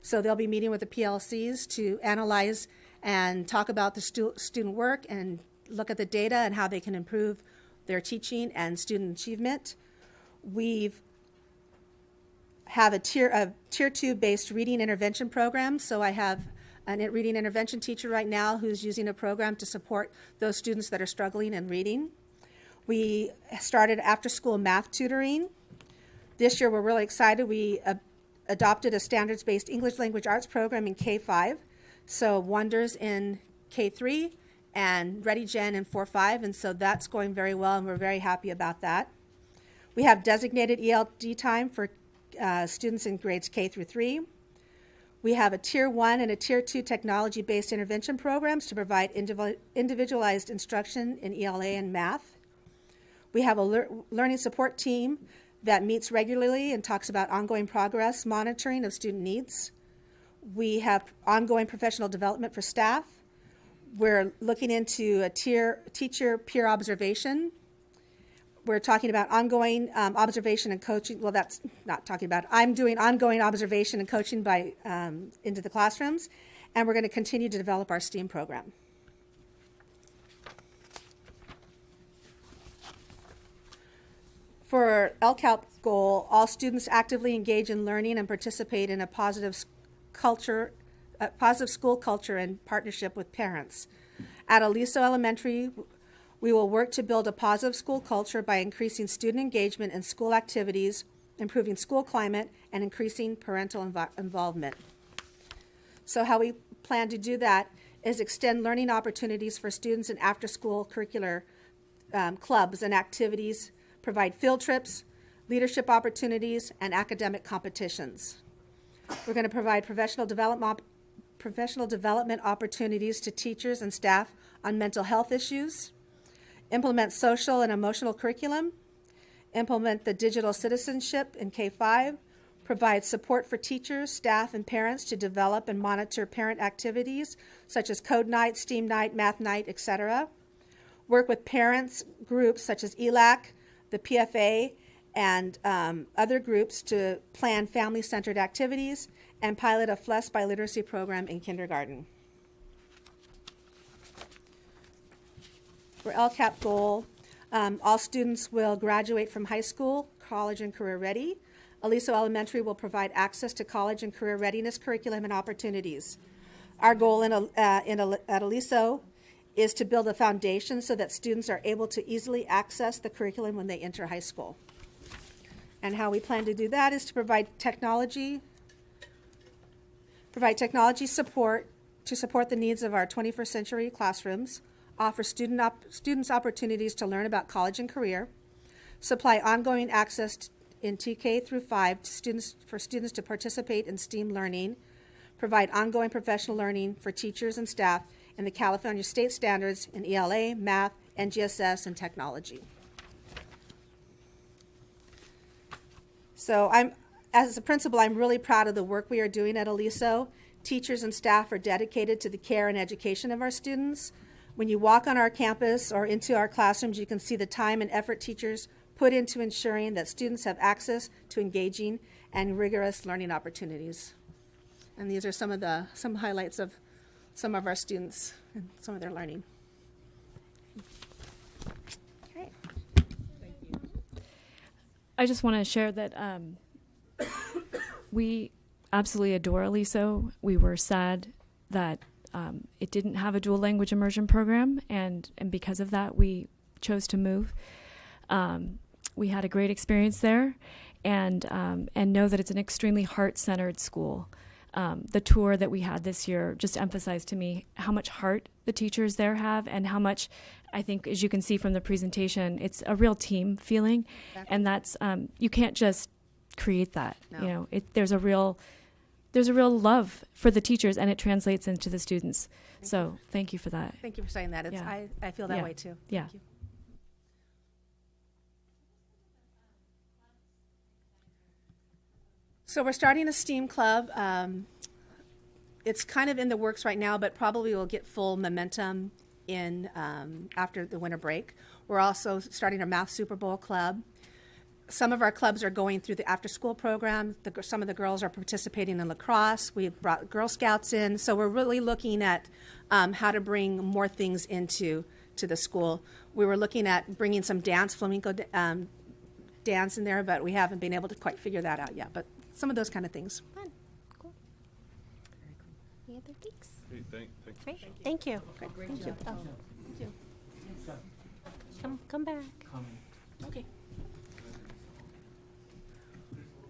So they'll be meeting with the PLCs to analyze and talk about the student work and look at the data and how they can improve their teaching and student achievement. We've have a tier 2 based reading intervention program. So I have a reading intervention teacher right now who's using a program to support those students that are struggling in reading. We started after school math tutoring. This year we're really excited. We adopted a standards based English language arts program in K-5. So Wonders in K-3 and Ready Gen in 4-5, and so that's going very well, and we're very happy about that. We have designated ELD time for students in grades K through 3. We have a Tier 1 and a Tier 2 technology-based intervention programs to provide individualized instruction in ELA and math. We have a learning support team that meets regularly and talks about ongoing progress monitoring of student needs. We have ongoing professional development for staff. We're looking into a teacher peer observation. We're talking about ongoing observation and coaching. Well, that's not talking about. I'm doing ongoing observation and coaching by into the classrooms, and we're going to continue to develop our STEAM program. For LCAP goal, all students actively engage in learning and participate in a positive school culture in partnership with parents. At Aliso Elementary, we will work to build a positive school culture by increasing student engagement in school activities, improving school climate, and increasing parental involvement. So how we plan to do that is extend learning opportunities for students in after-school curricular clubs and activities, provide field trips, leadership opportunities, and academic competitions. We're going to provide professional development opportunities to teachers and staff on mental health issues, implement social and emotional curriculum, implement the digital citizenship in K-5, provide support for teachers, staff, and parents to develop and monitor parent activities such as Code Night, STEAM Night, Math Night, etc. Work with parents groups such as ELAC, the PFA, and other groups to plan family-centered activities, and pilot a FLES biliteracy program in kindergarten. For LCAP goal, all students will graduate from high school, college, and career ready. Aliso Elementary will provide access to college and career readiness curriculum and opportunities. Our goal at Aliso is to build a foundation so that students are able to easily access the curriculum when they enter high school. And how we plan to do that is to provide technology support to support the needs of our 21st century classrooms, offer students opportunities to learn about college and career, supply ongoing access in TK through 5 for students to participate in STEAM learning, provide ongoing professional learning for teachers and staff in the California state standards in ELA, math, NGSS, and technology. So as a principal, I'm really proud of the work we are doing at Aliso. Teachers and staff are dedicated to the care and education of our students. When you walk on our campus or into our classrooms, you can see the time and effort teachers put into ensuring that students have access to engaging and rigorous learning opportunities. And these are some highlights of some of our students and some of their learning. Okay. Thank you. I just want to share that we absolutely adore Aliso. We were sad that it didn't have a dual language immersion program, and because of that, we chose to move. We had a great experience there, and know that it's an extremely heart-centered school. The tour that we had this year just emphasized to me how much heart the teachers there have, and how much, I think, as you can see from the presentation, it's a real team feeling, exactly. And that's you can't just create that. No. You know, there's a real love for the teachers, and it translates into the students. Thank you for that. Thank you for saying that. I feel that way too. Yeah. Thank you. So we're starting a STEAM club. It's kind of in the works right now, but probably will get full momentum in after the winter break. We're also starting a Math Super Bowl club. Some of our clubs are going through the after-school program. Some of the girls are participating in lacrosse. We've brought Girl Scouts in. So we're really looking at how to bring more things into the school. We were looking at bringing some dance, flamenco dance in there, but we haven't been able to quite figure that out yet. But some of those kind of things. Fun. Cool. Very cool. Any other things? Great, Great. Thank you. Okay. Thank you. Oh. Thank you. Come back. Okay.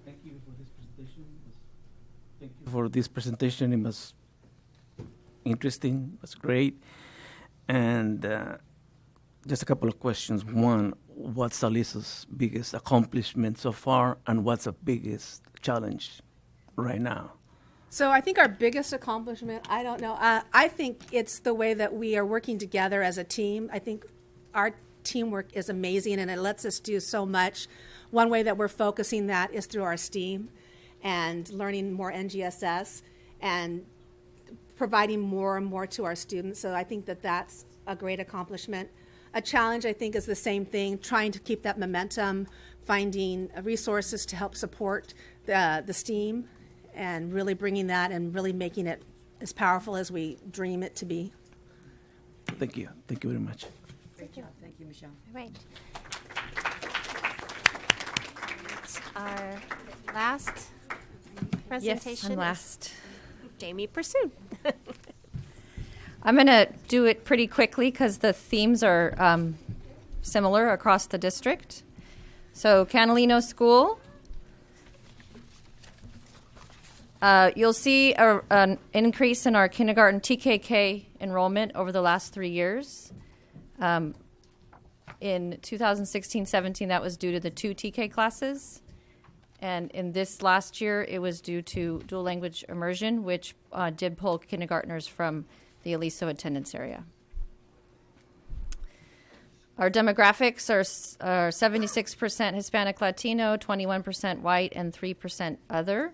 Thank you for this presentation. Thank you for this presentation. It was interesting. It was great. And just a couple of questions. One, what's Aliso's biggest accomplishment so far, and what's the biggest challenge right now? So I think our biggest accomplishment, I don't know, I think it's the way that we are working together as a team. I think our teamwork is amazing, and it lets us do so much. One way that we're focusing that is through our STEAM and learning more NGSS and providing more and more to our students. So I think that that's a great accomplishment. A challenge, I think, is the same thing, trying to keep that momentum, finding resources to help support the STEAM, and really bringing that and really making it as powerful as we dream it to be. Thank you. Thank you very much. Great job. Thank you, Michelle. All right. our last presentation. Yes, I'm last. Jamie Pursued. I'm going to do it pretty quickly because the themes are similar across the district. So Canalino School, you'll see an increase in our kindergarten TKK enrollment over the last 3 years. In 2016-17, that was due to the 2 TK classes. And in this last year, it was due to dual language immersion, which did pull kindergartners from the Aliso attendance area. Our demographics are 76% Hispanic Latino, 21% white, and 3% other.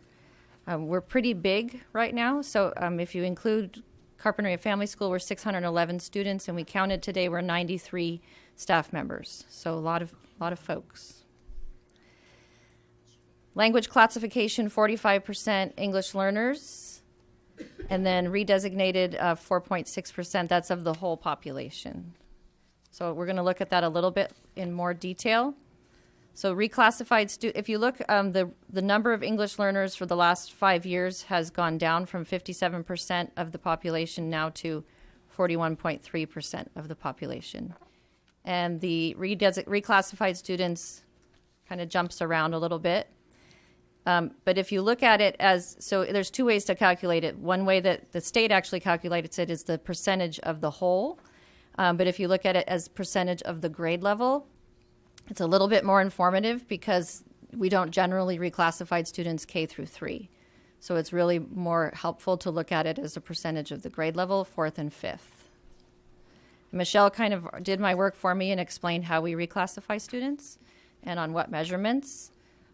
We're pretty big right now. So if you include Carpinteria Family School, we're 611 students, and we counted today we're 93 staff members. So a lot of folks. Language classification, 45% English learners, and then redesignated 4.6%. That's of the whole population. So we're going to look at that a little bit in more detail. So reclassified if you look, the number of English learners for the last 5 years has gone down from 57% of the population now to 41.3% of the population. And the reclassified students kind of jumps around a little bit. But if you look at it so there's 2 ways to calculate it. One way that the state actually calculates it is the percentage of the whole. But if you look at it as percentage of the grade level, it's a little bit more informative because we don't generally reclassify students K through 3. So it's really more helpful to look at it as a percentage of the grade level, 4th and 5th. Michelle kind of did my work for me and explained how we reclassify students and on what measurements,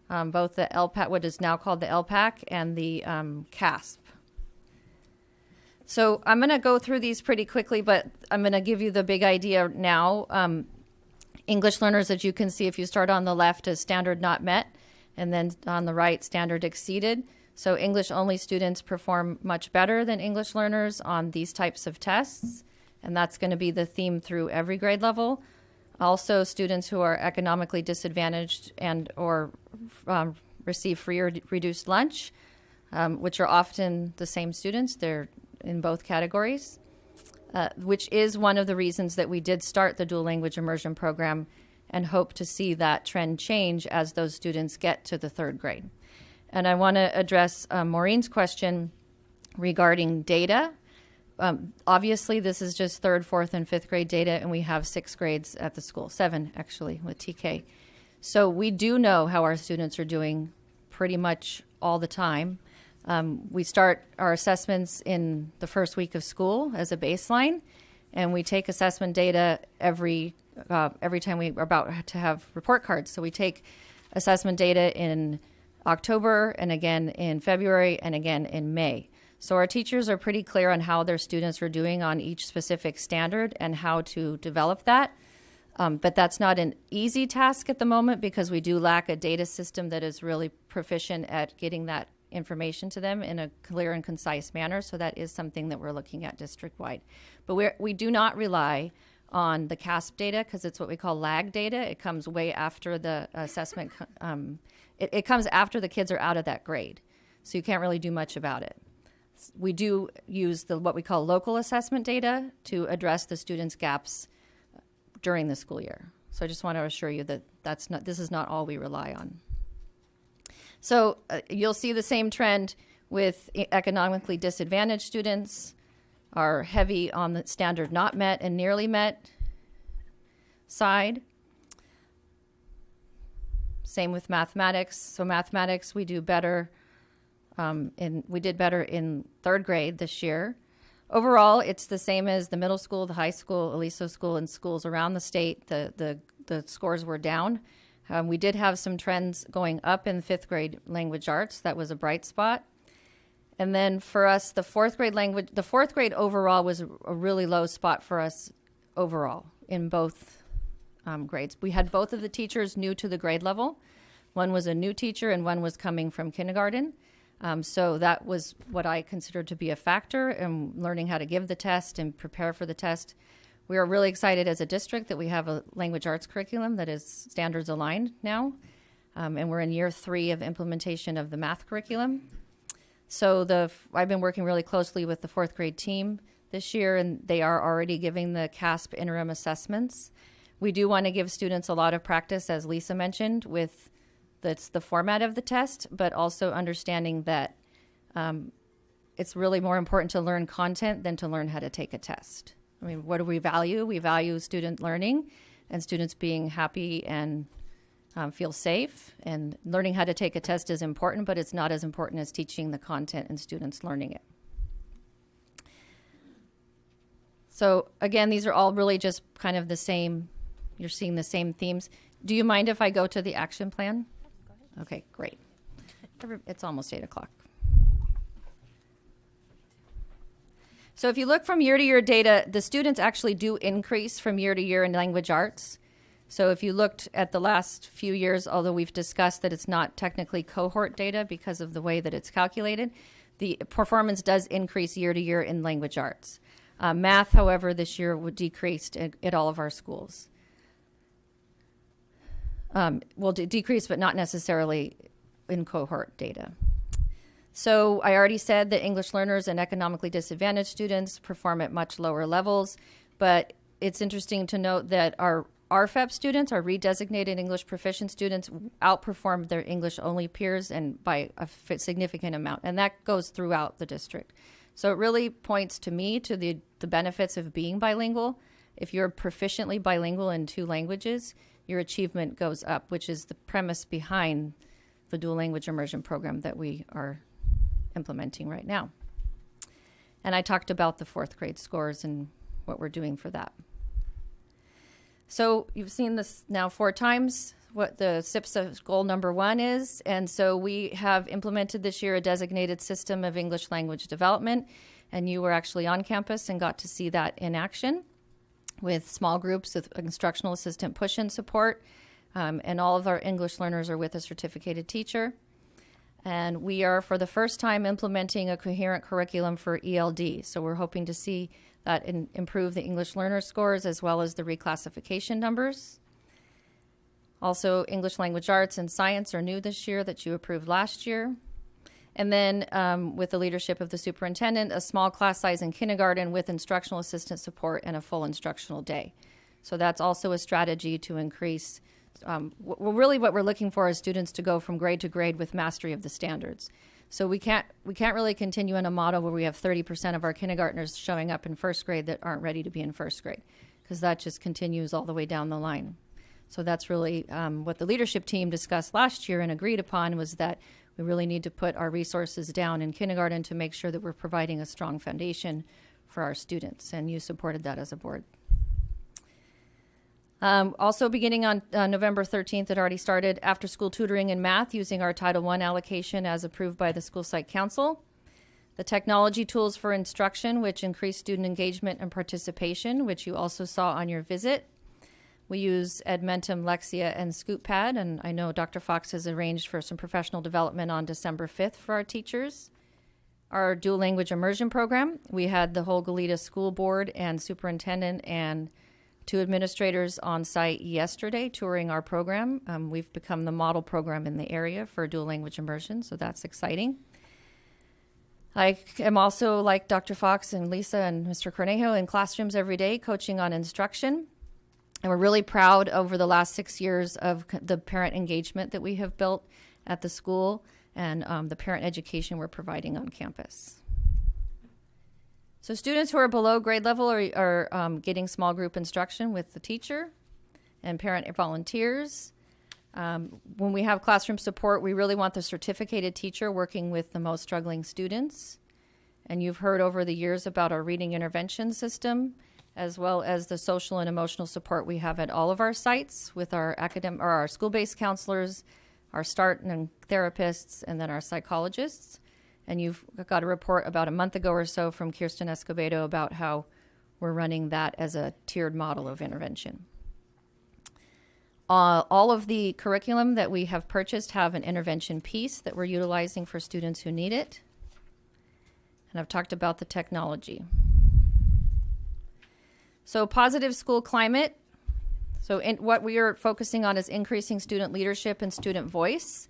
both the LPAC, what is now called the LPAC, and the CASP. So I'm going to go through these pretty quickly, but I'm going to give you the big idea now. English learners, as you can see, if you start on the left, is standard not met, and then on the right, standard exceeded. So English-only students perform much better than English learners on these types of tests, and that's going to be the theme through every grade level. Also, students who are economically disadvantaged and or receive free or reduced lunch, which are often the same students. They're in both categories, which is one of the reasons that we did start the dual language immersion program and hope to see that trend change as those students get to the 3rd grade. And I want to address Maureen's question regarding data. Obviously, this is just 3rd, 4th, and 5th grade data, and we have 6 grades at the school, 7 actually with TK. So we do know how our students are doing pretty much all the time. We start our assessments in the first week of school as a baseline, and we take assessment data every time we are about to have report cards. So we take assessment data in October, and again in February, and again in May. So our teachers are pretty clear on how their students are doing on each specific standard and how to develop that. But that's not an easy task at the moment because we do lack a data system that is really proficient at getting that information to them in a clear and concise manner. So that is something that we're looking at district-wide. But we do not rely on the CASP data because it's what we call lag data. It comes way after the assessment. It comes after the kids are out of that grade. So you can't really do much about it. We do use what we call local assessment data to address the students' gaps during the school year. So I just want to assure you that this is not all we rely on. So you'll see the same trend with economically disadvantaged students are heavy on the standard not met and nearly met side. Same with mathematics. So mathematics, we do better. We did better in 3rd grade this year. Overall, it's the same as the middle school, the high school, Aliso School, and schools around the state. The scores were down. We did have some trends going up in 5th grade language arts. That was a bright spot. And then for us, the 4th grade overall was a really low spot for us overall in both grades. We had both of the teachers new to the grade level. One was a new teacher and one was coming from kindergarten. So that was what I considered to be a factor in learning how to give the test and prepare for the test. We are really excited as a district that we have a language arts curriculum that is standards aligned now. and we're in year 3 of implementation of the math curriculum. So I've been working really closely with the 4th grade team this year, and they are already giving the CASP interim assessments. We do want to give students a lot of practice, as Lisa mentioned, with the format of the test, but also understanding that it's really more important to learn content than to learn how to take a test. I mean, what do we value? We value student learning and students being happy and feel safe. And learning how to take a test is important, but it's not as important as teaching the content and students learning it. So again, these are all really just kind of the same. You're seeing the same themes. Do you mind if I go to the action plan? Okay, great. It's almost 8 o'clock. So if you look from year-to-year data, the students actually do increase from year to year in language arts. So if you looked at the last few years, although we've discussed that it's not technically cohort data because of the way that it's calculated, the performance does increase year to year in language arts. Math, however, this year decreased at all of our schools. Decrease, but not necessarily in cohort data. So I already said that English learners and economically disadvantaged students perform at much lower levels, but it's interesting to note that our RFEP students, our redesignated English proficient students, outperformed their English-only peers and by a significant amount, and that goes throughout the district. So it really points to me to the benefits of being bilingual. If you're proficiently bilingual in 2 languages, your achievement goes up, which is the premise behind the dual language immersion program that we are implementing right now. And I talked about the 4th grade scores and what we're doing for that. So you've seen this now 4 times, what the SIPSA goal number 1 is. And so we have implemented this year a designated system of English language development. And you were actually on campus and got to see that in action with small groups with instructional assistant push-in support. And all of our English learners are with a certificated teacher. And we are, for the first time, implementing a coherent curriculum for ELD. So we're hoping to see that improve the English learner scores as well as the reclassification numbers. Also, English language arts and science are new this year that you approved last year. And then with the leadership of the superintendent, a small class size in kindergarten with instructional assistant support and a full instructional day. So that's also a strategy to increase really what we're looking for is students to go from grade to grade with mastery of the standards. So we can't really continue in a model where we have 30% of our kindergartners showing up in 1st grade that aren't ready to be in 1st grade, because that just continues all the way down the line. So that's really what the leadership team discussed last year and agreed upon, was that we really need to put our resources down in kindergarten to make sure that we're providing a strong foundation for our students, and you supported that as a board. Also beginning on November 13th, it already started after-school tutoring in math using our Title I allocation as approved by the School Site Council. The technology tools for instruction, which increase student engagement and participation, which you also saw on your visit. We use Edmentum, Lexia, and ScoopPad, and I know Dr. Fox has arranged for some professional development on December 5th for our teachers. Our dual language immersion program, we had the whole Goleta School Board and superintendent and 2 administrators on site yesterday touring our program. We've become the model program in the area for dual language immersion, so that's exciting. I am also, like Dr. Fox and Lisa and Mr. Cornejo, in classrooms every day coaching on instruction. And we're really proud over the last 6 years of the parent engagement that we have built at the school and the parent education we're providing on campus. So students who are below grade level are getting small group instruction with the teacher and parent volunteers. When we have classroom support, we really want the certificated teacher working with the most struggling students. And you've heard over the years about our reading intervention system, as well as the social and emotional support we have at all of our sites with our our school-based counselors, our START and therapists, and then our psychologists. And you've got a report about a month ago or so from Kirsten Escobedo about how we're running that as a tiered model of intervention. All of the curriculum that we have purchased have an intervention piece that we're utilizing for students who need it. And I've talked about the technology. So positive school climate. So what we are focusing on is increasing student leadership and student voice.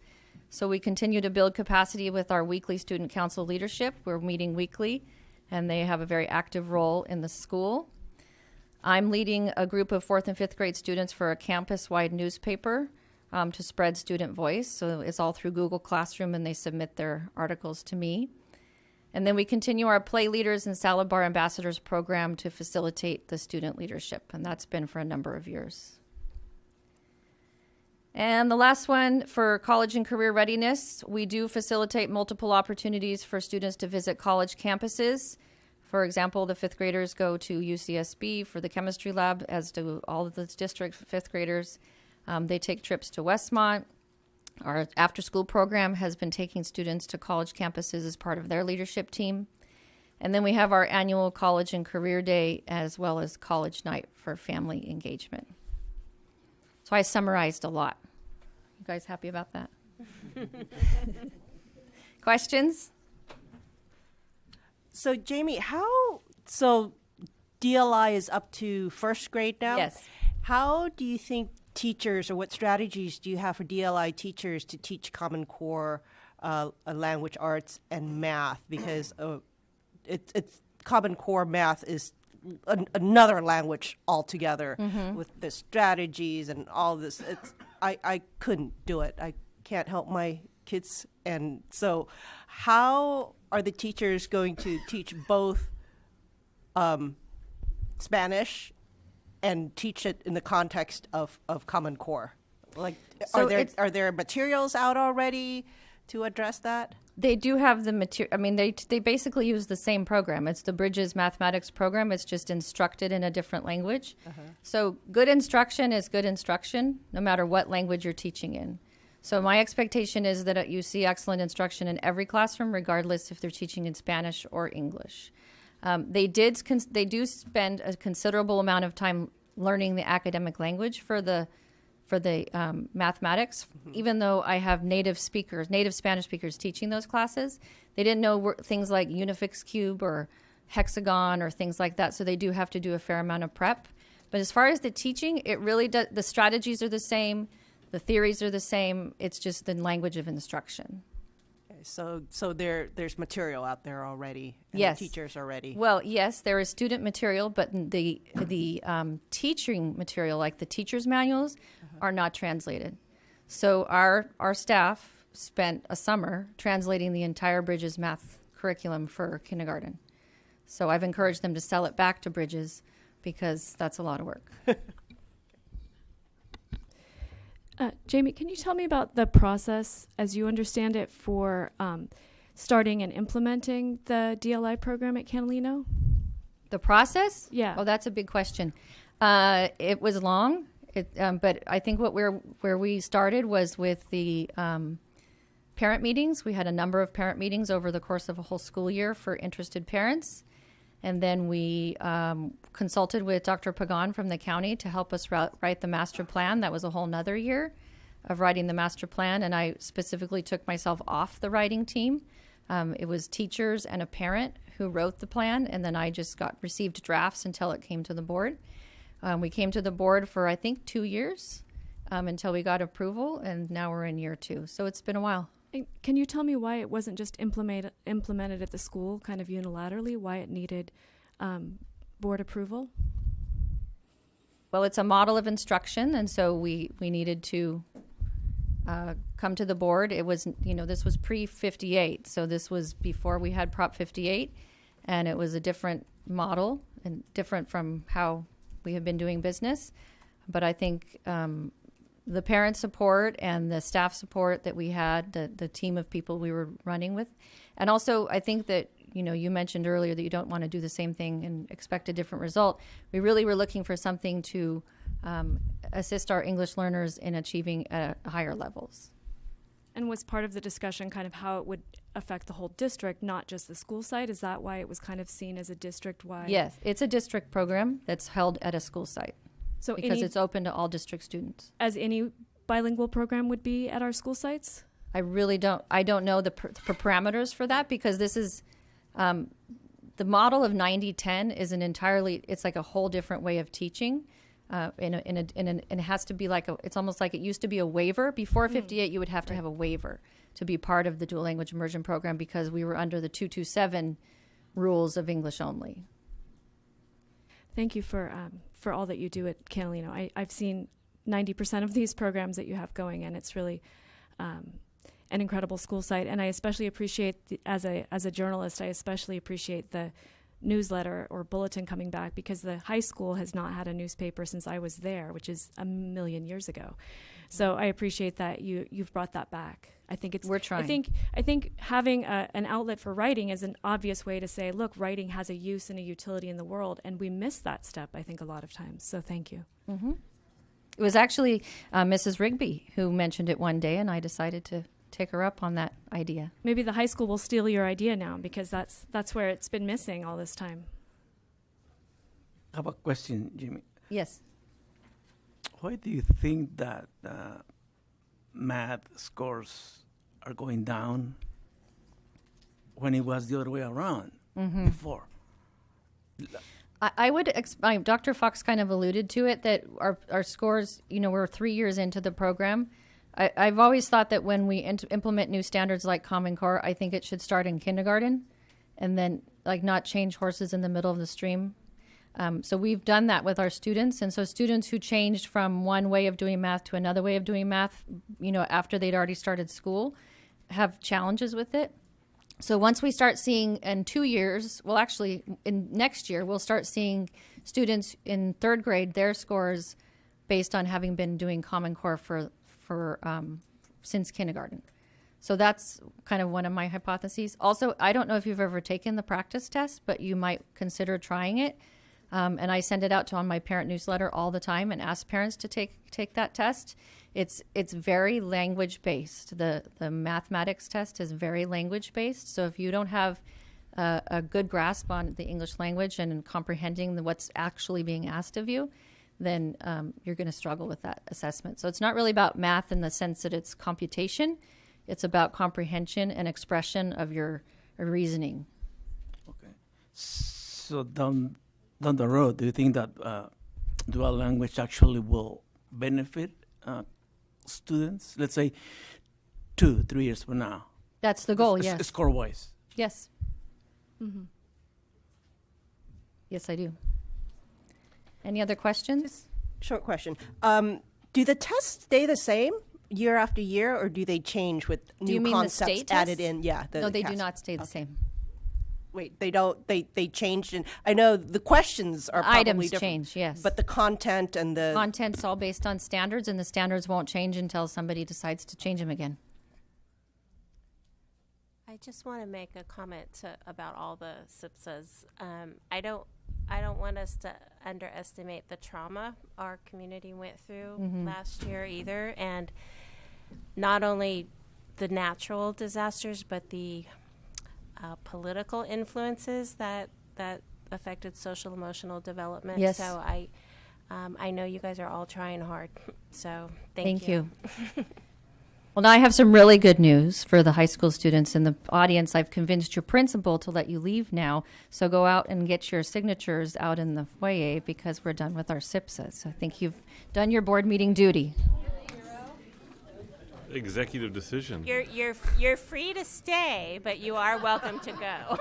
So we continue to build capacity with our weekly student council leadership. We're meeting weekly, and they have a very active role in the school. I'm leading a group of 4th and 5th grade students for a campus-wide newspaper to spread student voice. So it's all through Google Classroom, and they submit their articles to me. And then we continue our Play Leaders and Salad Bar Ambassadors program to facilitate the student leadership, and that's been for a number of years. And the last one, for college and career readiness, we do facilitate multiple opportunities for students to visit college campuses. For example, the 5th graders go to UCSB for the chemistry lab, as do all of the district 5th graders. They take trips to Westmont. Our after-school program has been taking students to college campuses as part of their leadership team. And then we have our annual college and career day, as well as college night for family engagement. So I summarized a lot. You guys happy about that? Questions? So, Jamie, so DLI is up to 1st grade now? Yes. How do you think teachers, or what strategies do you have for DLI teachers to teach Common Core language arts and math? Because it's Common Core math is another language altogether with the strategies and all this. I couldn't do it. I can't help my kids. And so how are the teachers going to teach both Spanish and teach it in the context of Common Core? Like, So are there materials out already to address that? They do have the material. I mean, they basically use the same program. It's the Bridges Mathematics program. It's just instructed in a different language. So good instruction is good instruction, no matter what language you're teaching in. So my expectation is that you see excellent instruction in every classroom, regardless if they're teaching in Spanish or English. They do spend a considerable amount of time learning the academic language for the mathematics. Even though I have native Spanish speakers teaching those classes, they didn't know things like unifix cube or hexagon or things like that. So they do have to do a fair amount of prep. But as far as the teaching, it really does. The strategies are the same, the theories are the same. It's just the language of instruction. So there's material out there already. And Yes. the teachers already. Well, yes, there is student material, but the teaching material, like the teachers' manuals, are not translated. So our staff spent a summer translating the entire Bridges math curriculum for kindergarten. So I've encouraged them to sell it back to Bridges because that's a lot of work. Jamie, can you tell me about the process, as you understand it, for starting and implementing the DLI program at Catalino? The process? Yeah. Oh, that's a big question. It was long, but I think where we started was with the parent meetings. We had a number of parent meetings over the course of a whole school year for interested parents. And then we consulted with Dr. Pagan from the county to help us write the master plan. That was a whole nother year of writing the master plan. And I specifically took myself off the writing team. It was teachers and a parent who wrote the plan. And then I just received drafts until it came to the board. We came to the board for, I think, 2 years until we got approval. And now we're in year 2. So it's been a while. And can you tell me why it wasn't just implemented at the school kind of unilaterally, why it needed board approval? Well, it's a model of instruction, and so we needed to come to the board. It was, this was pre-58, so this was before we had Prop 58, and it was a different model and different from how we have been doing business. But I think the parent support and the staff support that we had, the team of people we were running with. And also, I think that, you mentioned earlier that you don't want to do the same thing and expect a different result. We really were looking for something to assist our English learners in achieving higher levels. And was part of the discussion kind of how it would affect the whole district, not just the school site? Is that why it was kind of seen as a district-wide? Yes, it's a district program that's held at a school site. So because it's open to all district students. As any bilingual program would be at our school sites? I don't know the parameters for that, because this is, the model of 90-10 is it's like a whole different way of teaching. And it has to be it's almost like it used to be a waiver. Before 58, you would have to have a waiver to be part of the dual language immersion program because we were under the 227 rules of English only. Thank you for all that you do at Catalino. I've seen 90% of these programs that you have going, and it's really an incredible school site. And I especially appreciate, as a journalist, I especially appreciate the newsletter or bulletin coming back, because the high school has not had a newspaper since I was there, which is a million years ago. So I appreciate that you've brought that back. I think we're trying. I think having an outlet for writing is an obvious way to say, look, writing has a use and a utility in the world, and we miss that step, I think, a lot of times. So thank you. Mm-hmm. It was actually Mrs. Rigby who mentioned it one day, and I decided to take her up on that idea. Maybe the high school will steal your idea now, because that's where it's been missing all this time. I have a question, Jimmy. Yes. Why do you think that math scores are going down when it was the other way around before? I would, Dr. Fox kind of alluded to it, that our scores, we're 3 years into the program. I've always thought that when we implement new standards like Common Core, I think it should start in kindergarten and then not change horses in the middle of the stream. So we've done that with our students. And so students who changed from one way of doing math to another way of doing math, after they'd already started school, have challenges with it. So once we start seeing in 2 years, well, actually in next year, we'll start seeing students in third grade, their scores based on having been doing Common Core for since kindergarten. So that's kind of one of my hypotheses. Also, I don't know if you've ever taken the practice test, but you might consider trying it. And I send it out on my parent newsletter all the time and ask parents to take that test. It's very language based. The mathematics test is very language based. So if you don't have a good grasp on the English language and comprehending what's actually being asked of you, then you're going to struggle with that assessment. So it's not really about math in the sense that it's computation. It's about comprehension and expression of your reasoning. Okay. So down the road, do you think that dual language actually will benefit students? Let's say 2-3 years from now. That's the goal, yes. Score-wise. Yes. Mm-hmm. Yes, I do. Any other questions? Short question. Do the tests stay the same year after year, or do they change with new concepts added in? Yeah. No, they do not stay the same. Wait, they don't. They changed, and I know the questions are probably items different, change. Yes, but the content and the content's all based on standards, and the standards won't change until somebody decides to change them again. I just want to make a comment about all the SIPSAs. I don't want us to underestimate the trauma our community went through last year either, and not only the natural disasters, but the political influences that affected social emotional development. Yes. So I know you guys are all trying hard. So thank you. Well, now I have some really good news for the high school students in the audience. I've convinced your principal to let you leave now. So go out and get your signatures out in the foyer because we're done with our SIPSAs. So I think you've done your board meeting duty. Executive decision. You're free to stay, but you are welcome to go.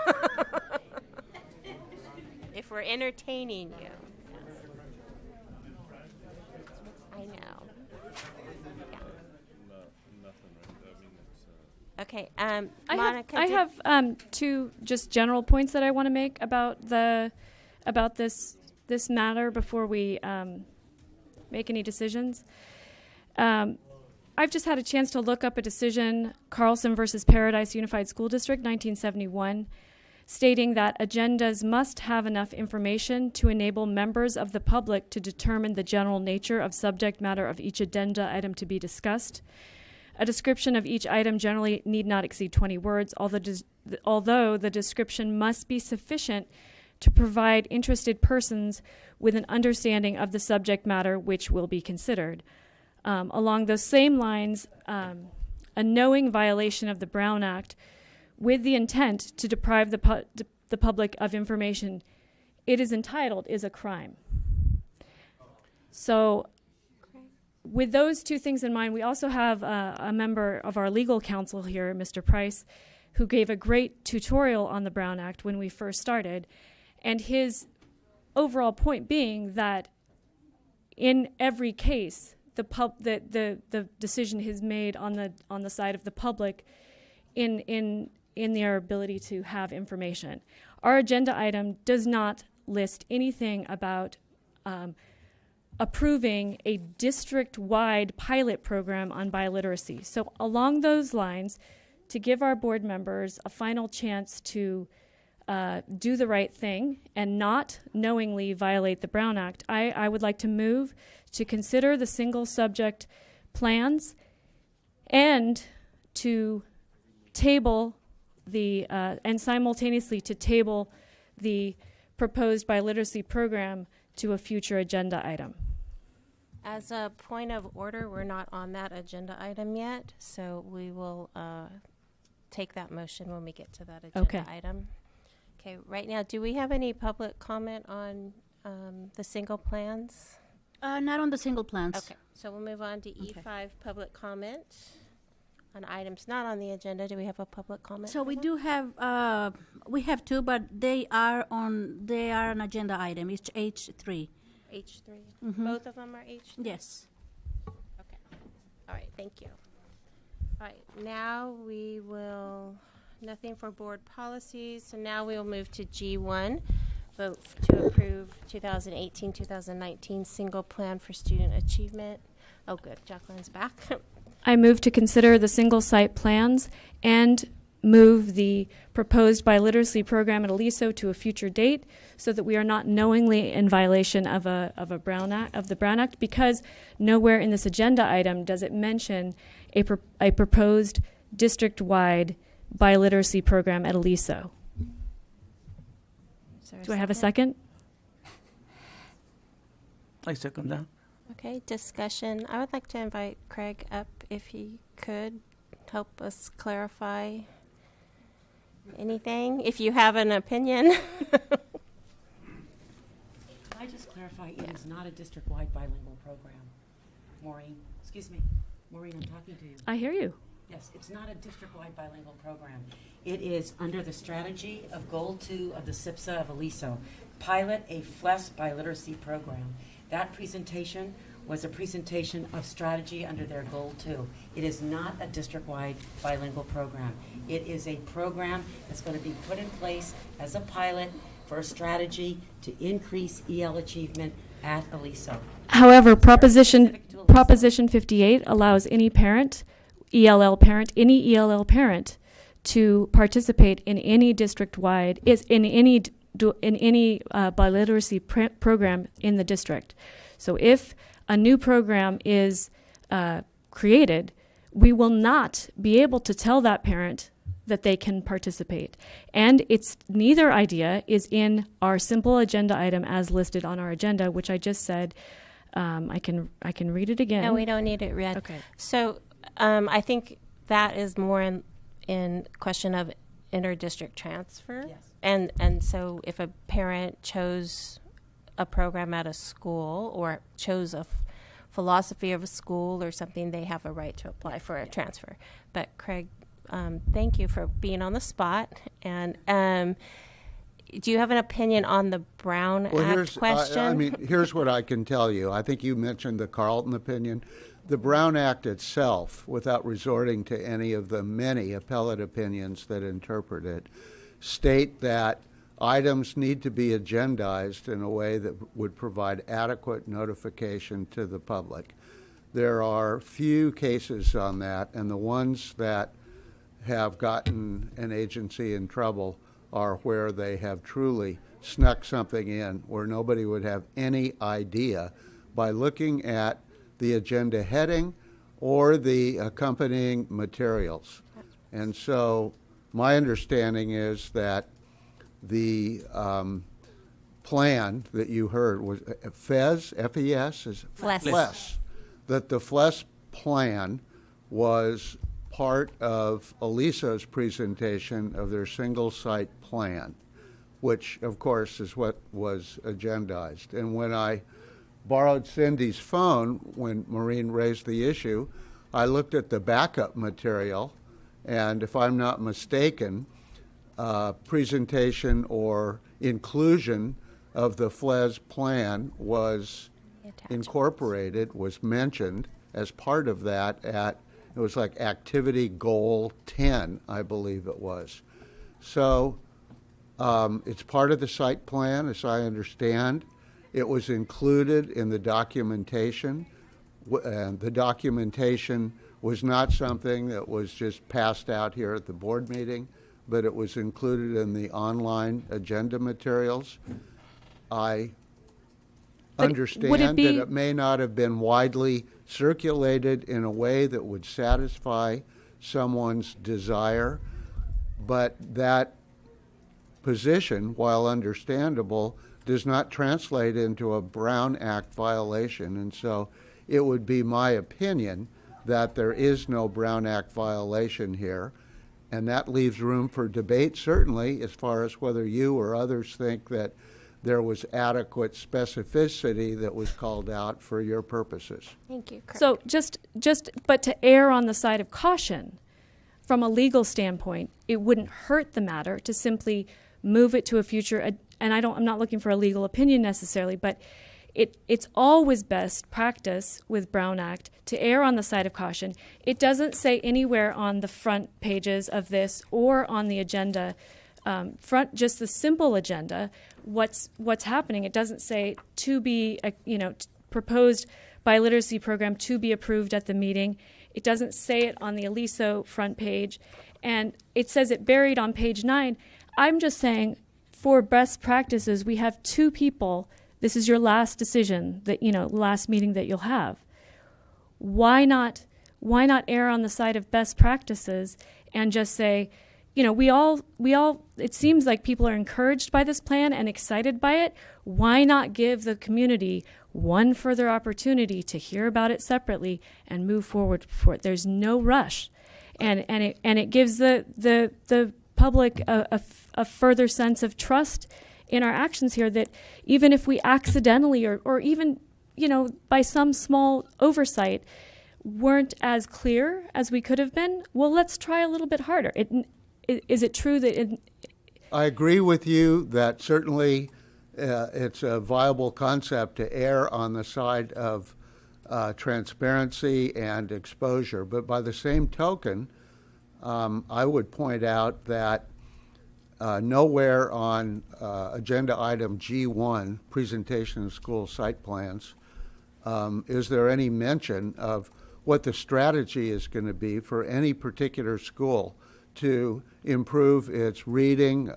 If we're entertaining you. I know. Yeah. Okay, Monica. I have two just general points that I want to make about this matter before we make any decisions. I've just had a chance to look up a decision, Carlson versus Paradise Unified School District, 1971, stating that agendas must have enough information to enable members of the public to determine the general nature of subject matter of each agenda item to be discussed. A description of each item generally need not exceed 20 words, although the description must be sufficient to provide interested persons with an understanding of the subject matter which will be considered. Along those same lines, a knowing violation of the Brown Act with the intent to deprive the public of information it is entitled is a crime. So with those two things in mind, we also have a member of our legal counsel here, Mr. Price, who gave a great tutorial on the Brown Act when we first started. And his overall point being that in every case, the decision is made on the side of the public in their ability to have information. Our agenda item does not list anything about approving a district-wide pilot program on biliteracy. So along those lines, to give our board members a final chance to do the right thing and not knowingly violate the Brown Act, I would like to move to consider the single subject plans and to table and simultaneously to table the proposed biliteracy program to a future agenda item. As a point of order, we're not on that agenda item yet, so we will take that motion when we get to that agenda item. Okay, right now, do we have any public comment on the single plans? Not on the single plans. Okay, so we'll move on to E5, public comment on items not on the agenda. Do we have a public comment? So we do have we have two, but they are an agenda item. It's H3. H3. Mhm. Both of them are H3? Yes. Okay. All right, thank you. All right, now we will, nothing for board policies, so now we will move to G1, vote to approve 2018-2019 single plan for student achievement. Oh, good, Jacqueline's back. I move to consider the single site plans and move the proposed biliteracy program at Aliso to a future date so that we are not knowingly in violation of the Brown Act, because nowhere in this agenda item does it mention a proposed district-wide biliteracy program at Aliso. Do I have a second? I second that. Okay, discussion. I would like to invite Craig up if he could help us clarify anything, if you have an opinion. Can I just clarify, it is not a district-wide bilingual program. Maureen, excuse me. Maureen, I'm talking to you. I hear you. Yes, it's not a district-wide bilingual program. It is under the strategy of Goal 2 of the SIPSA of Aliso, pilot a FLES biliteracy program. That presentation was a presentation of strategy under their Goal 2. It is not a district-wide bilingual program. It is a program that's going to be put in place as a pilot for a strategy to increase EL achievement at Aliso. However, Proposition 58 allows any parent, any ELL parent, to participate in any district-wide, in any biliteracy program in the district. So if a new program is created, we will not be able to tell that parent that they can participate. And it's neither idea is in our simple agenda item as listed on our agenda, which I just said. I can read it again. No, we don't need it read. Okay. So I think that is more in question of inter-district transfer. Yes. And so if a parent chose a program at a school or chose a philosophy of a school or something, they have a right to apply for a transfer. But Craig, thank you for being on the spot. And do you have an opinion on the Brown Act question? Here's what I can tell you. I think you mentioned the Carlton opinion. The Brown Act itself, without resorting to any of the many appellate opinions that interpret it, state that items need to be agendized in a way that would provide adequate notification to the public. There are few cases on that, and the ones that have gotten an agency in trouble are where they have truly snuck something in where nobody would have any idea by looking at the agenda heading or the accompanying materials. And so my understanding is that the plan that you heard was FES, F-E-S, is FLES. That the FLES plan was part of Aliso's presentation of their single site plan, which of course is what was agendized. And when I borrowed Cindy's phone when Maureen raised the issue. I looked at the backup material, and if I'm not mistaken, presentation or inclusion of the FLES plan was incorporated, was mentioned as part of that it was like activity goal 10, I believe it was. So it's part of the site plan, as I understand. It was included in the documentation, and the documentation was not something that was just passed out here at the board meeting, but it was included in the online agenda materials. I understand that it may not have been widely circulated in a way that would satisfy someone's desire, but that position, while understandable, does not translate into a Brown Act violation. And so it would be my opinion that there is no Brown Act violation here. And that leaves room for debate, certainly, as far as whether you or others think that there was adequate specificity that was called out for your purposes. Thank you, Kirk. So but to err on the side of caution, from a legal standpoint, it wouldn't hurt the matter to simply move it to a future, and I'm not looking for a legal opinion necessarily, but it's always best practice with Brown Act to err on the side of caution. It doesn't say anywhere on the front pages of this or on the agenda, just the simple agenda, what's happening. It doesn't say to be, proposed biliteracy program to be approved at the meeting. It doesn't say it on the Aliso front page, and it says it buried on page 9. I'm just saying, for best practices, we have 2 people. This is your last decision, last meeting that you'll have. Why not err on the side of best practices and just say, we all, it seems like people are encouraged by this plan and excited by it. Why not give the community one further opportunity to hear about it separately and move forward for it? There's no rush. And it gives the public a further sense of trust in our actions here, that even if we accidentally or even, by some small oversight weren't as clear as we could have been, well, let's try a little bit harder. Is it true that I agree with you that certainly it's a viable concept to err on the side of transparency and exposure. But by the same token, I would point out that nowhere on agenda item G1, presentation of school site plans, is there any mention of what the strategy is going to be for any particular school to improve its reading,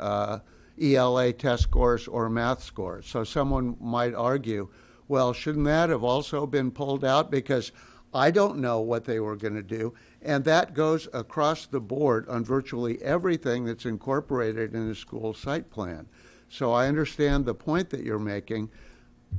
ELA test scores, or math scores. So someone might argue, well, shouldn't that have also been pulled out? Because I don't know what they were going to do. And that goes across the board on virtually everything that's incorporated in a school site plan. So I understand the point that you're making,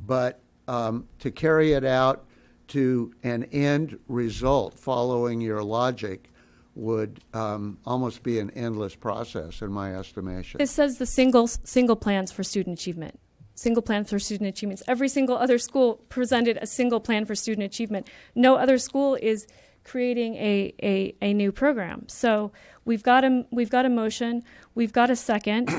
but to carry it out to an end result following your logic would almost be an endless process, in my estimation. It says the single plans for student achievement. Single plan for student achievements. Every single other school presented a single plan for student achievement. No other school is creating a new program. So we've got a motion. We've got a second.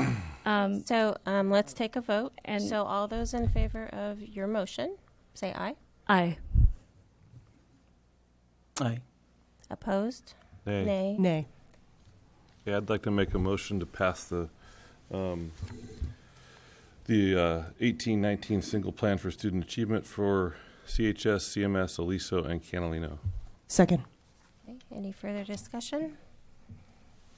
So let's take a vote. And so all those in favor of your motion, say aye. Aye. Aye. Opposed? Nay. Nay. Nay. Yeah, I'd like to make a motion to pass the 18-19 single plan for student achievement for CHS, CMS, Aliso, and Catalino. Second. Okay, any further discussion?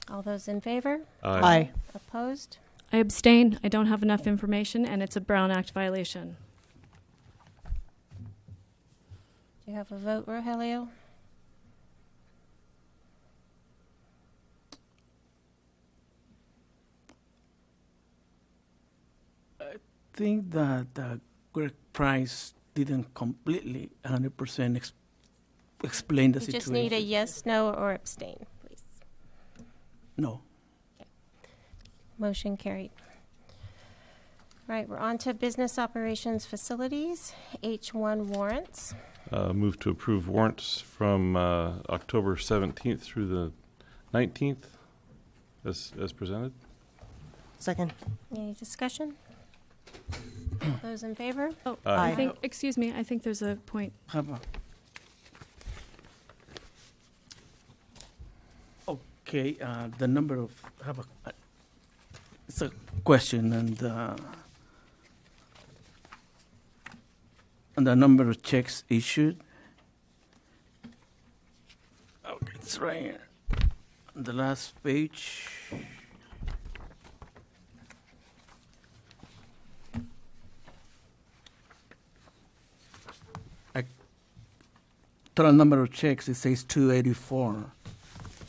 All those in favor? Aye. Aye. Opposed? I abstain. I don't have enough information, and it's a Brown Act violation. Do you have a vote, Rogelio? I think that Greg Price didn't completely 100% explain the You situation. just need a yes, no, or abstain, please. No. Motion carried. Right, we're on to business operations facilities, H1 warrants. Move to approve warrants from October 17th through the 19th as presented. Second. Any discussion? Those in favor? Oh, Aye. I think, excuse me, I think there's a point. Okay, the number of, it's a question, and the number of checks issued. Okay, it's right here. On the last page. Total number of checks, it says 284.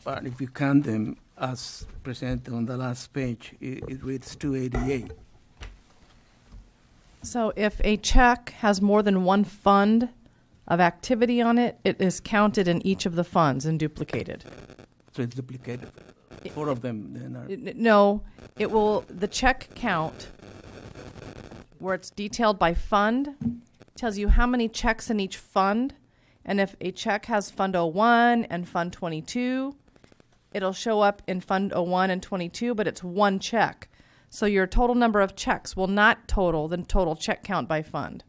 But if you count them as presented on the last page, it reads 288. So if a check has more than one fund of activity on it, it is counted in each of the funds and duplicated. So it's duplicated. 4 of them then are. No, it will, the check count, where it's detailed by fund, tells you how many checks in each fund. And if a check has Fund 01 and Fund 22, it'll show up in Fund 01 and 22, but it's one check. So your total number of checks will not total the total check count by fund.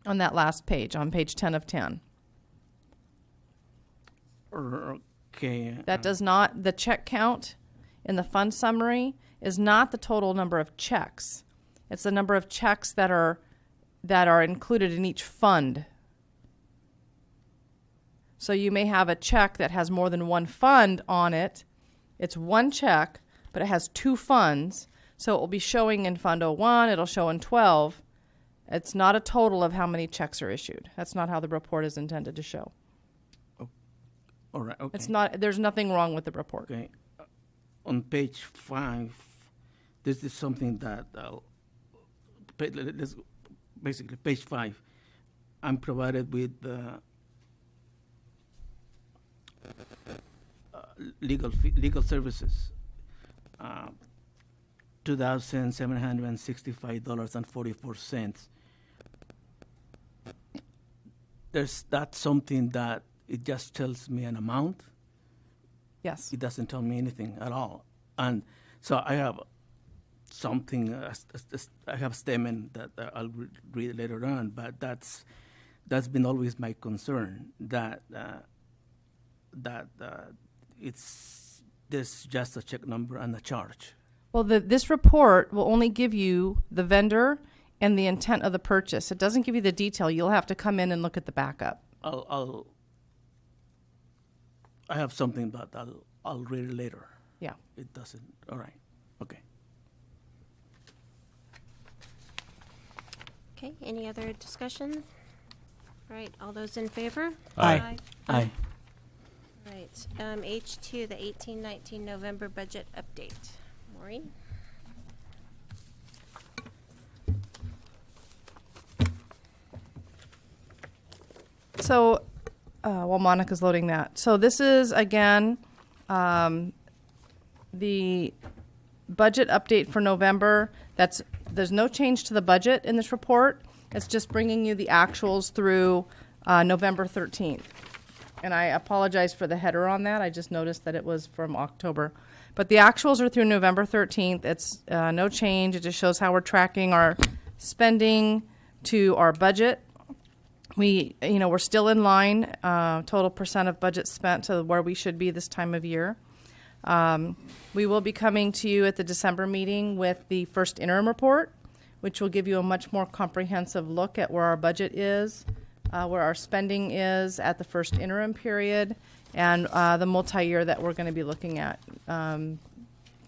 On that last page, on page 10 of 10. Okay. That does not, the check count in the fund summary is not the total number of checks. It's the number of checks that are included in each fund. So you may have a check that has more than one fund on it. It's one check, but it has 2 funds. So it will be showing in Fund 01, it'll show in 12. It's not a total of how many checks are issued. That's not how the report is intended to show. Oh, all right, okay. It's not, there's nothing wrong with the report. Okay. On page 5, this is something that, let's basically page 5, I'm provided with legal services, $2,765.44. That's something that it just tells me an amount. Yes. It doesn't tell me anything at all, and so I have something. I have a statement that I'll read later on, but that's been always my concern, that it's this just a check number and a charge. Well, this report will only give you the vendor and the intent of the purchase. It doesn't give you the detail. You'll have to come in and look at the backup. I have something, but I'll read it later. Yeah. It doesn't. All right. Okay. Okay, any other discussion? All right, all those in favor? Aye. Aye. All right, H2, the 18-19 November budget update. Maureen? So, while Monica's loading that. So this is, again, the budget update for November. There's no change to the budget in this report. It's just bringing you the actuals through November 13th. And I apologize for the header on that. I just noticed that it was from October. But the actuals are through November 13th. It's no change. It just shows how we're tracking our spending to our budget. We're still in line, total percent of budget spent to where we should be this time of year. We will be coming to you at the December meeting with the first interim report, which will give you a much more comprehensive look at where our budget is, where our spending is at the first interim period, and the multi-year that we're going to be looking at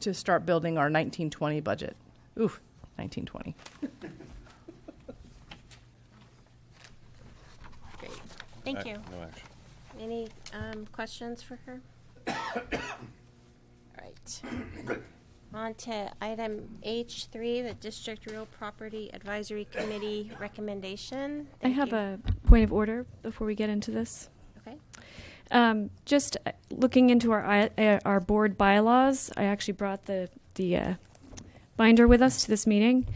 to start building our 1920 budget. Ooh, 1920. Thank you. No action. Any questions for her? All right. On to item H3, the District Real Property Advisory Committee recommendation. I have a point of order before we get into this. Okay. Just looking into our board bylaws, I actually brought the binder with us to this meeting.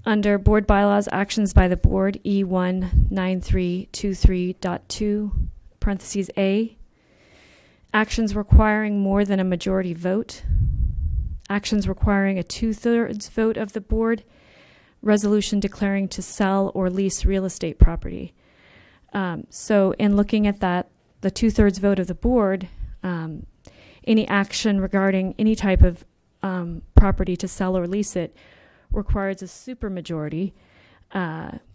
Under board bylaws, actions by the board, E19323.2, parentheses A, actions requiring more than a majority vote, actions requiring a 2/3 vote of the board, resolution declaring to sell or lease real estate property. So in looking at that, the 2/3 vote of the board, any action regarding any type of property to sell or lease it requires a supermajority,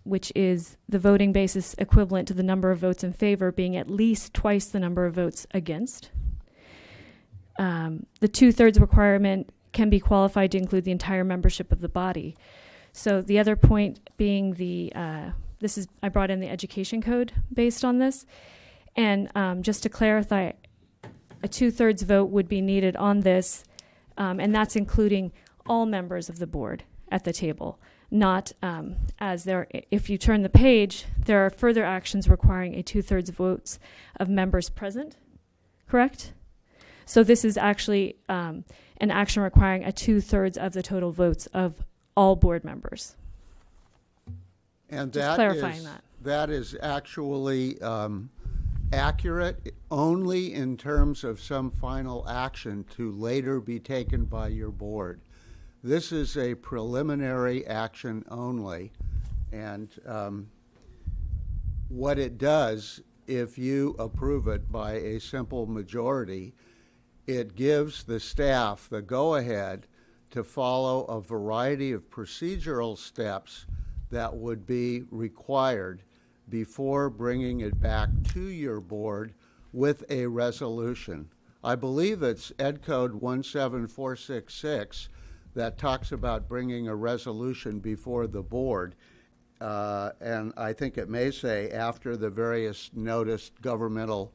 which is the voting basis equivalent to the number of votes in favor being at least twice the number of votes against. The 2/3 requirement can be qualified to include the entire membership of the body. So the other point being I brought in the education code based on this. And just to clarify, a 2/3 vote would be needed on this, and that's including all members of the board at the table, not as there. If you turn the page, there are further actions requiring a 2/3 votes of members present, correct? So this is actually an action requiring a 2/3 of the total votes of all board members. And just clarifying that. That is actually accurate only in terms of some final action to later be taken by your board. This is a preliminary action only, and what it does, if you approve it by a simple majority, it gives the staff the go-ahead to follow a variety of procedural steps that would be required before bringing it back to your board with a resolution. I believe it's Ed Code 17466 that talks about bringing a resolution before the board. And I think it may say after the various noticed governmental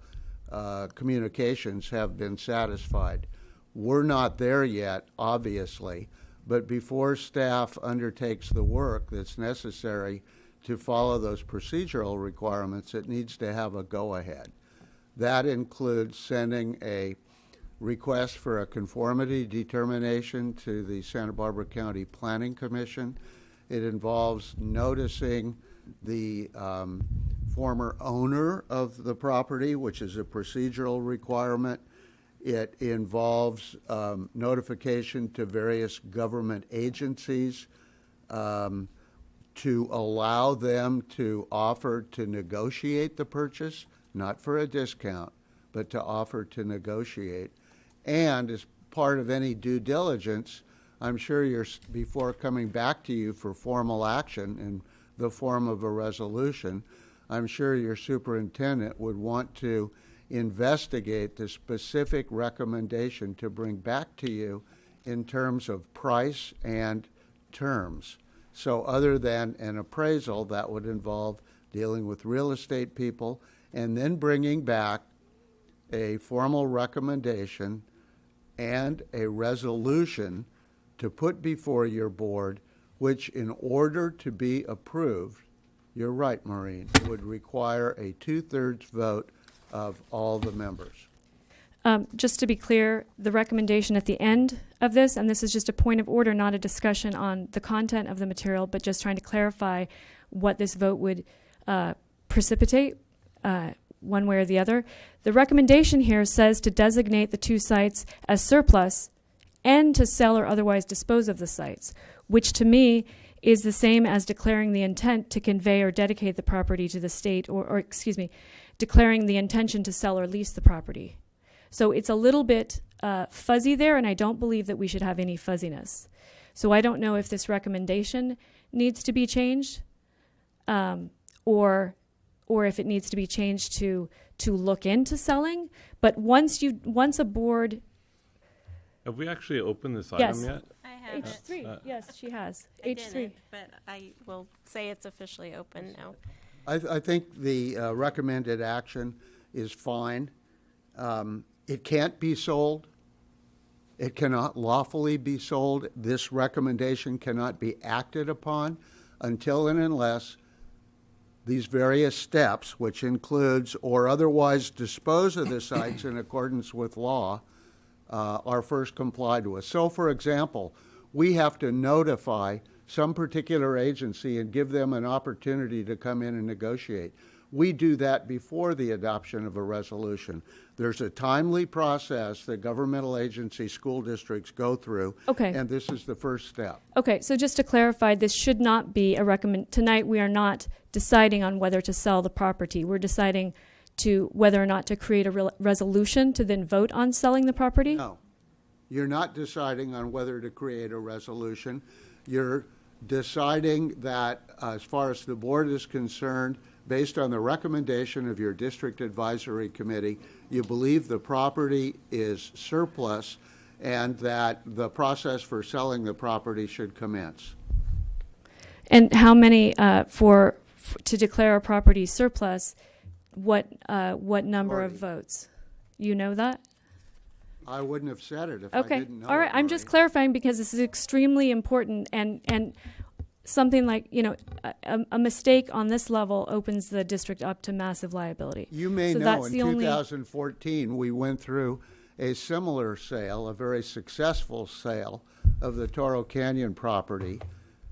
communications have been satisfied. We're not there yet, obviously, but before staff undertakes the work that's necessary to follow those procedural requirements, it needs to have a go-ahead. That includes sending a request for a conformity determination to the Santa Barbara County Planning Commission. It involves noticing the former owner of the property, which is a procedural requirement. It involves notification to various government agencies to allow them to offer to negotiate the purchase, not for a discount, but to offer to negotiate. And as part of any due diligence, I'm sure before coming back to you for formal action in the form of a resolution, I'm sure your superintendent would want to investigate the specific recommendation to bring back to you in terms of price and terms. So other than an appraisal, that would involve dealing with real estate people and then bringing back a formal recommendation and a resolution to put before your board, which in order to be approved, you're right, Maureen, would require a 2/3 vote of all the members. Just to be clear, the recommendation at the end of this, and this is just a point of order, not a discussion on the content of the material, but just trying to clarify what this vote would precipitate one way or the other. The recommendation here says to designate the two sites as surplus and to sell or otherwise dispose of the sites, which to me is the same as declaring the intent to convey or dedicate the property to the state, or declaring the intention to sell or lease the property. So it's a little bit fuzzy there, and I don't believe that we should have any fuzziness. So I don't know if this recommendation needs to be changed, or if it needs to be changed to look into selling. But once a board, Have we actually opened this Yes. item yet? I have H3, yes, she has. I H3. didn't, but I will say it's officially open now. I think the recommended action is fine. It can't be sold. It cannot lawfully be sold. This recommendation cannot be acted upon until and unless these various steps, which includes or otherwise dispose of the sites in accordance with law, are first complied with. So, for example, we have to notify some particular agency and give them an opportunity to come in and negotiate. We do that before the adoption of a resolution. There's a timely process that governmental agencies, school districts go through, Okay. and this is the first step. Okay, so just to clarify, this should not be a recommend. Tonight we are not deciding on whether to sell the property. We're deciding to whether or not to create a resolution to then vote on selling the property? No. You're not deciding on whether to create a resolution. You're deciding that, as far as the board is concerned, based on the recommendation of your district advisory committee, you believe the property is surplus and that the process for selling the property should commence. And how many to declare a property surplus? What number of votes? You know that? I wouldn't have said it if I Okay. didn't know. All right. I'm just clarifying because this is extremely important, and something like, a mistake on this level opens the district up to massive liability. You may So know that's in the only- 2014 we went through a similar sale, a very successful sale of the Toro Canyon property,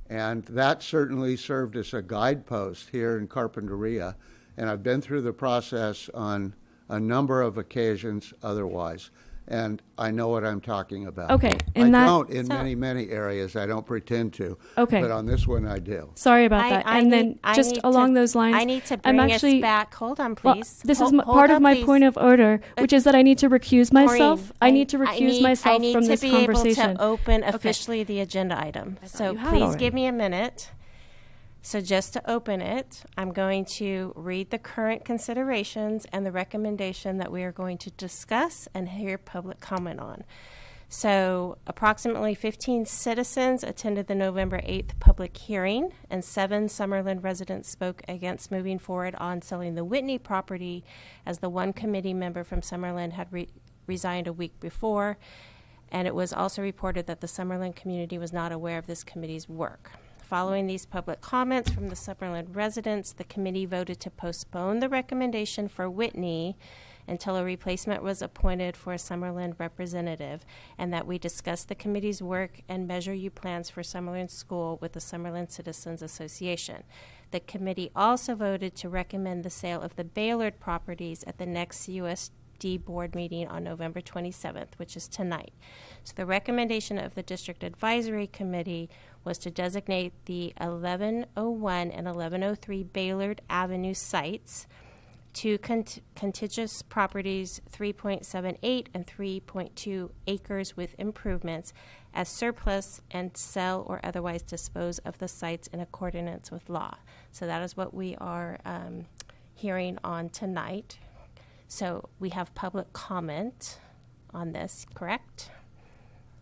and that certainly served as a guidepost here in Carpinteria, and I've been through the process on a number of occasions otherwise. And I know what I'm talking about. Okay, I and that- don't in so- many areas. I don't pretend to. Okay. But on this one, I do. Sorry about that. And then just along those lines, I need to I'm bring actually, us back. Hold on, well, please. this is Hold part of on, my please. point of order, which is that I need to recuse myself. Maureen, I need to recuse myself from this I need to be conversation. able to open Okay. officially the agenda item. So you had please already. give me a minute. So just to open it, I'm going to read the current considerations and the recommendation that we are going to discuss and hear public comment on. So approximately 15 citizens attended the November 8th public hearing, and 7 Summerlin residents spoke against moving forward on selling the Whitney property, as the one committee member from Summerlin had resigned a week before, and it was also reported that the Summerlin community was not aware of this committee's work. Following these public comments from the Summerlin residents, the committee voted to postpone the recommendation for Whitney until a replacement was appointed for a Summerlin representative, and that we discuss the committee's work and Measure U plans for Summerlin School with the Summerlin Citizens Association. The committee also voted to recommend the sale of the Baylord properties at the next CUSD board meeting on November 27th, which is tonight. So the recommendation of the District Advisory Committee was to designate the 1101 and 1103 Baylord Avenue sites, two contiguous properties, 3.78 and 3.2 acres with improvements, as surplus, and sell or otherwise dispose of the sites in accordance with law. So that is what we are hearing on tonight. So we have public comment on this, correct?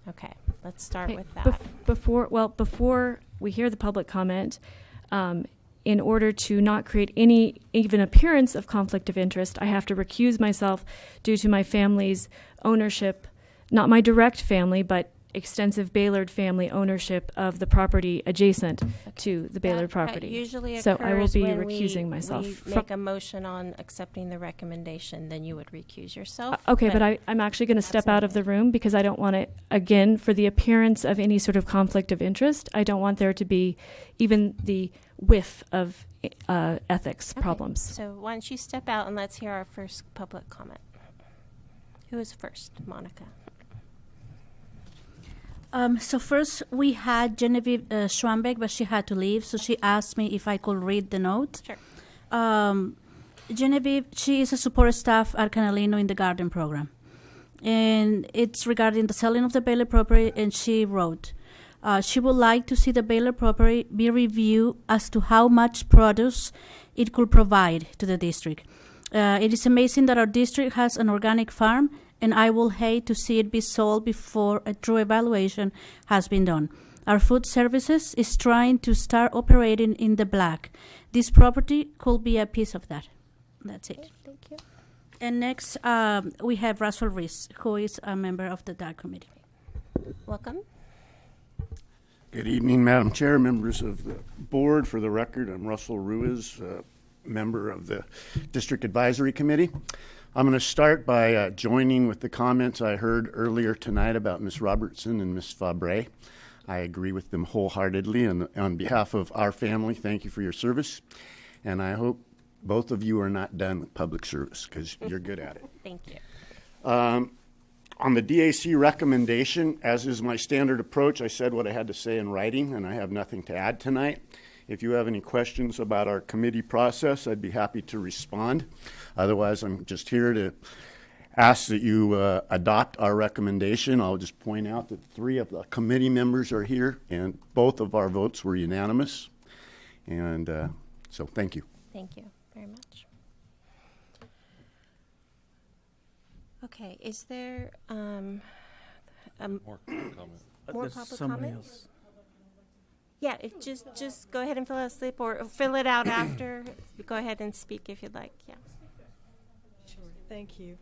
Okay, let's start Okay, with that. Before we hear the public comment, in order to not create any even appearance of conflict of interest, I have to recuse myself due to my family's ownership, not my direct family, but extensive Baylord family ownership of the property adjacent to the Baylord property. That usually so occurs I will be when recusing myself. we make a motion on accepting the recommendation, then you would recuse yourself. Okay, but I'm actually going to step out of the room because I don't want it, again, for the appearance of any sort of conflict of interest. I don't want there to be even the whiff of ethics problems. So why don't you step out and let's hear our first public comment. Who is first? Monica. So first we had Genevieve Schwambeck, but she had to leave, so she asked me if I could read the note. Sure. Genevieve, she is a support staff at Canalino in the garden program. And it's regarding the selling of the Baylor property, and she wrote, she would like to see the Baylor property be reviewed as to how much produce it could provide to the district. It is amazing that our district has an organic farm, and I will hate to see it be sold before a true evaluation has been done. Our food services is trying to start operating in the black. This property could be a piece of that. That's it. Thank you. And next, we have Russell Reese, who is a member of the DAC committee. Welcome. Good evening, Madam Chair, members of the board. For the record, I'm Russell Ruiz, member of the District Advisory Committee. I'm going to start by joining with the comments I heard earlier tonight about Ms. Robertson and Ms. Fabre. I agree with them wholeheartedly, and on behalf of our family, thank you for your service, and I hope both of you are not done with public service, because you're good at it. Thank you. On the DAC recommendation, as is my standard approach, I said what I had to say in writing, and I have nothing to add tonight. If you have any questions about our committee process, I'd be happy to respond. Otherwise, I'm just here to ask that you adopt our recommendation. I'll just point out that 3 of the committee members are here, and both of our votes were unanimous. And so thank you. Thank you very much. Okay, is there More comment. more There's public somebody comments? else. Yeah, if just go ahead and fill out a slip or fill it out after. Go ahead and speak if you'd like. Yeah. Sure. Thank you.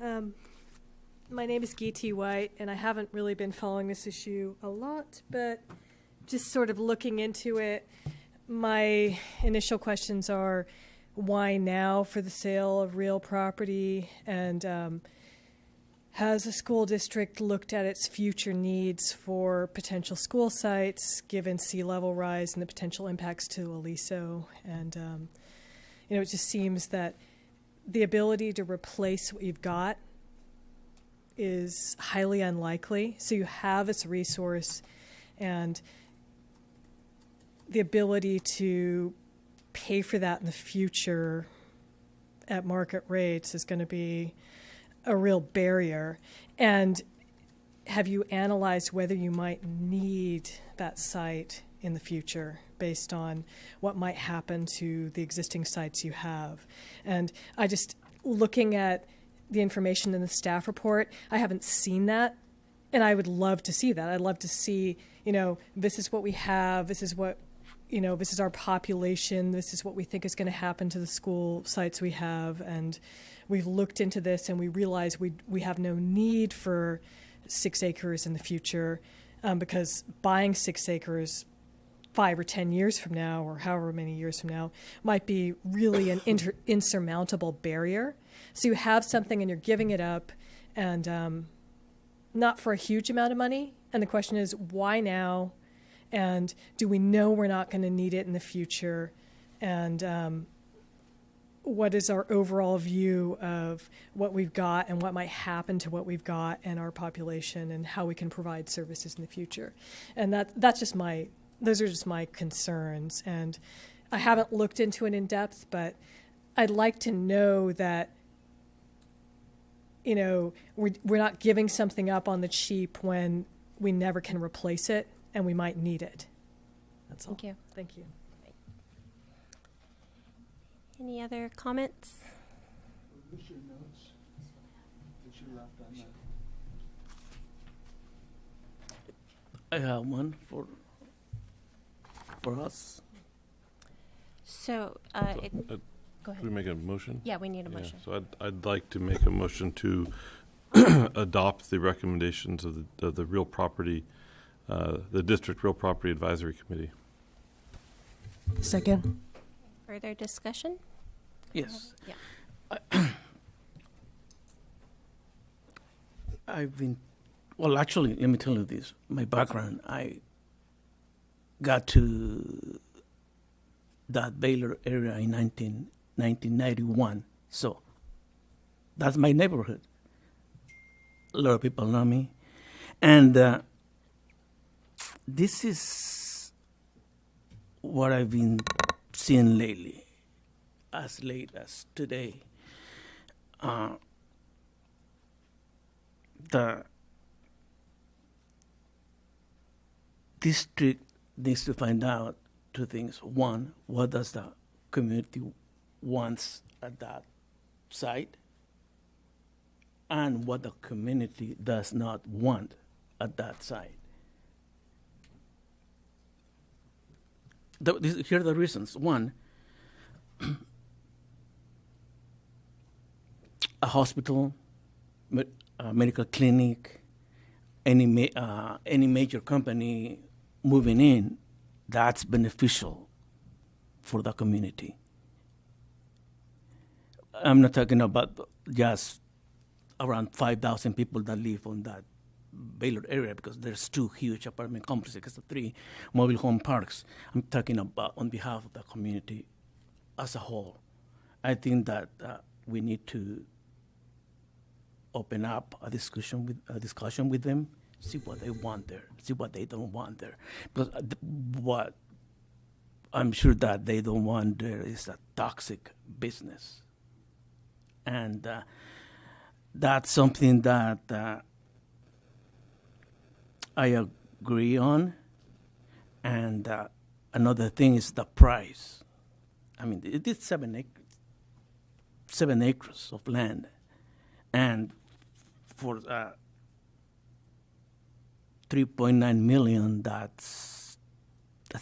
My name is Geeti White, and I haven't really been following this issue a lot, but just sort of looking into it, my initial questions are, why now for the sale of real property? And has the school district looked at its future needs for potential school sites, given sea level rise and the potential impacts to Aliso? And, it just seems that the ability to replace what you've got is highly unlikely. So you have this resource, and the ability to pay for that in the future at market rates is going to be a real barrier. And have you analyzed whether you might need that site in the future based on what might happen to the existing sites you have? And I just, looking at the information in the staff report, I haven't seen that, and I would love to see that. I'd love to see, this is what we have, this is what, this is our population, this is what we think is going to happen to the school sites we have, and we've looked into this and we realize we have no need for 6 acres in the future, because buying 6 acres 5 or 10 years from now, or however many years from now, might be really an insurmountable barrier. So you have something and you're giving it up, and not for a huge amount of money. And the question is, why now? And do we know we're not going to need it in the future? And what is our overall view of what we've got and what might happen to what we've got and our population, and how we can provide services in the future? And those are just my concerns. And I haven't looked into it in depth, but I'd like to know that, we're not giving something up on the cheap when we never can replace it and we might need it. That's all. Thank you. Thank you. Any other comments? What's your notes that you left on that? I have one for us. So, go ahead. Can we make a motion? Yeah, we need a motion. So I'd like to make a motion to adopt the recommendations of the real property, the District Real Property Advisory Committee. Second. Further discussion? Yes. Yeah. Actually, let me tell you this. My background, I got to that Baylor area in 1991. So that's my neighborhood. A lot of people know me. And this is what I've been seeing lately, as late as today. The district needs to find out 2 things. One, what does the community wants at that site, and what the community does not want at that site. Here are the reasons. One, a hospital, a medical clinic, any major company moving in, that's beneficial for the community. I'm not talking about just around 5,000 people that live on that Baylor area, because there's 2 huge apartment complexes, 3 mobile home parks. I'm talking about on behalf of the community as a whole. I think that we need to open up a discussion with them, see what they want there, see what they don't want there. Because what I'm sure that they don't want there is a toxic business. And that's something that I agree on. And another thing is the price. I mean, it is 7 acres of land. And for 3.9 million, that's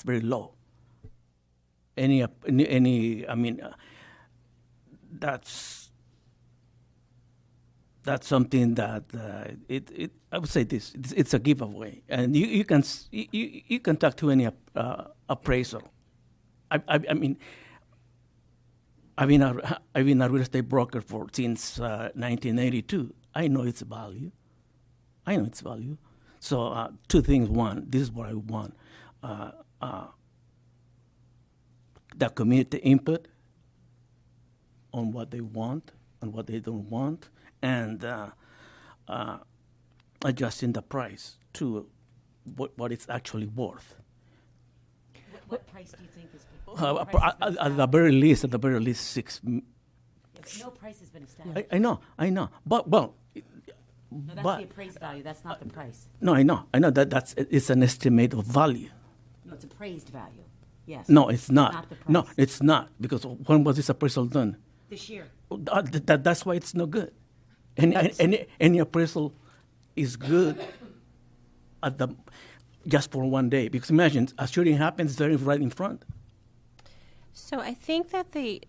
very low. I mean, that's something that I would say it's a giveaway, and you can talk to any appraiser. I mean, I've been a real estate broker since 1982. I know its value. So 2 things. One, this is what I want. The community input on what they want and what they don't want, and adjusting the price to what it's actually worth. What price do you think is? At the very least, 6. No price has been established. I know, but well. No, that's the appraised value. That's not the price. No, I know it's an estimate of value. No, it's appraised value. Yes. No, it's not. Not the price. No, it's not, because when was this appraisal done? This year. That's why it's no good. Any appraisal is good just for one day, because imagine a shooting happens there right in front. So I think that the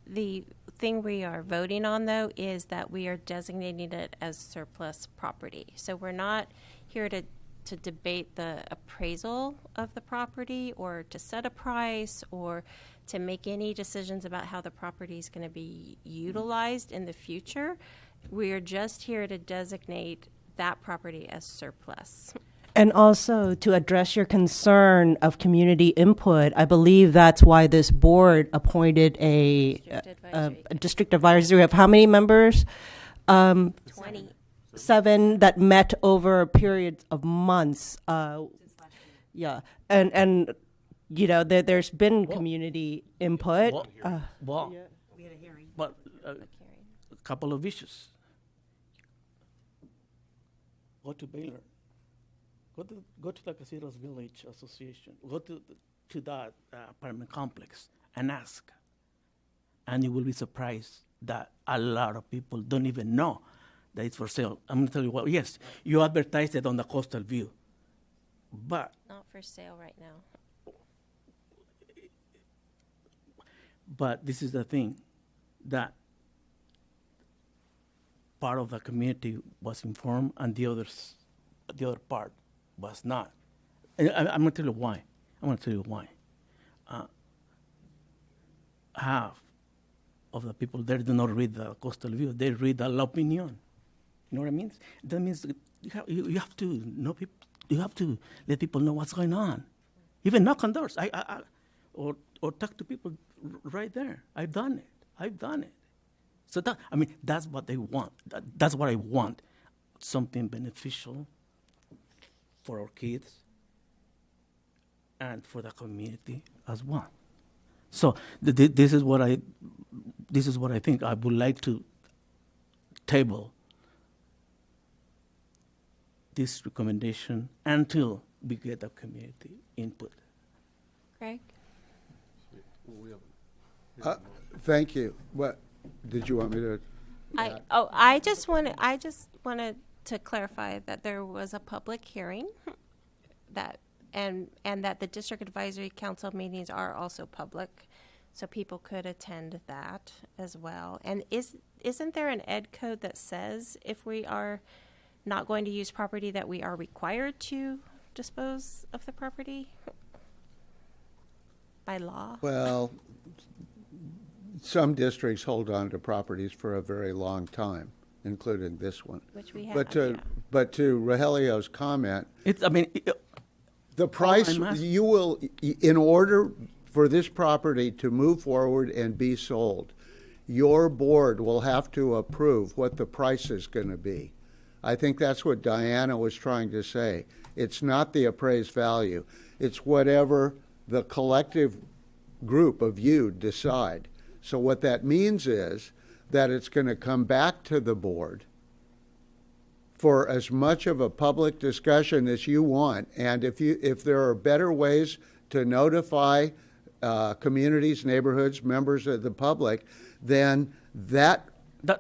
thing we are voting on, though, is that we are designating it as surplus property. So we're not here to debate the appraisal of the property or to set a price or to make any decisions about how the property is going to be utilized in the future. We are just here to designate that property as surplus. And also to address your concern of community input, I believe that's why this board appointed a district advisory of how many members? 27 that met over a period of months. Yeah, and you know there's been community input. We had a hearing. But a couple of issues. Go to Baylor. Go to the Casinos Village Association. Go to that apartment complex and ask. And you will be surprised that a lot of people don't even know that it's for sale. I'm going to tell you what, yes, you advertise it on the Coastal View, but... Not for sale right now. But this is the thing, that part of the community was informed and the other part was not. And I'm going to tell you why. Half of the people there do not read the Coastal View. They read the La Opinion. You know what I mean? That means that you have to know people. You have to let people know what's going on. Even knock on doors. Or talk to people right there. I've done it. So that's what they want. That's what I want. Something beneficial for our kids and for the community as well. So this is what I think. I would like to table this recommendation until we get the community input. Greg? Thank you. What did you want me to? I just wanted to clarify that there was a public hearing that and that the district advisory council meetings are also public, so people could attend that as well. And isn't there an ed code that says if we are not going to use property that we are required to dispose of the property by law? Well, some districts hold on to properties for a very long time, including this one. Which we have. But to Rogelio's comment, the price I'm asking- you will, in order for this property to move forward and be sold, your board will have to approve what the price is going to be. I think that's what Diana was trying to say. It's not the appraised value. It's whatever the collective group of you decide. So what that means is that it's going to come back to the board for as much of a public discussion as you want. And if there are better ways to notify communities, neighborhoods, members of the public, then that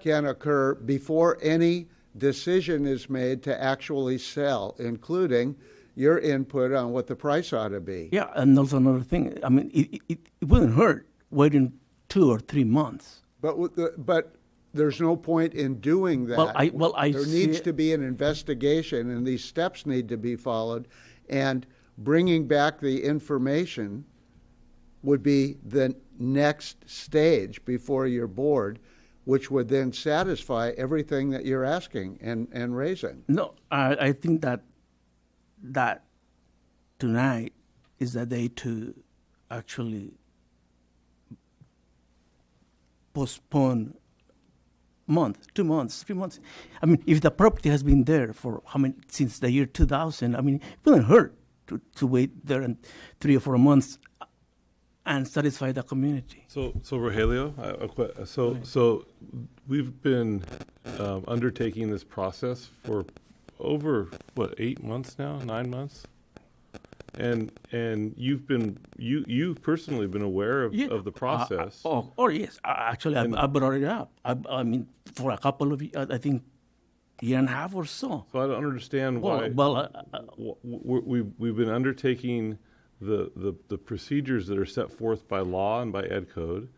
can occur before any decision is made to actually sell, including your input on what the price ought to be. Yeah, and also another thing. I mean, it wouldn't hurt waiting 2 or 3 months. But there's no point in doing that. There needs to be an investigation, and these steps need to be followed. And bringing back the information would be the next stage before your board, which would then satisfy everything that you're asking and raising. No, I think that tonight is the day to actually postpone month, 2 months, 3 months. I mean, if the property has been there for since the year 2000, I mean, it wouldn't hurt to wait there and 3 or 4 months and satisfy the community. So Rogelio, so we've been undertaking this process for over 8 months now, 9 months, and you've personally been aware of the process. Yes, actually, I brought it up. I mean, for a couple of I think year and a half or so. So I don't understand why. We've been undertaking the procedures that are set forth by law and by Ed Code,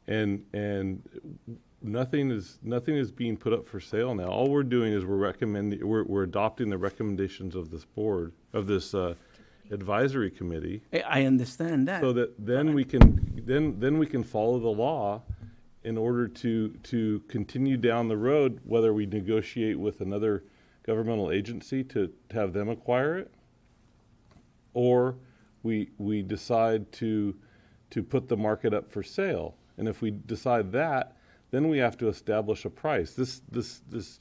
and nothing is being put up for sale now. All we're doing is we're adopting the recommendations of this board, of this advisory committee. I understand that. So that then we can follow the law in order to continue down the road, whether we negotiate with another governmental agency to have them acquire it, or we decide to put the market up for sale. And if we decide that, then we have to establish a price. This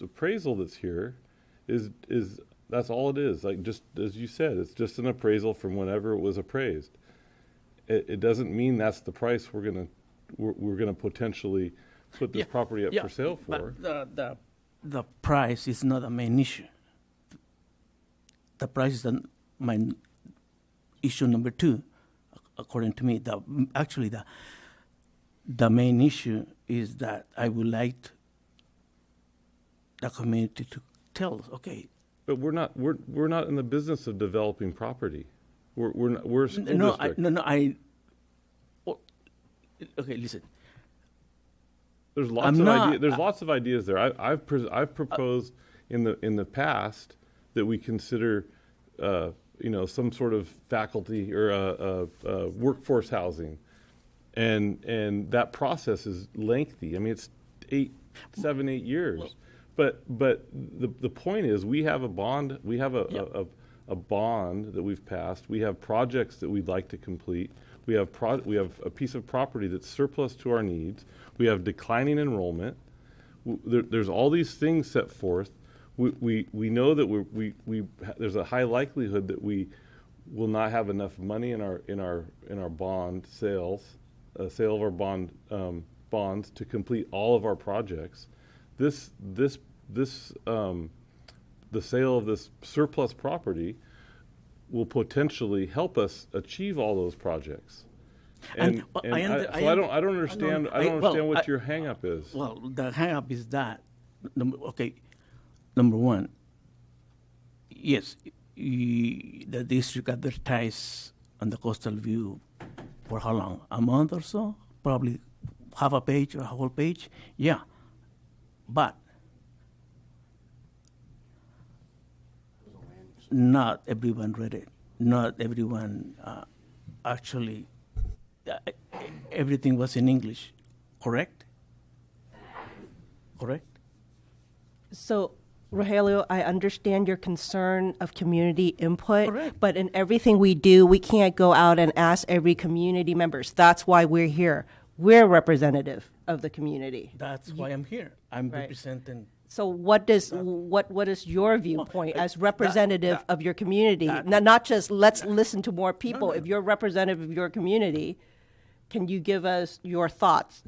appraisal that's here is that's all it is. Like, just as you said, it's just an appraisal from whenever it was appraised. It doesn't mean that's the price we're gonna potentially put this property up for sale for. But the price is not the main issue. The price is the main issue number 2, according to me. The main issue is that I would like the community to tell us, okay. But we're not in the business of developing property. We're a school district. Okay, listen. There's lots of ideas there. I've proposed in the past that we consider some sort of faculty or workforce housing, and that process is lengthy. I mean, it's 7, 8 years. But the point is, we have a bond. We have a bond that we've passed. We have projects that we'd like to complete. We have a piece of property that's surplus to our needs. We have declining enrollment. There's all these things set forth. We know that there's a high likelihood that we will not have enough money in our bond sales, sale of our bonds to complete all of our projects. The sale of this surplus property will potentially help us achieve all those projects. I don't understand what your hang-up is. Well, the hang-up is that, number one, yes, the district advertised on the Coastal View for how long? A month or so? Probably half a page or a whole page? Yeah. But not everyone read it. Not everyone actually, everything was in English, Correct? Correct? So, Rogelio, I understand your concern of community input, Correct. but in everything we do, we can't go out and ask every community members. That's why we're here. We're representative of the community. That's why I'm here. I'm Right. representing. So what is your viewpoint as representative of your community? Not just let's listen to more people. If you're representative of your community, can you give us your thoughts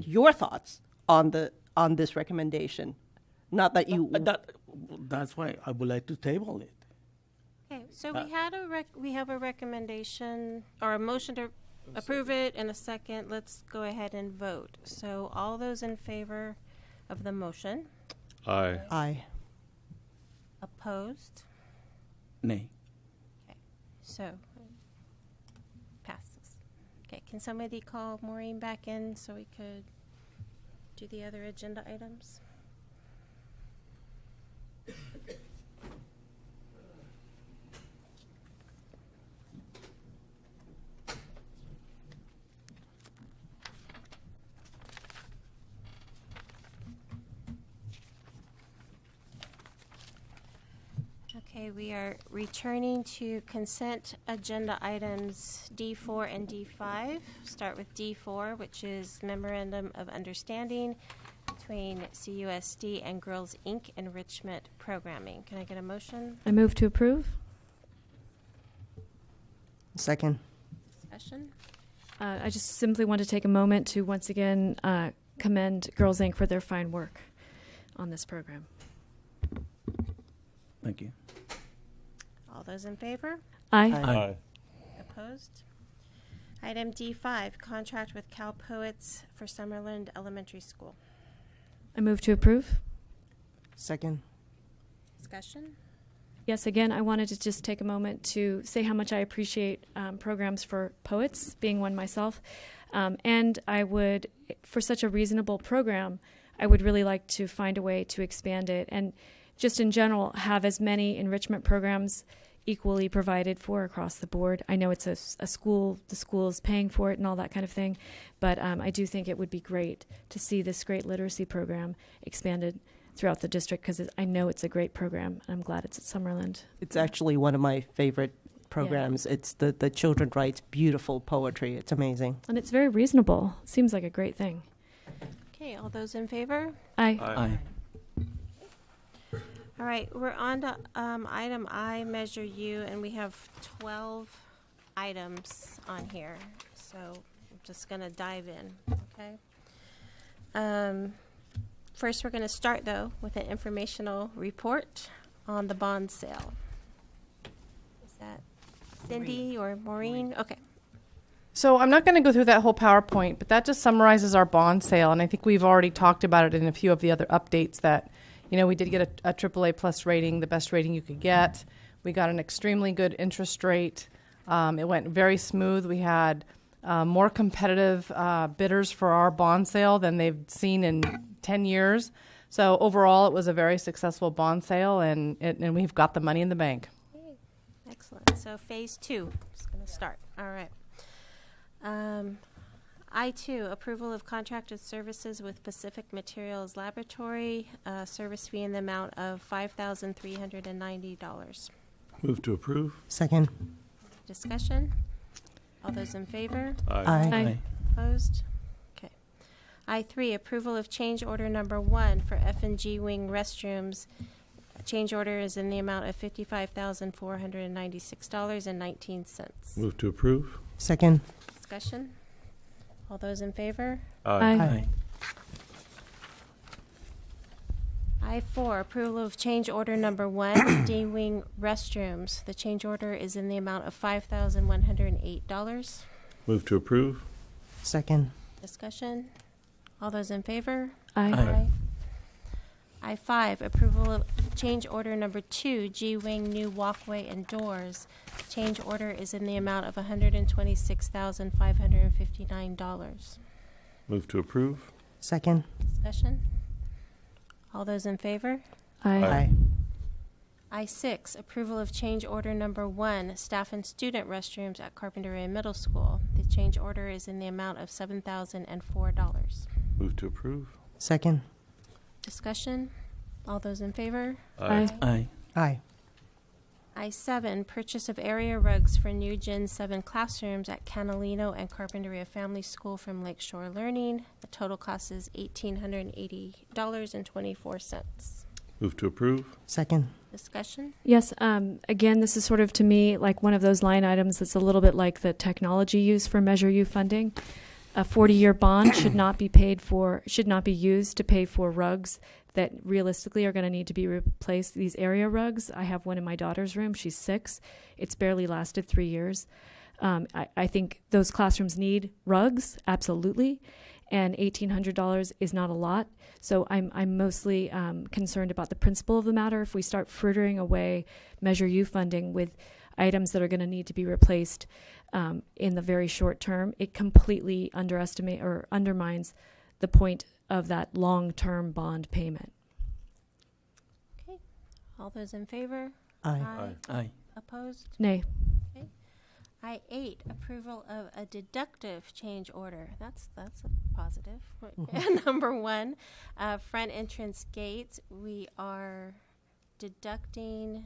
on this recommendation? Not that you. That's why I would like to table it. Okay, so we have a recommendation or a motion to approve it in a second. Let's go ahead and vote. So all those in favor of the motion? Aye. Aye. Opposed? Nay. Okay, so passes. Okay, can somebody call Maureen back in so we could do the other agenda items? Okay, we are returning to consent agenda items D4 and D5. Start with D4, which is Memorandum of Understanding between CUSD and Girls Inc. Enrichment Programming. Can I get a motion? I move to approve. Second. Discussion? I just simply want to take a moment to once again commend Girls Inc. for their fine work on this program. Thank you. All those in favor? Aye. Aye. Opposed? Item D5, contract with Cal Poets for Summerland Elementary School. I move to approve. Second. Discussion? Yes, again, I wanted to just take a moment to say how much I appreciate programs for poets, being one myself. And I would, for such a reasonable program, I would really like to find a way to expand it and just in general have as many enrichment programs equally provided for across the board. I know it's a school, the school is paying for it and all that kind of thing, but I do think it would be great to see this great literacy program expanded throughout the district because I know it's a great program, and I'm glad it's at Summerland. It's actually one of my favorite programs. Yeah. It's the children writes beautiful poetry. It's amazing. And it's very reasonable. Seems like a great thing. Okay, all those in favor? Aye. Aye. All right, we're on to item I, Measure U, and we have 12 items on here. So I'm just going to dive in, okay? First, we're going to start, though, with an informational report on the bond sale. Is that Cindy or Maureen? Okay. So I'm not going to go through that whole PowerPoint, but that just summarizes our bond sale, and I think we've already talked about it in a few of the other updates that, you know, we did get a AAA plus rating, the best rating you could get. We got an extremely good interest rate. It went very smooth. We had more competitive bidders for our bond sale than they've seen in 10 years. So overall, it was a very successful bond sale, and we've got the money in the bank. Okay. Excellent. So phase 2 is going to start. All right. I2, approval of contracted services with Pacific Materials Laboratory, service fee in the amount of $5,390. Move to approve. Second. Discussion? All those in favor? Aye. Aye. Opposed? Okay. I3, approval of change order number 1 for F&G Wing restrooms. Change order is in the amount of $55,496.19. Move to approve. Second. Discussion? All those in favor? Aye. I4, approval of change order number 1, D-Wing restrooms. The change order is in the amount of $5,108. Move to approve. Second. Discussion? All those in favor? Aye. I5, approval of change order number 2, G-Wing new walkway and doors. Change order is in the amount of $126,559. Move to approve. Second. Discussion? All those in favor? Aye. I6, approval of change order number 1, staff and student restrooms at Carpenter Area Middle School. The change order is in the amount of $7,004. Move to approve. Second. Discussion? All those in favor? Aye. Aye. Aye. I-7, purchase of area rugs for new Gen 7 classrooms at Canalino and Carpinteria Family School from Lakeshore Learning. The total cost is $1,880.24. Move to approve. Second. Discussion? Yes. Again, this is sort of to me like one of those line items that's a little bit like the technology used for Measure U funding. A 40-year bond should not be used to pay for rugs that realistically are going to need to be replaced. These area rugs, I have one in my daughter's room. She's 6. It's barely lasted 3 years. I think those classrooms need rugs, absolutely, and $1,800 is not a lot. So I'm mostly concerned about the principle of the matter. If we start frittering away Measure U funding with items that are going to need to be replaced in the very short term, it completely undermines the point of that long-term bond payment. Okay. All those in favor? Aye. Aye. Opposed? Nay. Okay. I-8, approval of a deductive change order. That's a positive. Number 1, front entrance gates. We are deducting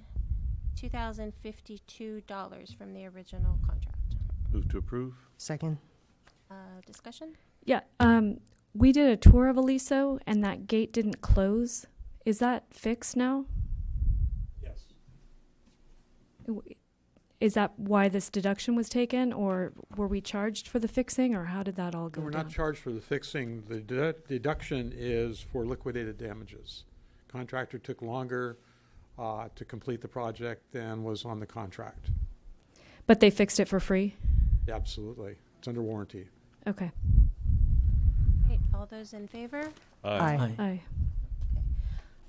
$2,052 from the original contract. Move to approve. Second. Discussion? Yeah. We did a tour of Aliso, and that gate didn't close. Is that fixed now? Yes. Is that why this deduction was taken, or were we charged for the fixing, or how did that all go We're down? not charged for the fixing. The deduction is for liquidated damages. Contractor took longer to complete the project than was on the contract. But they fixed it for free? Yeah, absolutely. It's under warranty. Okay. Right. All those in favor? Aye. Aye.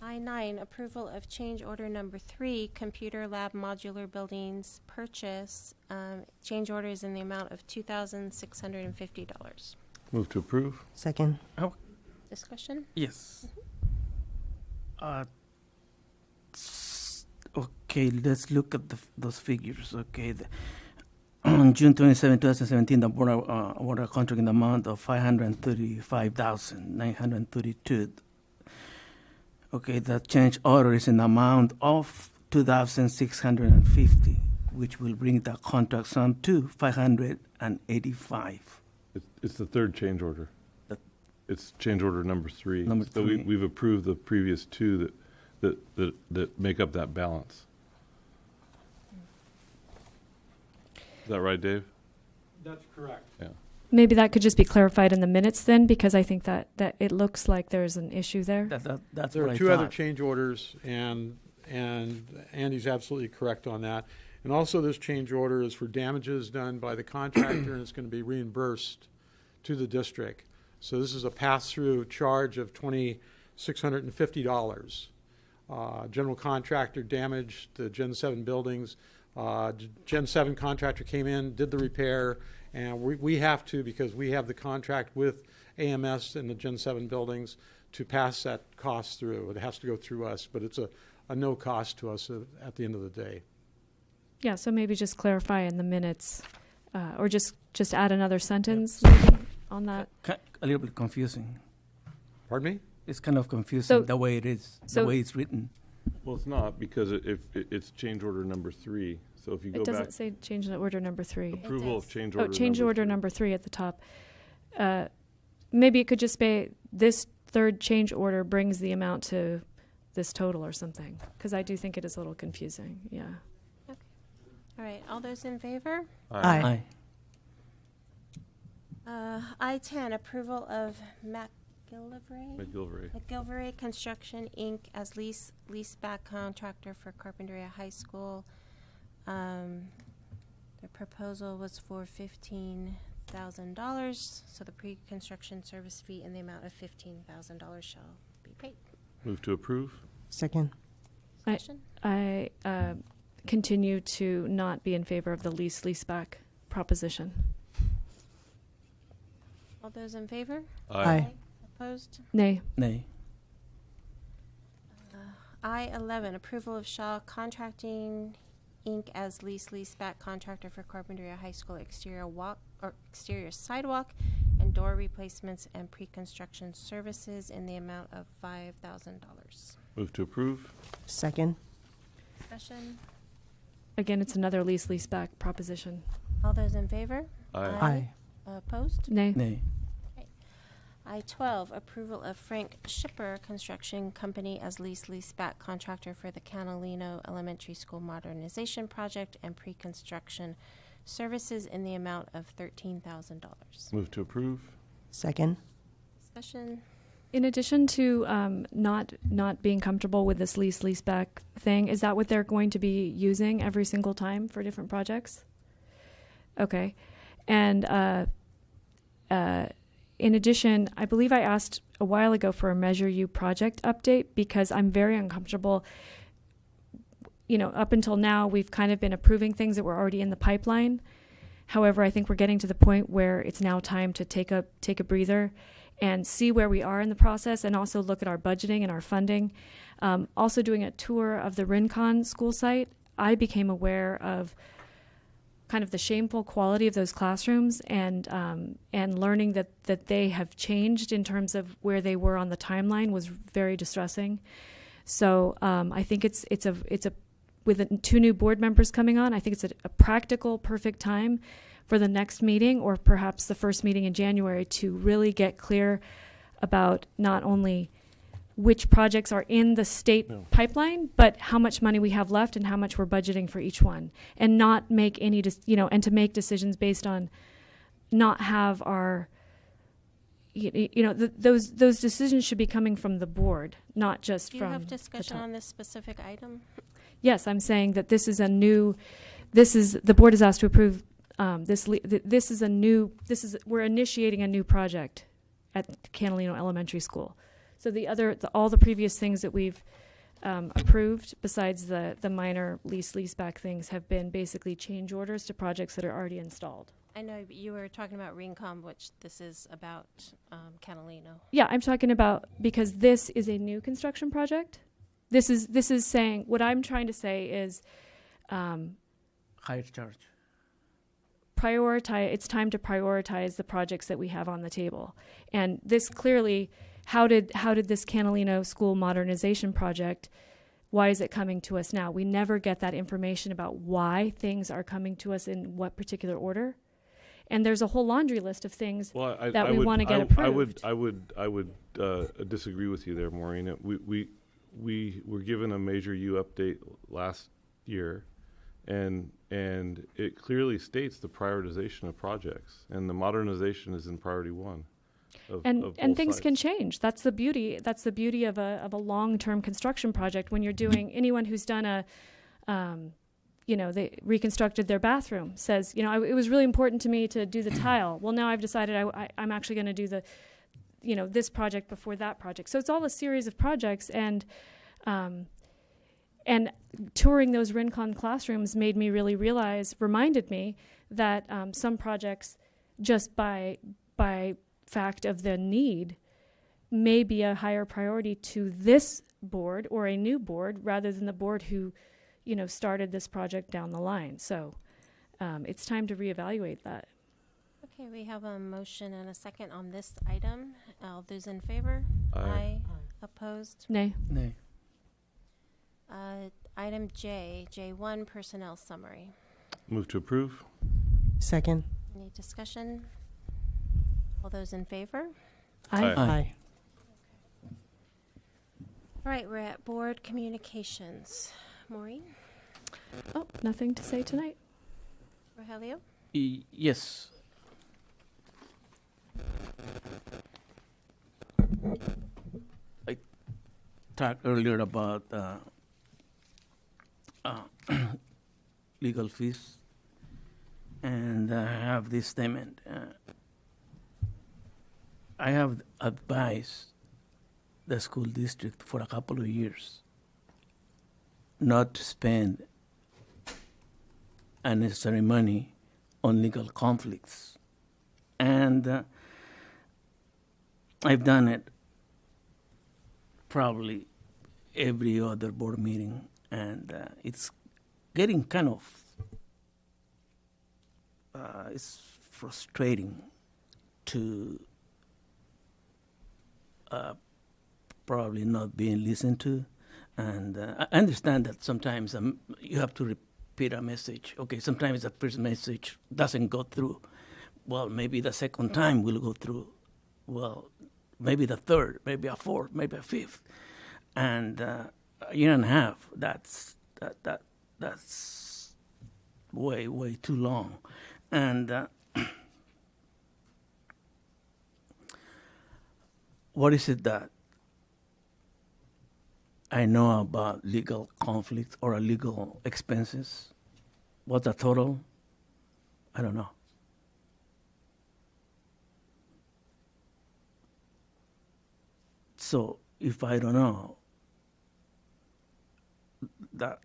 I-9, approval of change order number 3, computer lab modular buildings purchase. Change order is in the amount of $2,650. Move to approve. Second. Discussion? Yes. Okay, let's look at those figures. Okay, on June 27, 2017, the board awarded a contract in the amount of $535,932. Okay, the change order is in the amount of $2,650, which will bring the contract sum to $585. It's the third change order. It's change order number 3. Number so 3. we've approved the previous 2 that make up that balance. Is that right, Dave? That's correct. Yeah. Maybe that could just be clarified in the minutes then, because I think that it looks like there's an issue there. That's There what are I 2 other thought. change orders, and Andy's absolutely correct on that. And also, this change order is for damages done by the contractor, and it's going to be reimbursed to the district. So this is a pass-through charge of $2,650. General contractor damaged the Gen 7 buildings. Gen 7 contractor came in, did the repair, and we have to, because we have the contract with AMS in the Gen 7 buildings, to pass that cost through. It has to go through us, but it's a no cost to us at the end of the day. Yeah, so maybe just clarify in the minutes, or just add another sentence maybe on that. A little bit confusing. Pardon me? It's kind of confusing So- the way it is, so- the way it's written. Well, it's not, because it's change order number 3. So if you go It doesn't back, say change order number 3. approval of change Oh, order change number order 3. number 3 at the top. Maybe it could just be this third change order brings the amount to this total or something, because I do think it is a little confusing. Yeah. Okay. All right. All those in favor? Aye. I-10, approval of McGillivray Construction, Inc. as leaseback contractor for Carpinteria High School. The proposal was for $15,000, so the pre-construction service fee in the amount of $15,000 shall be paid. Move to approve. Second. Discussion? I continue to not be in favor of the leaseback proposition. All those in favor? Aye. Opposed? Nay. Nay. I-11, approval of Shaw Contracting, Inc. as leaseback contractor for Carpinteria High School exterior sidewalk and door replacements and pre-construction services in the amount of $5,000. Move to approve. Second. Discussion. Again, it's another lease-leaseback proposition. All those in favor? Aye. Opposed? Nay. Nay. I-12, approval of Frank Shipper Construction Company as lease-leaseback contractor for the Catalino Elementary School Modernization Project and pre-construction services in the amount of $13,000. Move to approve. Second. Discussion. In addition to not being comfortable with this lease-leaseback thing, is that what they're going to be using every single time for different projects? Okay. And in addition, I believe I asked a while ago for a Measure U project update because I'm very uncomfortable. You know, up until now, we've kind of been approving things that were already in the pipeline. However, I think we're getting to the point where it's now time to take a breather and see where we are in the process and also look at our budgeting and our funding. Also doing a tour of the Rincon school site, I became aware of kind of the shameful quality of those classrooms and learning that they have changed in terms of where they were on the timeline was very distressing. So I think it's a with 2 new board members coming on, I think it's a practical, perfect time for the next meeting or perhaps the first meeting in January to really get clear about not only which projects are in the state pipeline, but how much money we have left and how much we're budgeting for each one, and not make any, and to make decisions based on not have our, those decisions should be coming from the board, not just Do you from have the discussion top. on this specific item? Yes, I'm saying that the board is asked to approve we're initiating a new project at Catalino Elementary School. So all the previous things that we've approved, besides the minor leaseback things, have been basically change orders to projects that are already installed. I know you were talking about Rincon, which this is about Catalino. Yeah, I'm talking about because this is a new construction project. This is saying what I'm trying to say is Higher charge. it's time to prioritize the projects that we have on the table. And this clearly, how did this Catalino school modernization project, why is it coming to us now? We never get that information about why things are coming to us in what particular order. And there's a whole laundry list of things that we want to get approved. I would disagree with you there, Maureen. We were given a Measure U update last year, and it clearly states the prioritization of projects, and the modernization is in priority 1. And things can change. That's the beauty of a long-term construction project. When you're doing, anyone who's done they reconstructed their bathroom says, it was really important to me to do the tile. Well, now I've decided I'm actually going to do this project before that project. So it's all a series of projects, and touring those Rincon classrooms reminded me that some projects, just by fact of the need, may be a higher priority to this board or a new board rather than the board who, started this project down the line. So it's time to reevaluate that. Okay, we have a motion and a second on this item. All those in favor? Aye. Opposed? Nay. Nay. Item J1, personnel summary. Move to approve. Second. Any discussion? All those in favor? Aye. Aye. All right, we're at board communications. Maureen? Oh, nothing to say tonight. Rogelio? Yes. I talked earlier about legal fees, and I have this statement. I have advised the school district for a couple of years not to spend unnecessary money on legal conflicts. And I've done it probably every other board meeting, and it's getting kind of it's frustrating to probably not being listened to. And I understand that sometimes you have to repeat a message. Okay, sometimes the first message doesn't go through. Well, maybe the second time will go through. Well, maybe the third, maybe a fourth, maybe a fifth. And a year and a half, that's way too long. And what is it that I know about legal conflict or legal expenses? What's the total? I don't know. So if I don't know the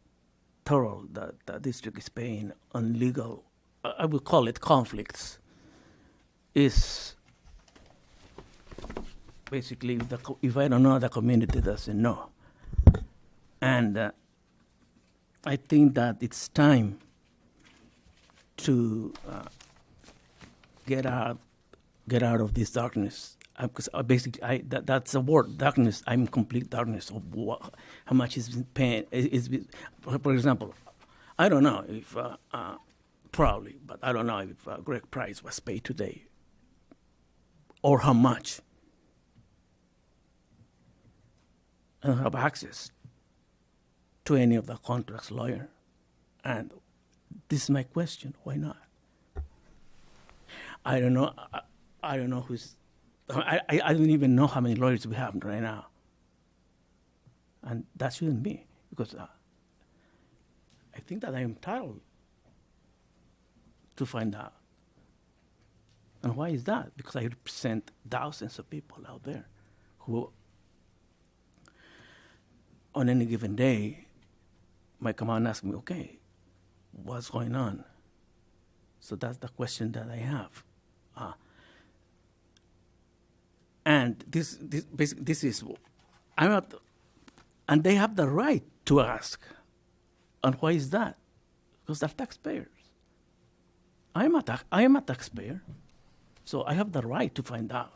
total that the district is paying on legal, I would call it conflicts, is basically if I don't know, the community doesn't know. And I think that it's time to get out of this darkness. Because basically, that's a word, darkness. I'm in complete darkness of how much is been paid. For example, I don't know if, probably, but I don't know if Greg Price was paid today or how much. I don't have access to any of the contracts lawyer. And this is my question, why not? I don't know. I don't know who's. I don't even know how many lawyers we have right now. And that shouldn't be, because I think that I'm entitled to find out. And why is that? Because I represent thousands of people out there who, on any given day, might come out and ask me, okay, what's going on? So that's the question that I have. And this is, I'm not, and they have the right to ask. And why is that? Because they're taxpayers. I am a taxpayer, so I have the right to find out.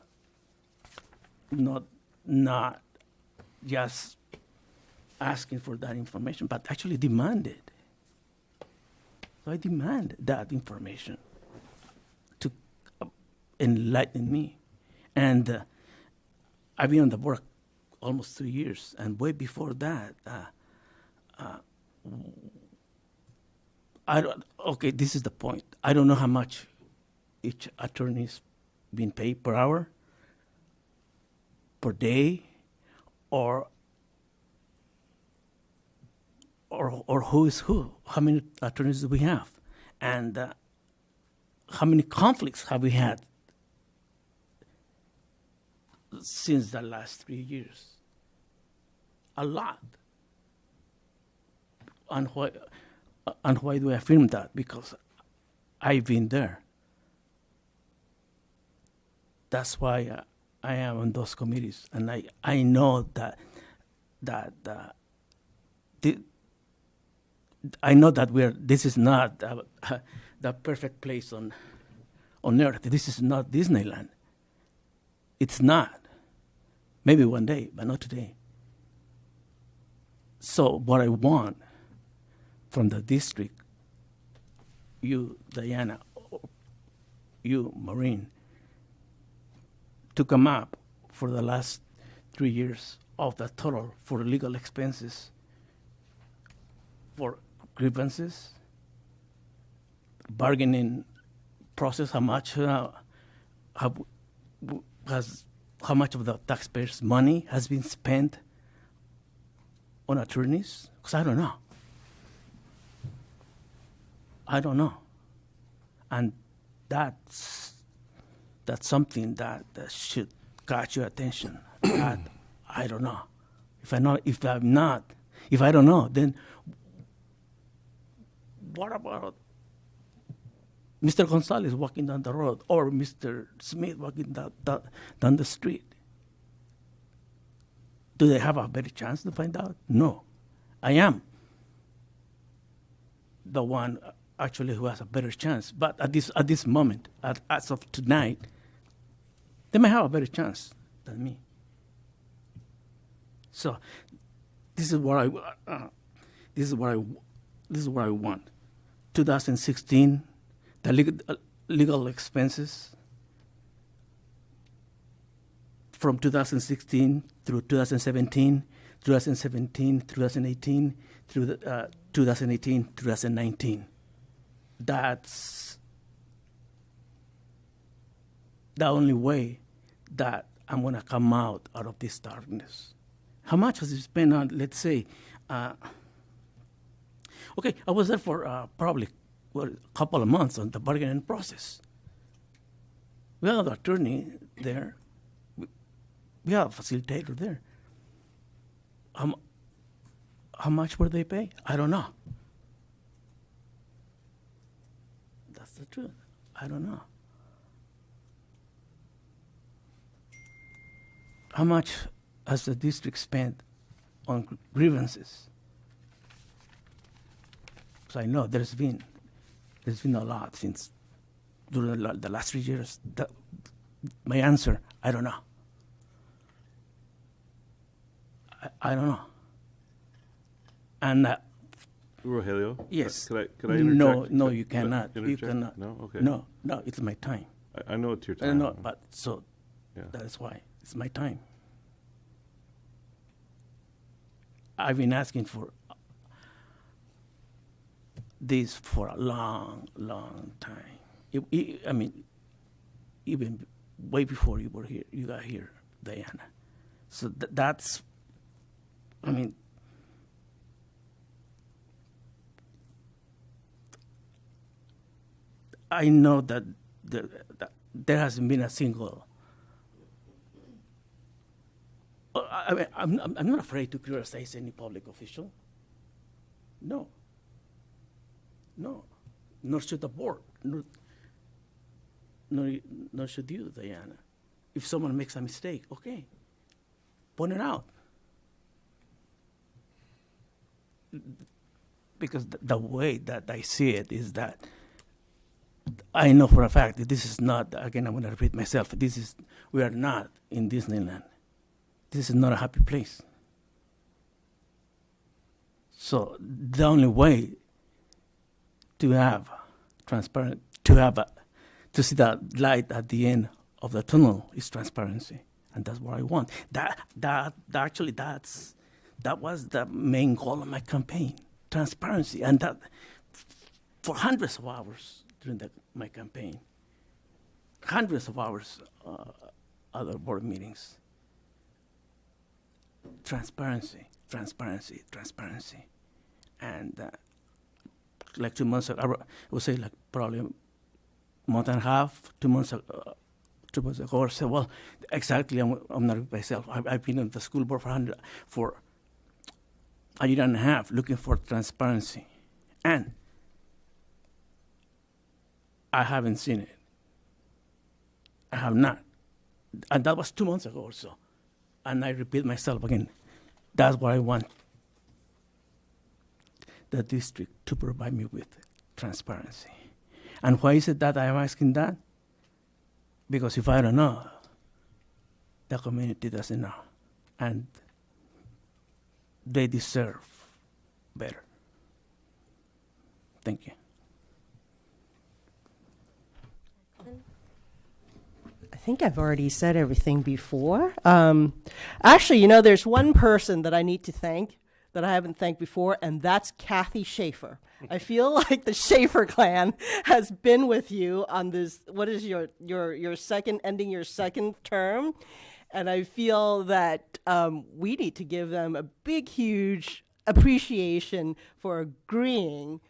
Not just asking for that information, but actually demand it. So I demand that information to enlighten me. And I've been on the board almost 2 years, and way before that, okay, this is the point. I don't know how much each attorney is being paid per hour, per day, or who is who. How many attorneys do we have? And how many conflicts have we had since the last 3 years? A lot. And why do I affirm that? Because I've been there. That's why I am on those committees, and I know that I know that this is not the perfect place on earth. This is not Disneyland. It's not. Maybe one day, but not today. So what I want from the district, you, Diana, you, Maureen, to come up for the last 3 years of the total for legal expenses, for grievances, bargaining process, how much of the taxpayers' money has been spent on attorneys? Because I don't know. I don't know. And that's something that should catch your attention. That I don't know. If I don't know, then what about Mr. Gonzalez walking down the road or Mr. Smith walking down the street? Do they have a better chance to find out? No. I am the one actually who has a better chance. But at this moment, as of tonight, They may have a better chance than me. So this is what I want. 2016, the legal expenses from 2016 through 2017, 2018, through 2018, 2019. That's the only way that I'm going to come out of this darkness. How much has it spent on, let's say, okay, I was there for probably a couple of months on the bargaining process. We have an attorney there. We have a facilitator there. How much were they paid? I don't know. That's the truth. I don't know. How much has the district spent on grievances? So I know there's been a lot since during the last 3 years. My answer, I don't know. I don't know. And Rogelio? yes. Could I interject? No, you cannot. You Interject? cannot. No? Okay. No, it's my time. I know it's your time. No, but so Yeah. that is why it's my time. I've been asking for this for a long, long time. I mean, even way before you were here, you got here, Diana. So that's, I mean, I know that there hasn't been a single. I mean, I'm not afraid to criticize any public official. No. Nor should the board. Nor should you, Diana. If someone makes a mistake, okay, point it out. Because the way that I see it is that I know for a fact that this is not, again, I'm going to repeat myself, we are not in Disneyland. This is not a happy place. So the only way to have transparent, to see the light at the end of the tunnel is transparency, and that's what I want. That was the main goal of my campaign, transparency, and that for hundreds of hours during my campaign, hundreds of hours other board meetings. Transparency. And like 2 months ago, I would say like probably a month and a half, 2 months ago, I said, well, exactly, I'm not myself. I've been on the school board for a year and a half looking for transparency. And I haven't seen it. I have not. And that was 2 months ago or so. And I repeat myself again. That's what I want the district to provide me with, transparency. And why is it that I'm asking that? Because if I don't know, the community doesn't know. And they deserve better. Thank you. I think I've already said everything before. Actually, there's one person that I need to thank that I haven't thanked before, and that's Kathy Schaefer. I feel like the Schaefer clan has been with you on this, what is your second, ending your second term, and I feel that we need to give them a big, huge appreciation for agreeing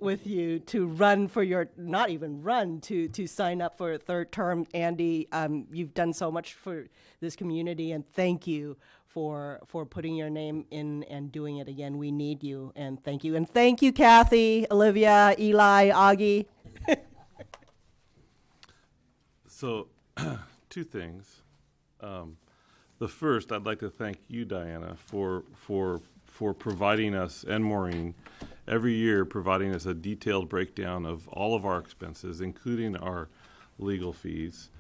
with you to run for not even run, to sign up for a third term. Andy, you've done so much for this community, and thank you for putting your name in and doing it again. We need you, and thank you. And thank you, Kathy, Olivia, Eli, Augie. So, two things. The first, I'd like to thank you, Diana, for providing us, and Maureen, every year providing us a detailed breakdown of all of our expenses, including our legal fees.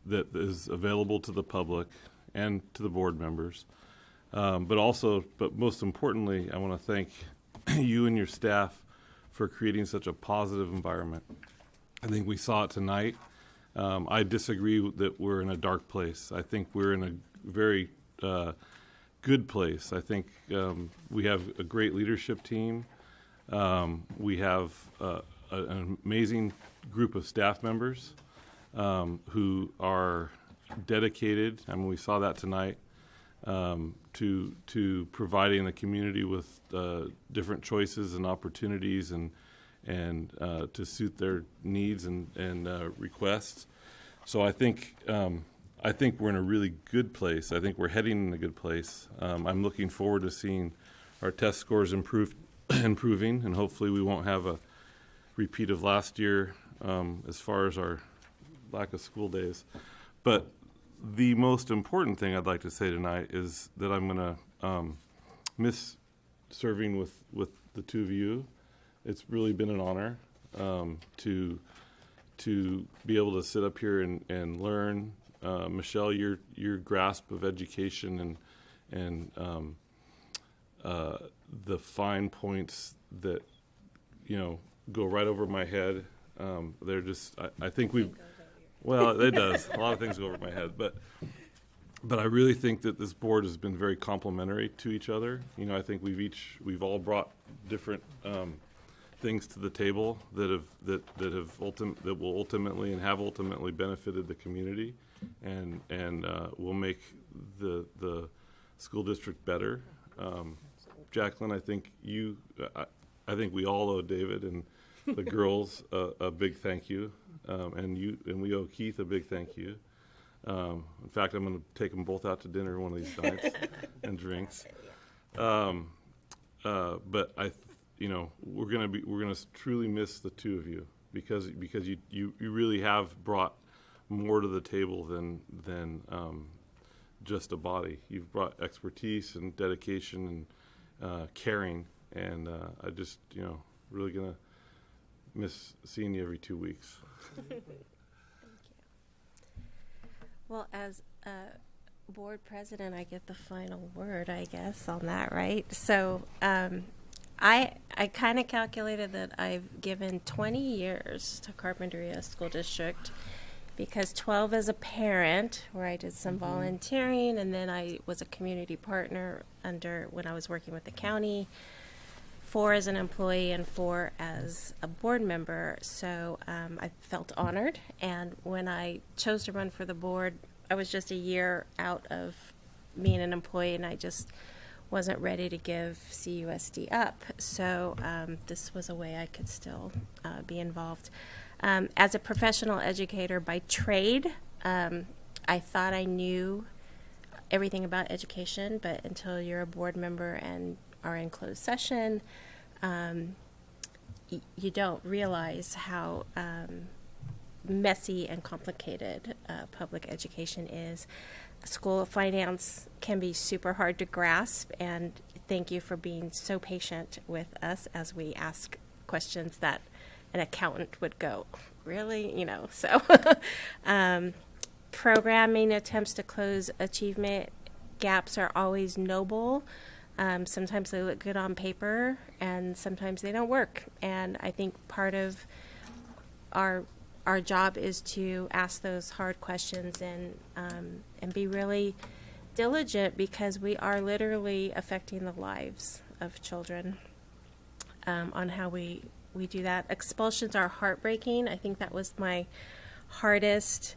that is available to the public and to the board members. But most importantly, I want to thank you and your staff for creating such a positive environment. I think we saw it tonight. I disagree that we're in a dark place. I think we're in a very good place. I think we have a great leadership team. We have an amazing group of staff members who are dedicated, I mean, we saw that tonight, to providing the community with different choices and opportunities and to suit their needs and requests. So I think we're in a really good place. I think we're heading in a good place. I'm looking forward to seeing our test scores improving, and hopefully we won't have a repeat of last year as far as our lack of school days. But the most important thing I'd like to say tonight is that I'm going to miss serving with the two of you. It's really been an honor to be able to sit up here and learn. Michelle, your grasp of education and the fine points that go right over my head. They're just I think well, it does. A lot of things go over my head, but I really think that this board has been very complementary to each other. I think we've all brought different things to the table that will ultimately and have ultimately benefited the community, and will make the school district better. Jacqueline, I think we all owe David and the girls a big thank you, and we owe Keith a big thank you. In fact, I'm going to take them both out to dinner one of these nights and drinks. But we're going to truly miss the two of you because you really have brought more to the table than just a body. You've brought expertise and dedication and caring, and I just really going to miss seeing you every 2 weeks. Thank you. Well, as board president, I get the final word, I guess, on that, right? So I kind of calculated that I've given 20 years to Carpinteria School District, because 12 as a parent, where I did some volunteering, and then I was a community partner when I was working with the county, 4 as an employee and 4 as a board member. So I felt honored. And when I chose to run for the board, I was just a year out of being an employee, and I just wasn't ready to give CUSD up. So this was a way I could still be involved. As a professional educator by trade, I thought I knew everything about education, but until you're a board member and are in closed session, you don't realize how messy and complicated public education is. School of finance can be super hard to grasp, and thank you for being so patient with us as we ask questions that an accountant would go, really? So programming attempts to close achievement gaps are always noble. Sometimes they look good on paper, and sometimes they don't work. And I think part of our job is to ask those hard questions and be really diligent, because we are literally affecting the lives of children on how we do that. Expulsions are heartbreaking. I think that was my hardest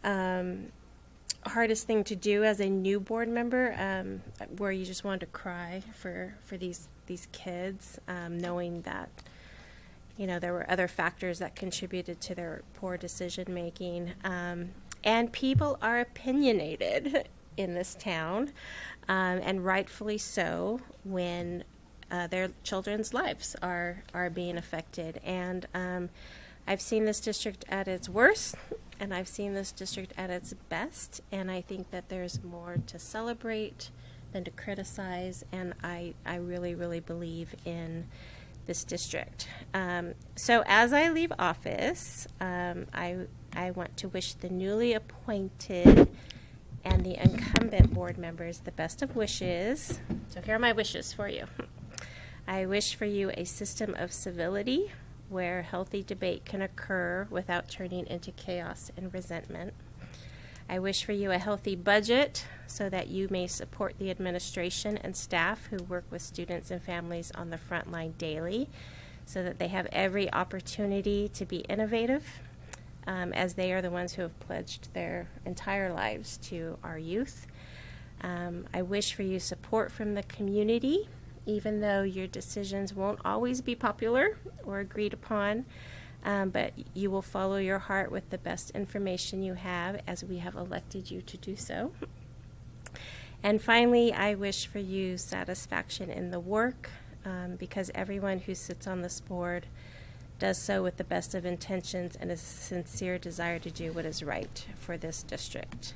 thing to do as a new board member, where you just wanted to cry for these kids, knowing that there were other factors that contributed to their poor decision making, and people are opinionated in this town, and rightfully so, when their children's lives are being affected. And I've seen this district at its worst, and I've seen this district at its best, and I think that there's more to celebrate than to criticize, and I really, really believe in this district. So as I leave office, I I want to wish the newly appointed and the incumbent board members the best of wishes. So here are my wishes for you. I wish for you a system of civility where healthy debate can occur without turning into chaos and resentment. I wish for you a healthy budget so that you may support the administration and staff who work with students and families on the front line daily so that they have every opportunity to be innovative, as they are the ones who have pledged their entire lives to our youth. I wish for you support from the community, even though your decisions won't always be popular or agreed upon. But you will follow your heart with the best information you have, as we have elected you to do so. And finally, I wish for you satisfaction in the work, because everyone who sits on this board does so with the best of intentions and a sincere desire to do what is right for this district.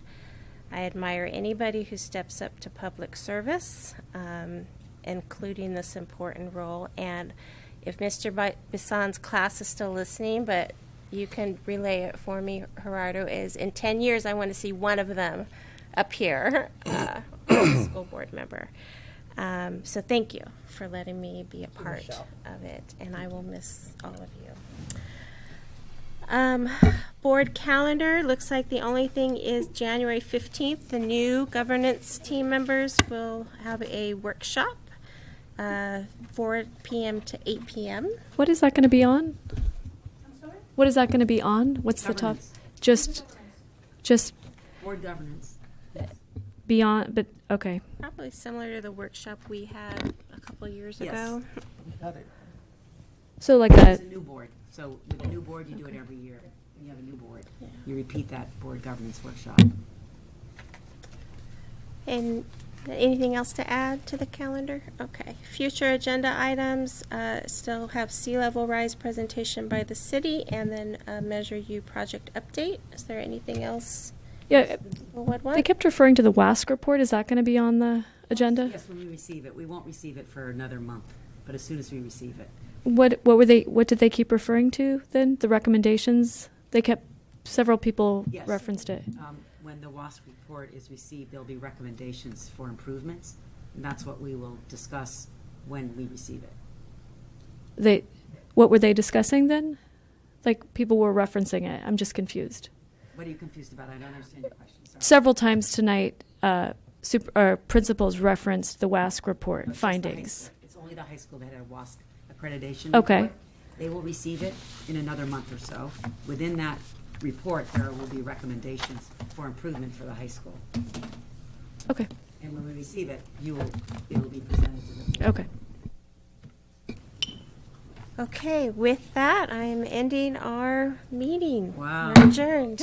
I admire anybody who steps up to public service, including this important role. And if Mr. Bison's class is still listening, but you can relay it for me, Gerardo, is in 10 years I want to see one of them up here as a school board member. So thank you for letting me be a part of it, and I will miss all of you. Board calendar, looks like the only thing is January 15th. The new governance team members will have a workshop, 4 p.m. to 8 p.m. What is that going to be on? What is that going to be on? What's the top? Just Board governance. beyond, but okay. Probably similar to the workshop we had a couple years ago. So like It's a new board. So with a new board, you do it every year. When you have a new board, you repeat that board governance workshop. And anything else to add to the calendar? Okay. Future agenda items still have sea level rise presentation by the city, and then Measure U project update. Is there anything else? Yeah, What? they kept referring to the WASC report. Is that going to be on the agenda? Yes, when we receive it. We won't receive it for another month, but as soon as we receive it. What did they keep referring to then? The recommendations? They kept, several people Yes. referenced it. When the WASC report is received, there'll be recommendations for improvements, and that's what we will discuss when we receive it. What were they discussing then? Like people were referencing it. I'm just confused. What are you confused about? I don't understand your question. Sorry. Several times tonight, principals referenced the WASC report It's just the high findings. school. It's only the high school that had WASC accreditation. Okay. report. They will receive it in another month or so. Within that report, there will be recommendations for improvement for the high school. Okay. And when we receive it, it will be presented to the board. Okay. Okay, with that, I'm ending our meeting. Wow. We're adjourned.